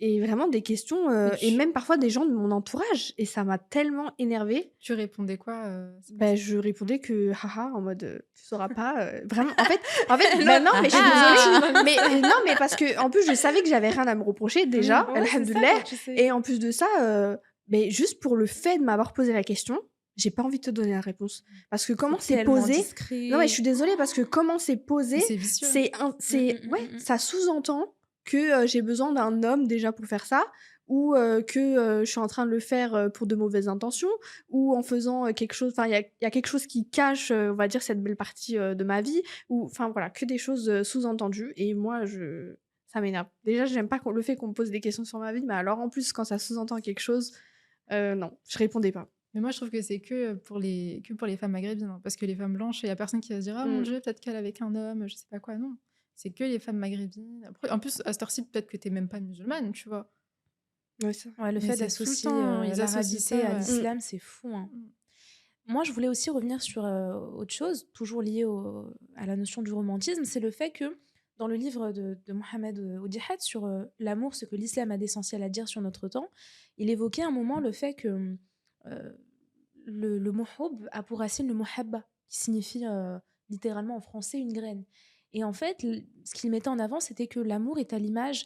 Et vraiment des questions, Et et tu même parfois des gens de mon entourage et ça m'a tellement énervée. Tu répondais quoi, à ces Bah, personnes? je répondais que: «Haha», en mode, «Tu sauras pas», vraiment en fait, bah, l'autre, non, mais je suis ah désolée, ah! mais non, mais parce qu'en plus, je savais que j'avais rien à me reprocher déjà, Oui. Ouais, c'est ça, alhamdoulilah quand tu sais. et en plus de ça, beh, juste pour le fait de m'avoir posé la question, j'ai pas envie de te donner la réponse. Parce que comment C'est c'est tellement posé non, mais je discret. suis désolée parce que comment c'est Mais posé, c'est vicieux. Mmh, mmh, c'est ouais, mmh, mmh. ça sous-entend que, j'ai besoin d'un homme déjà pour faire ça ou, que, je suis en train de le faire, pour de mauvaises intentions ou en faisant, quelque chose enfin, il y a quelque chose qui cache, on va dire cette belle partie, de ma vie ou enfin voilà, que des choses, sous-entendues et moi je ça m'énerve. Déjà, j'aime pas qu'on le fait qu'on me pose des questions sur ma vie, mais alors en plus quand ça sous-entend quelque chose, non, je répondais pas. Mais moi, je trouve que c'est que pour les femmes maghrébines, hein, parce que les femmes blanches, il y a personne qui va se dire: «Ah mon Mmh. Dieu, peut-être qu'elle est avec un homme», je sais pas quoi, non. C'est que les femmes maghrébines. Après en plus, à cette heure-ci, peut-être que tu es même pas musulmane, tu vois? Ouais, c'est vrai. Ouais, le Mais fait c'est tout le d'associer, temps, ils associent l'arabité à ça, ouais. Mmh. l'islam, c'est fou, hein. Mmh. Moi, je voulais aussi revenir sur, autre chose, toujours lié à la notion du romantisme. C'est le fait que dans le livre de Mohamed, Oudihad sur, l'amour, ce que l'islam a d'essentiel à dire sur notre temps, il évoquait un moment le fait que, le mot «houb» a pour racine le mot «habba» qui signifie, littéralement en français «une graine» et en fait, ce qu'il mettait en avant, c'était que l'amour est à l'image,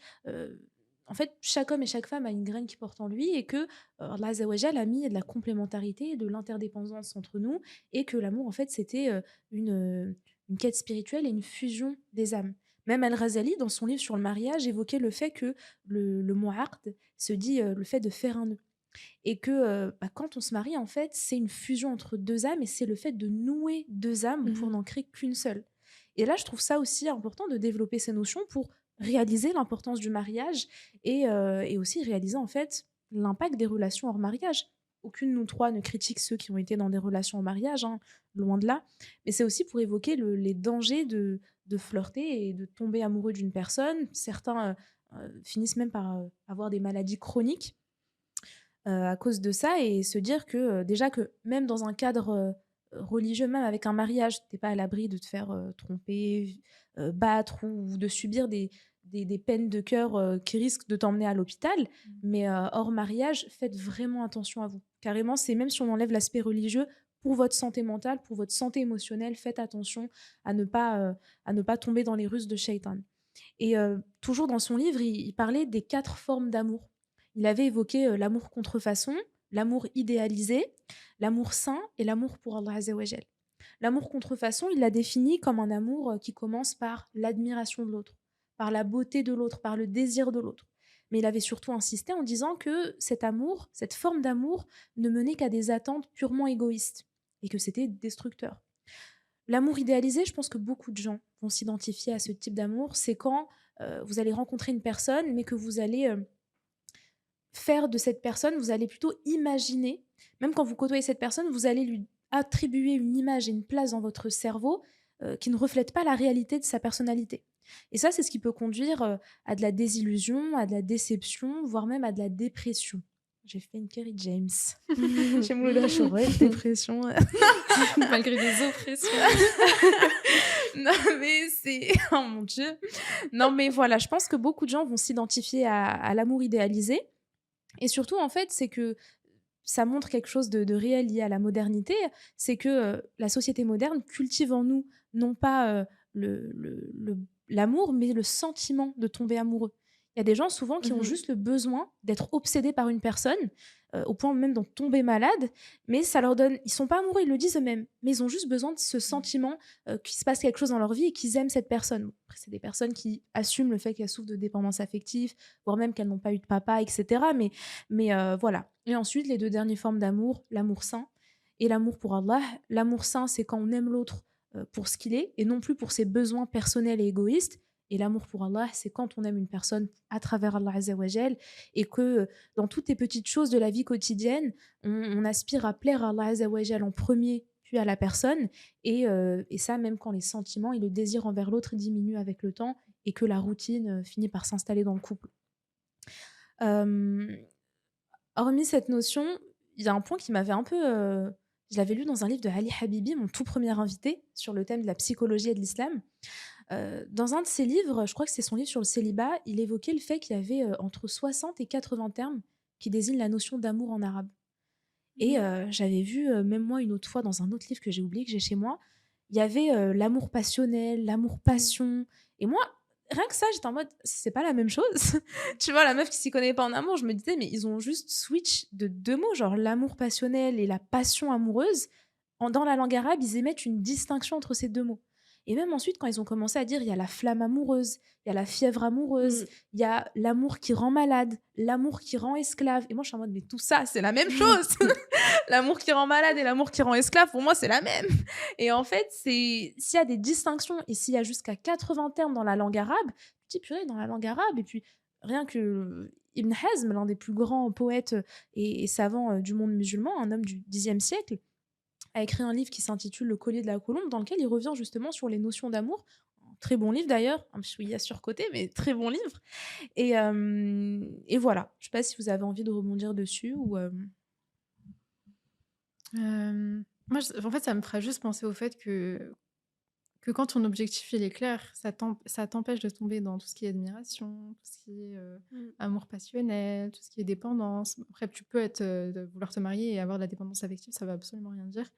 en fait, chaque homme et chaque femme a une graine qui porte en lui et que, Allah Azza wa Jal a mis de la complémentarité et de l'interdépendance entre nous et que l'amour, en fait, c'était, une quête spirituelle et une fusion des âmes. Même Al-Ghazali, dans son livre sur le mariage, évoquait le fait que le mot «aqd» se dit, le fait de faire un nœud et que, bah, quand on se marie, en fait, c'est une fusion entre 2 âmes et c'est le fait de nouer 2 âmes Mmh pour mh. n'en créer qu'une seule. Et là, je trouve ça aussi important de développer ces notions pour réaliser l'importance du mariage et aussi réaliser, en fait, l'impact des relations hors mariage. Aucune de nous 3 ne critique ceux qui ont été dans des relations en mariage, hein, loin de là. Mais c'est aussi pour évoquer les dangers de flirter et de tomber amoureux d'une personne. Certains, finissent même par, avoir des maladies chroniques à cause de ça et se dire que, déjà que même dans un cadre, religieux, même avec un mariage, tu es pas à l'abri de te faire, tromper, battre ou de subir des peines de cœur, qui risquent de t'emmener à l'hôpital. Mmh. Mais, hors mariage, faites vraiment attention à vous. Carrément, c'est même si on enlève l'aspect religieux, pour votre santé mentale, pour votre santé émotionnelle, faites attention à ne pas tomber dans les ruses de Shaitan. Et toujours dans son livre, il parlait des 4 formes d'amour. Il avait évoqué, l'amour contrefaçon, l'amour idéalisé, l'amour saint et l'amour pour Allah Azza wa Jal. L'amour contrefaçon, il l'a défini comme un amour, qui commence par l'admiration de l'autre, par la beauté de l'autre, par le désir de l'autre. Mais il avait surtout insisté en disant que cet amour, cette forme d'amour ne menait qu'à des attentes purement égoïstes et que c'était destructeur. L'amour idéalisé, je pense que beaucoup de gens vont s'identifier à ce type d'amour. C'est quand, vous allez rencontrer une personne, mais que vous allez faire de cette personne, vous allez plutôt imaginer, même quand vous côtoyez cette personne, vous allez lui attribuer une image et une place dans votre cerveau qui ne reflète pas la réalité de sa personnalité. Et ça, c'est ce qui peut conduire à de la désillusion, à de la déception, voire même à de la dépression. J'ai fait une Kerry James. J'ai moulé la chorette, dépression. Malgré les oppressions. Non, mais c'est... Oh mon Dieu. Non, mais voilà, je pense que beaucoup de gens vont s'identifier à l'amour idéalisé. Et surtout, en fait, c'est que ça montre quelque chose de réel lié à la modernité. C'est que la société moderne cultive en nous, non pas l'amour, mais le sentiment de tomber amoureux. Il y a des gens souvent qui ont juste le besoin d'être obsédés par une personne, au point même d'en tomber malade, mais ça leur donne... Ils sont pas amoureux, ils le disent eux-mêmes, mais ils ont juste besoin de ce sentiment qu'il se passe quelque chose dans leur vie et qu'ils aiment cette personne. Bon, après, c'est des personnes qui assument le fait qu'elles souffrent de dépendance affective, voire même qu'elles n'ont pas eu de papa, etc. Mais voilà. Et ensuite, les deux dernières formes d'amour, l'amour saint et l'amour pour Allah. L'amour saint, c'est quand on aime l'autre pour ce qu'il est et non plus pour ses besoins personnels et égoïstes. Et l'amour pour Allah, c'est quand on aime une personne à travers Allah Azza wa Jal et que dans toutes les petites choses de la vie quotidienne, on aspire à plaire à Allah Azza wa Jal en premier, puis à la personne. Et ça, même quand les sentiments et le désir envers l'autre diminuent avec le temps et que la routine finit par s'installer dans le couple. Hormis cette notion, il y a un point qui m'avait un peu... je l'avais lu dans un livre de Ali Habibi, mon tout premier invité, sur le thème de la psychologie et de l'islam. Dans un de ses livres, je crois que c'est son livre sur le célibat, il évoquait le fait qu'il y avait entre 60 et 80 termes qui désignent la notion d'amour en arabe. Et j'avais vu, même moi, une autre fois, dans un autre livre que j'ai oublié, que j'ai chez moi, il y avait l'amour passionnel, l'amour passion. Et moi, rien que ça, j'étais en mode, c'est pas la même chose. Tu vois, la meuf qui s'y connaît pas en amour, je me disais, mais ils ont juste switch de deux mots, genre l'amour passionnel et la passion amoureuse. Dans la langue arabe, ils émettent une distinction entre ces deux mots. Et même ensuite, quand ils ont commencé à dire, il y a la flamme amoureuse, il y a la fièvre amoureuse, il y a l'amour qui rend malade, l'amour qui rend esclave. Et moi, je suis en mode, mais tout ça, c'est la même chose. L'amour qui rend malade et l'amour qui rend esclave, pour moi, c'est la même. Et en fait, s'il y a des distinctions et s'il y a jusqu'à 80 termes dans la langue arabe, tu dis, purée, dans la langue arabe, et puis rien que Ibn Hazm, l'un des plus grands poètes et savants du monde musulman, un homme du Xe siècle, a écrit un livre qui s'intitule Le collier de la colombe, dans lequel il revient justement sur les notions d'amour. Très bon livre d'ailleurs, un petit surcoté, mais très bon livre. Et voilà, je ne sais pas si vous avez envie de rebondir dessus ou... Moi, en fait, ça me fera juste penser au fait que quand ton objectif il est clair, ça t'empêche de tomber dans tout ce qui est admiration, tout ce qui est amour passionnel, tout ce qui est dépendance. Après, tu peux vouloir te marier et avoir de la dépendance affective, ça va absolument rien dire.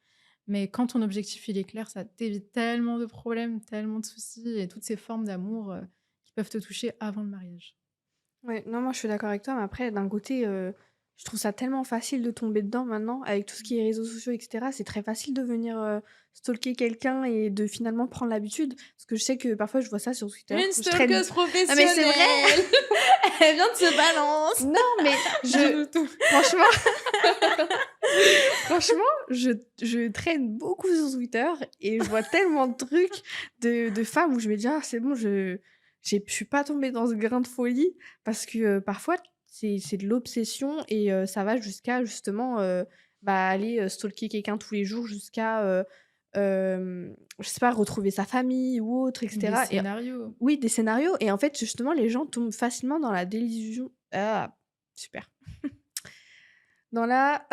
Mais quand ton objectif il est clair, ça t'évite tellement de problèmes, tellement de soucis et toutes ces formes d'amour qui peuvent te toucher avant le mariage. Ouais, non, moi je suis d'accord avec toi, mais après, d'un côté, je trouve ça tellement facile de tomber dedans maintenant, avec tout ce qui est réseaux sociaux, etc. C'est très facile de venir stalker quelqu'un et de finalement prendre l'habitude. Parce que je sais que parfois je vois ça sur Twitter. Une stalkeuse professionnelle. Ah, mais c'est vrai. Elle vient de se balance. Non, mais franchement, je traîne beaucoup sur Twitter et je vois tellement de trucs de femmes où je me dis, ah, c'est bon, je suis pas tombée dans ce grain de folie parce que parfois, c'est de l'obsession et ça va jusqu'à justement aller stalker quelqu'un tous les jours jusqu'à, je sais pas, retrouver sa famille ou autre, etc. Des scénarios. Oui, des scénarios. Et en fait, justement, les gens tombent facilement dans la désillusion. Ah, super. Dans la...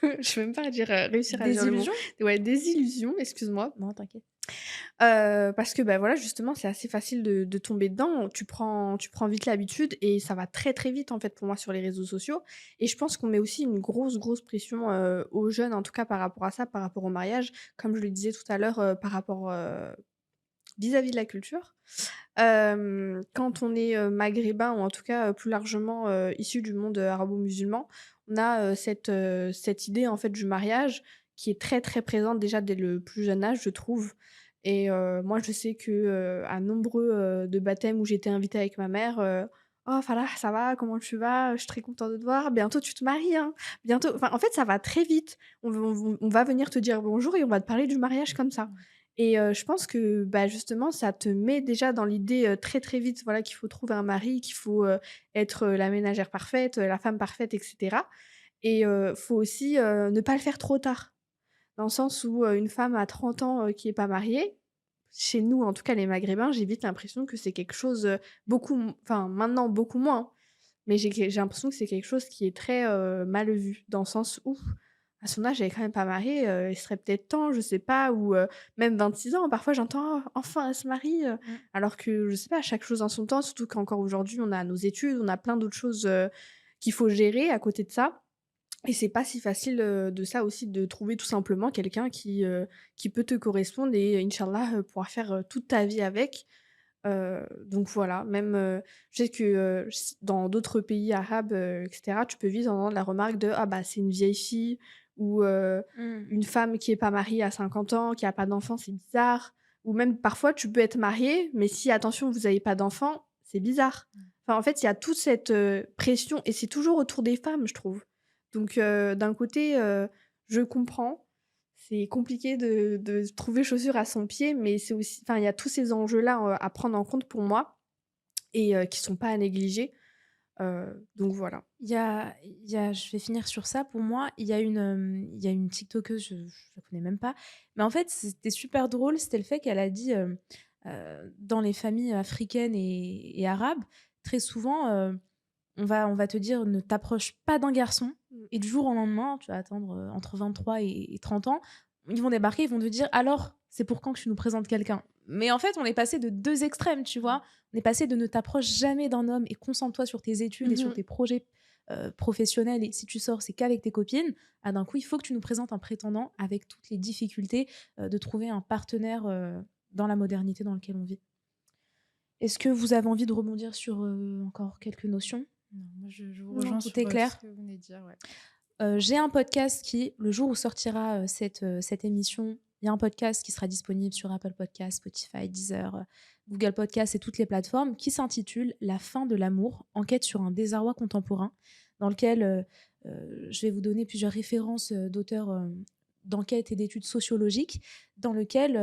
je vais même pas réussir à dire le mot. Désillusion ? Ouais, désillusion, excuse-moi. Non, t'inquiète. Parce que voilà, justement, c'est assez facile de tomber dedans. Tu prends vite l'habitude et ça va très très vite en fait pour moi sur les réseaux sociaux. Et je pense qu'on met aussi une grosse pression aux jeunes, en tout cas par rapport à ça, par rapport au mariage, comme je le disais tout à l'heure, par rapport vis-à-vis de la culture. Quand on est maghrébin ou en tout cas plus largement issu du monde arabo-musulman, on a cette idée en fait du mariage qui est très très présente déjà dès le plus jeune âge, je trouve. Et moi, je sais que à nombreux de baptêmes où j'étais invitée avec ma mère, oh Falah, ça va, comment tu vas? Je suis très contente de te voir. Bientôt tu te maries, hein. Bientôt. Enfin, en fait, ça va très vite. On va venir te dire bonjour et on va te parler du mariage comme ça. Et je pense que, bah, justement, ça te met déjà dans l'idée, très, très vite, voilà, qu'il faut trouver un mari, qu'il faut, être, la ménagère parfaite, la femme parfaite et cetera. Et faut aussi, ne pas le faire trop tard. Dans le sens où, une femme à 30 ans, qui est pas mariée, chez nous, en tout cas les maghrébins, j'ai vite l'impression que c'est quelque chose, beaucoup m enfin maintenant beaucoup moins, hein, mais j'ai l'impression que c'est quelque chose qui est très, mal vu. Dans le sens où, à son âge, elle est quand même pas mariée, il serait peut-être temps, je sais pas, ou même 26 ans, parfois j'entends: «Oh, enfin elle se marie», Mmh. alors que je sais pas, chaque chose en son temps, surtout qu'encore aujourd'hui on a nos études, on a plein d'autres choses, qu'il faut gérer à côté de ça. Et c'est pas si facile, de ça aussi, de trouver tout simplement quelqu'un qui peut te correspondre et inch'Allah, pouvoir faire, toute ta vie avec. Donc voilà, même, je sais que, s dans d'autres pays arabes, et cetera, tu peux vite entendre la remarque de: «Ah bah, c'est une vieille fille» ou Mmh. «Une femme qui est pas mariée à 50 ans, qui a pas d'enfant, c'est bizarre». Ou même parfois tu peux être marié, mais si attention vous avez pas d'enfant, c'est bizarre. Enfin, en fait, il y a toute cette, pression et c'est toujours autour des femmes, je trouve. Donc d'un côté, je comprends, c'est compliqué de trouver chaussure à son pied, mais c'est aussi enfin, il y a tous ces enjeux-là, à prendre en compte pour moi et qui sont pas à négliger, donc voilà. Je vais finir sur ça. Pour moi, il y a une tiktokeuse, je la connais même pas, mais en fait, c'était super drôle, c'était le fait qu'elle a dit, dans les familles africaines et arabes, très souvent, on va te dire: «Ne t'approche pas d'un garçon» Mmh. et du jour au lendemain, tu vas attendre, entre 23 et 30 ans, ils vont débarquer, ils vont te dire: «Alors, c'est pour quand que tu nous présentes quelqu'un?» Mais en fait, on est passé de 2 extrêmes, tu vois? On est passé de: «Ne t'approche jamais d'un homme et concentre-toi sur tes études et Mmh sur mh. tes projets, professionnels et si tu sors, c'est qu'avec tes copines», à d'un coup, il faut que tu nous présentes un prétendant avec toutes les difficultés, de trouver un partenaire, dans la modernité dans lequel on vit. Est-ce que vous avez envie de rebondir sur, encore quelques notions? Non, moi, je vous Non. rejoins Tout est sur, tout ce clair? que vous venez de dire, ouais. J'ai un podcast qui, le jour où sortira, cette émission, il y a un podcast qui sera disponible sur Apple Podcasts, Spotify, Deezer, Google Podcasts et toutes les plateformes, qui s'intitule «La fin de l'amour, enquête sur un désarroi contemporain», dans lequel, je vais vous donner plusieurs références, d'auteurs, d'enquêtes et d'études sociologiques, dans lequel,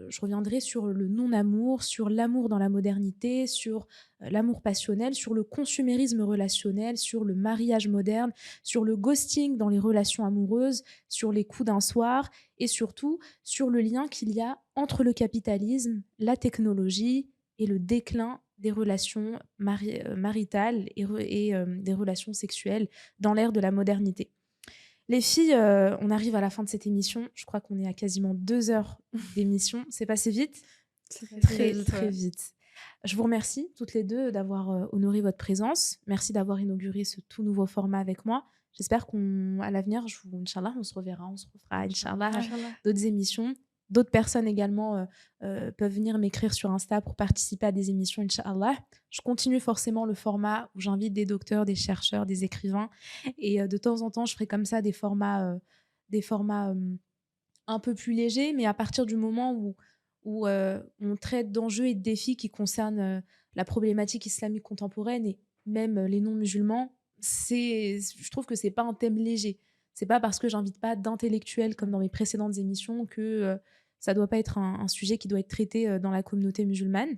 je reviendrai sur le non-amour, sur l'amour dans la modernité, sur, l'amour passionnel, sur le consumérisme relationnel, sur le mariage moderne, sur le ghosting dans les relations amoureuses, sur les coups d'un soir et surtout sur le lien qu'il y a entre le capitalisme, la technologie et le déclin des relations maritales et des relations sexuelles dans l'ère de la modernité. Les filles, on arrive à la fin de cette émission. Je crois qu'on est à quasiment 2 heures d'émission. C'est passé vite? C'est passé très Très, vite, très ouais. vite. Je vous remercie toutes les 2 d'avoir, honoré votre présence. Merci d'avoir inauguré ce tout nouveau format avec moi. J'espère qu'à l'avenir, inch'Allah, on se reverra, on se refera, inch'Allah, Inch'Allah, ouais. Inch'Allah. d'autres émissions. D'autres personnes également, peuvent venir m'écrire sur Insta pour participer à des émissions, inch'Allah. Je continue forcément le format où j'invite des docteurs, des chercheurs, des écrivains et de temps en temps, je ferai comme ça des formats, un peu plus léger, mais à partir du moment où on traite d'enjeux et de défis qui concernent, la problématique islamique contemporaine et même, les non-musulmans, je trouve que c'est pas un thème léger. C'est pas parce que j'invite pas d'intellectuels comme dans mes précédentes émissions que, ça doit pas être un sujet qui doit être traité, dans la communauté musulmane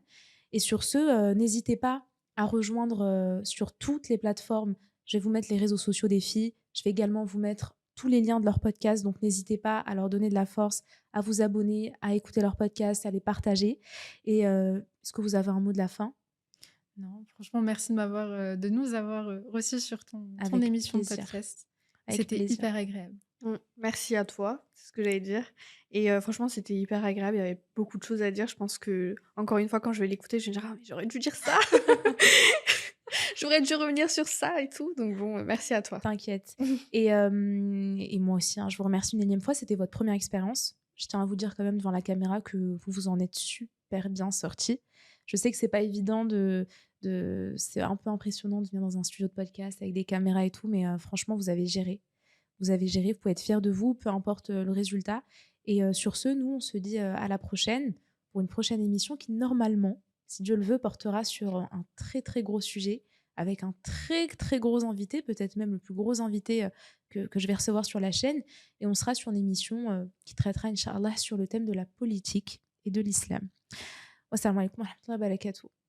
et sur ce, n'hésitez pas à rejoindre, sur toutes les plateformes. Je vais vous mettre les réseaux sociaux des filles. Je vais également vous mettre tous les liens de leur podcast, donc n'hésitez pas à leur donner de la force, à vous abonner, à écouter leur podcast, à les partager. Et est-ce que vous avez un mot de la fin? Non, franchement, merci de nous avoir, reçus sur ton Avec émission de plaisir, podcast. avec C'était plaisir. hyper agréable. Merci à toi, c'est ce que j'allais dire et franchement, c'était hyper agréable, il y avait beaucoup de choses à dire. Je pense que encore une fois, quand je vais l'écouter, je vais me dire: «Ah mais j'aurais dû dire ça! J'aurais dû revenir sur ça et tout», donc bon, merci à toi. T'inquiète. Et moi aussi, hein, je vous remercie une énième fois. C'était votre première expérience. Je tiens à vous dire quand même devant la caméra que vous vous en êtes super bien sorti. Je sais que c'est pas évident c'est un peu impressionnant de venir dans un studio de podcast avec des caméras et tout, mais franchement, vous avez géré. Vous avez géré, vous pouvez être fiers de vous, peu importe le résultat. Et sur ce, nous, on se dit à la prochaine pour une prochaine émission qui, normalement, si Dieu le veut, portera sur un très très gros sujet, avec un très, très gros invité, peut-être même le plus gros invité que je vais recevoir sur la chaîne. Et on sera sur une émission qui traitera, Inch'Allah, sur le thème de la politique et de l'islam. Wassalamu alaikum wa rahmatullahi wa barakatuh.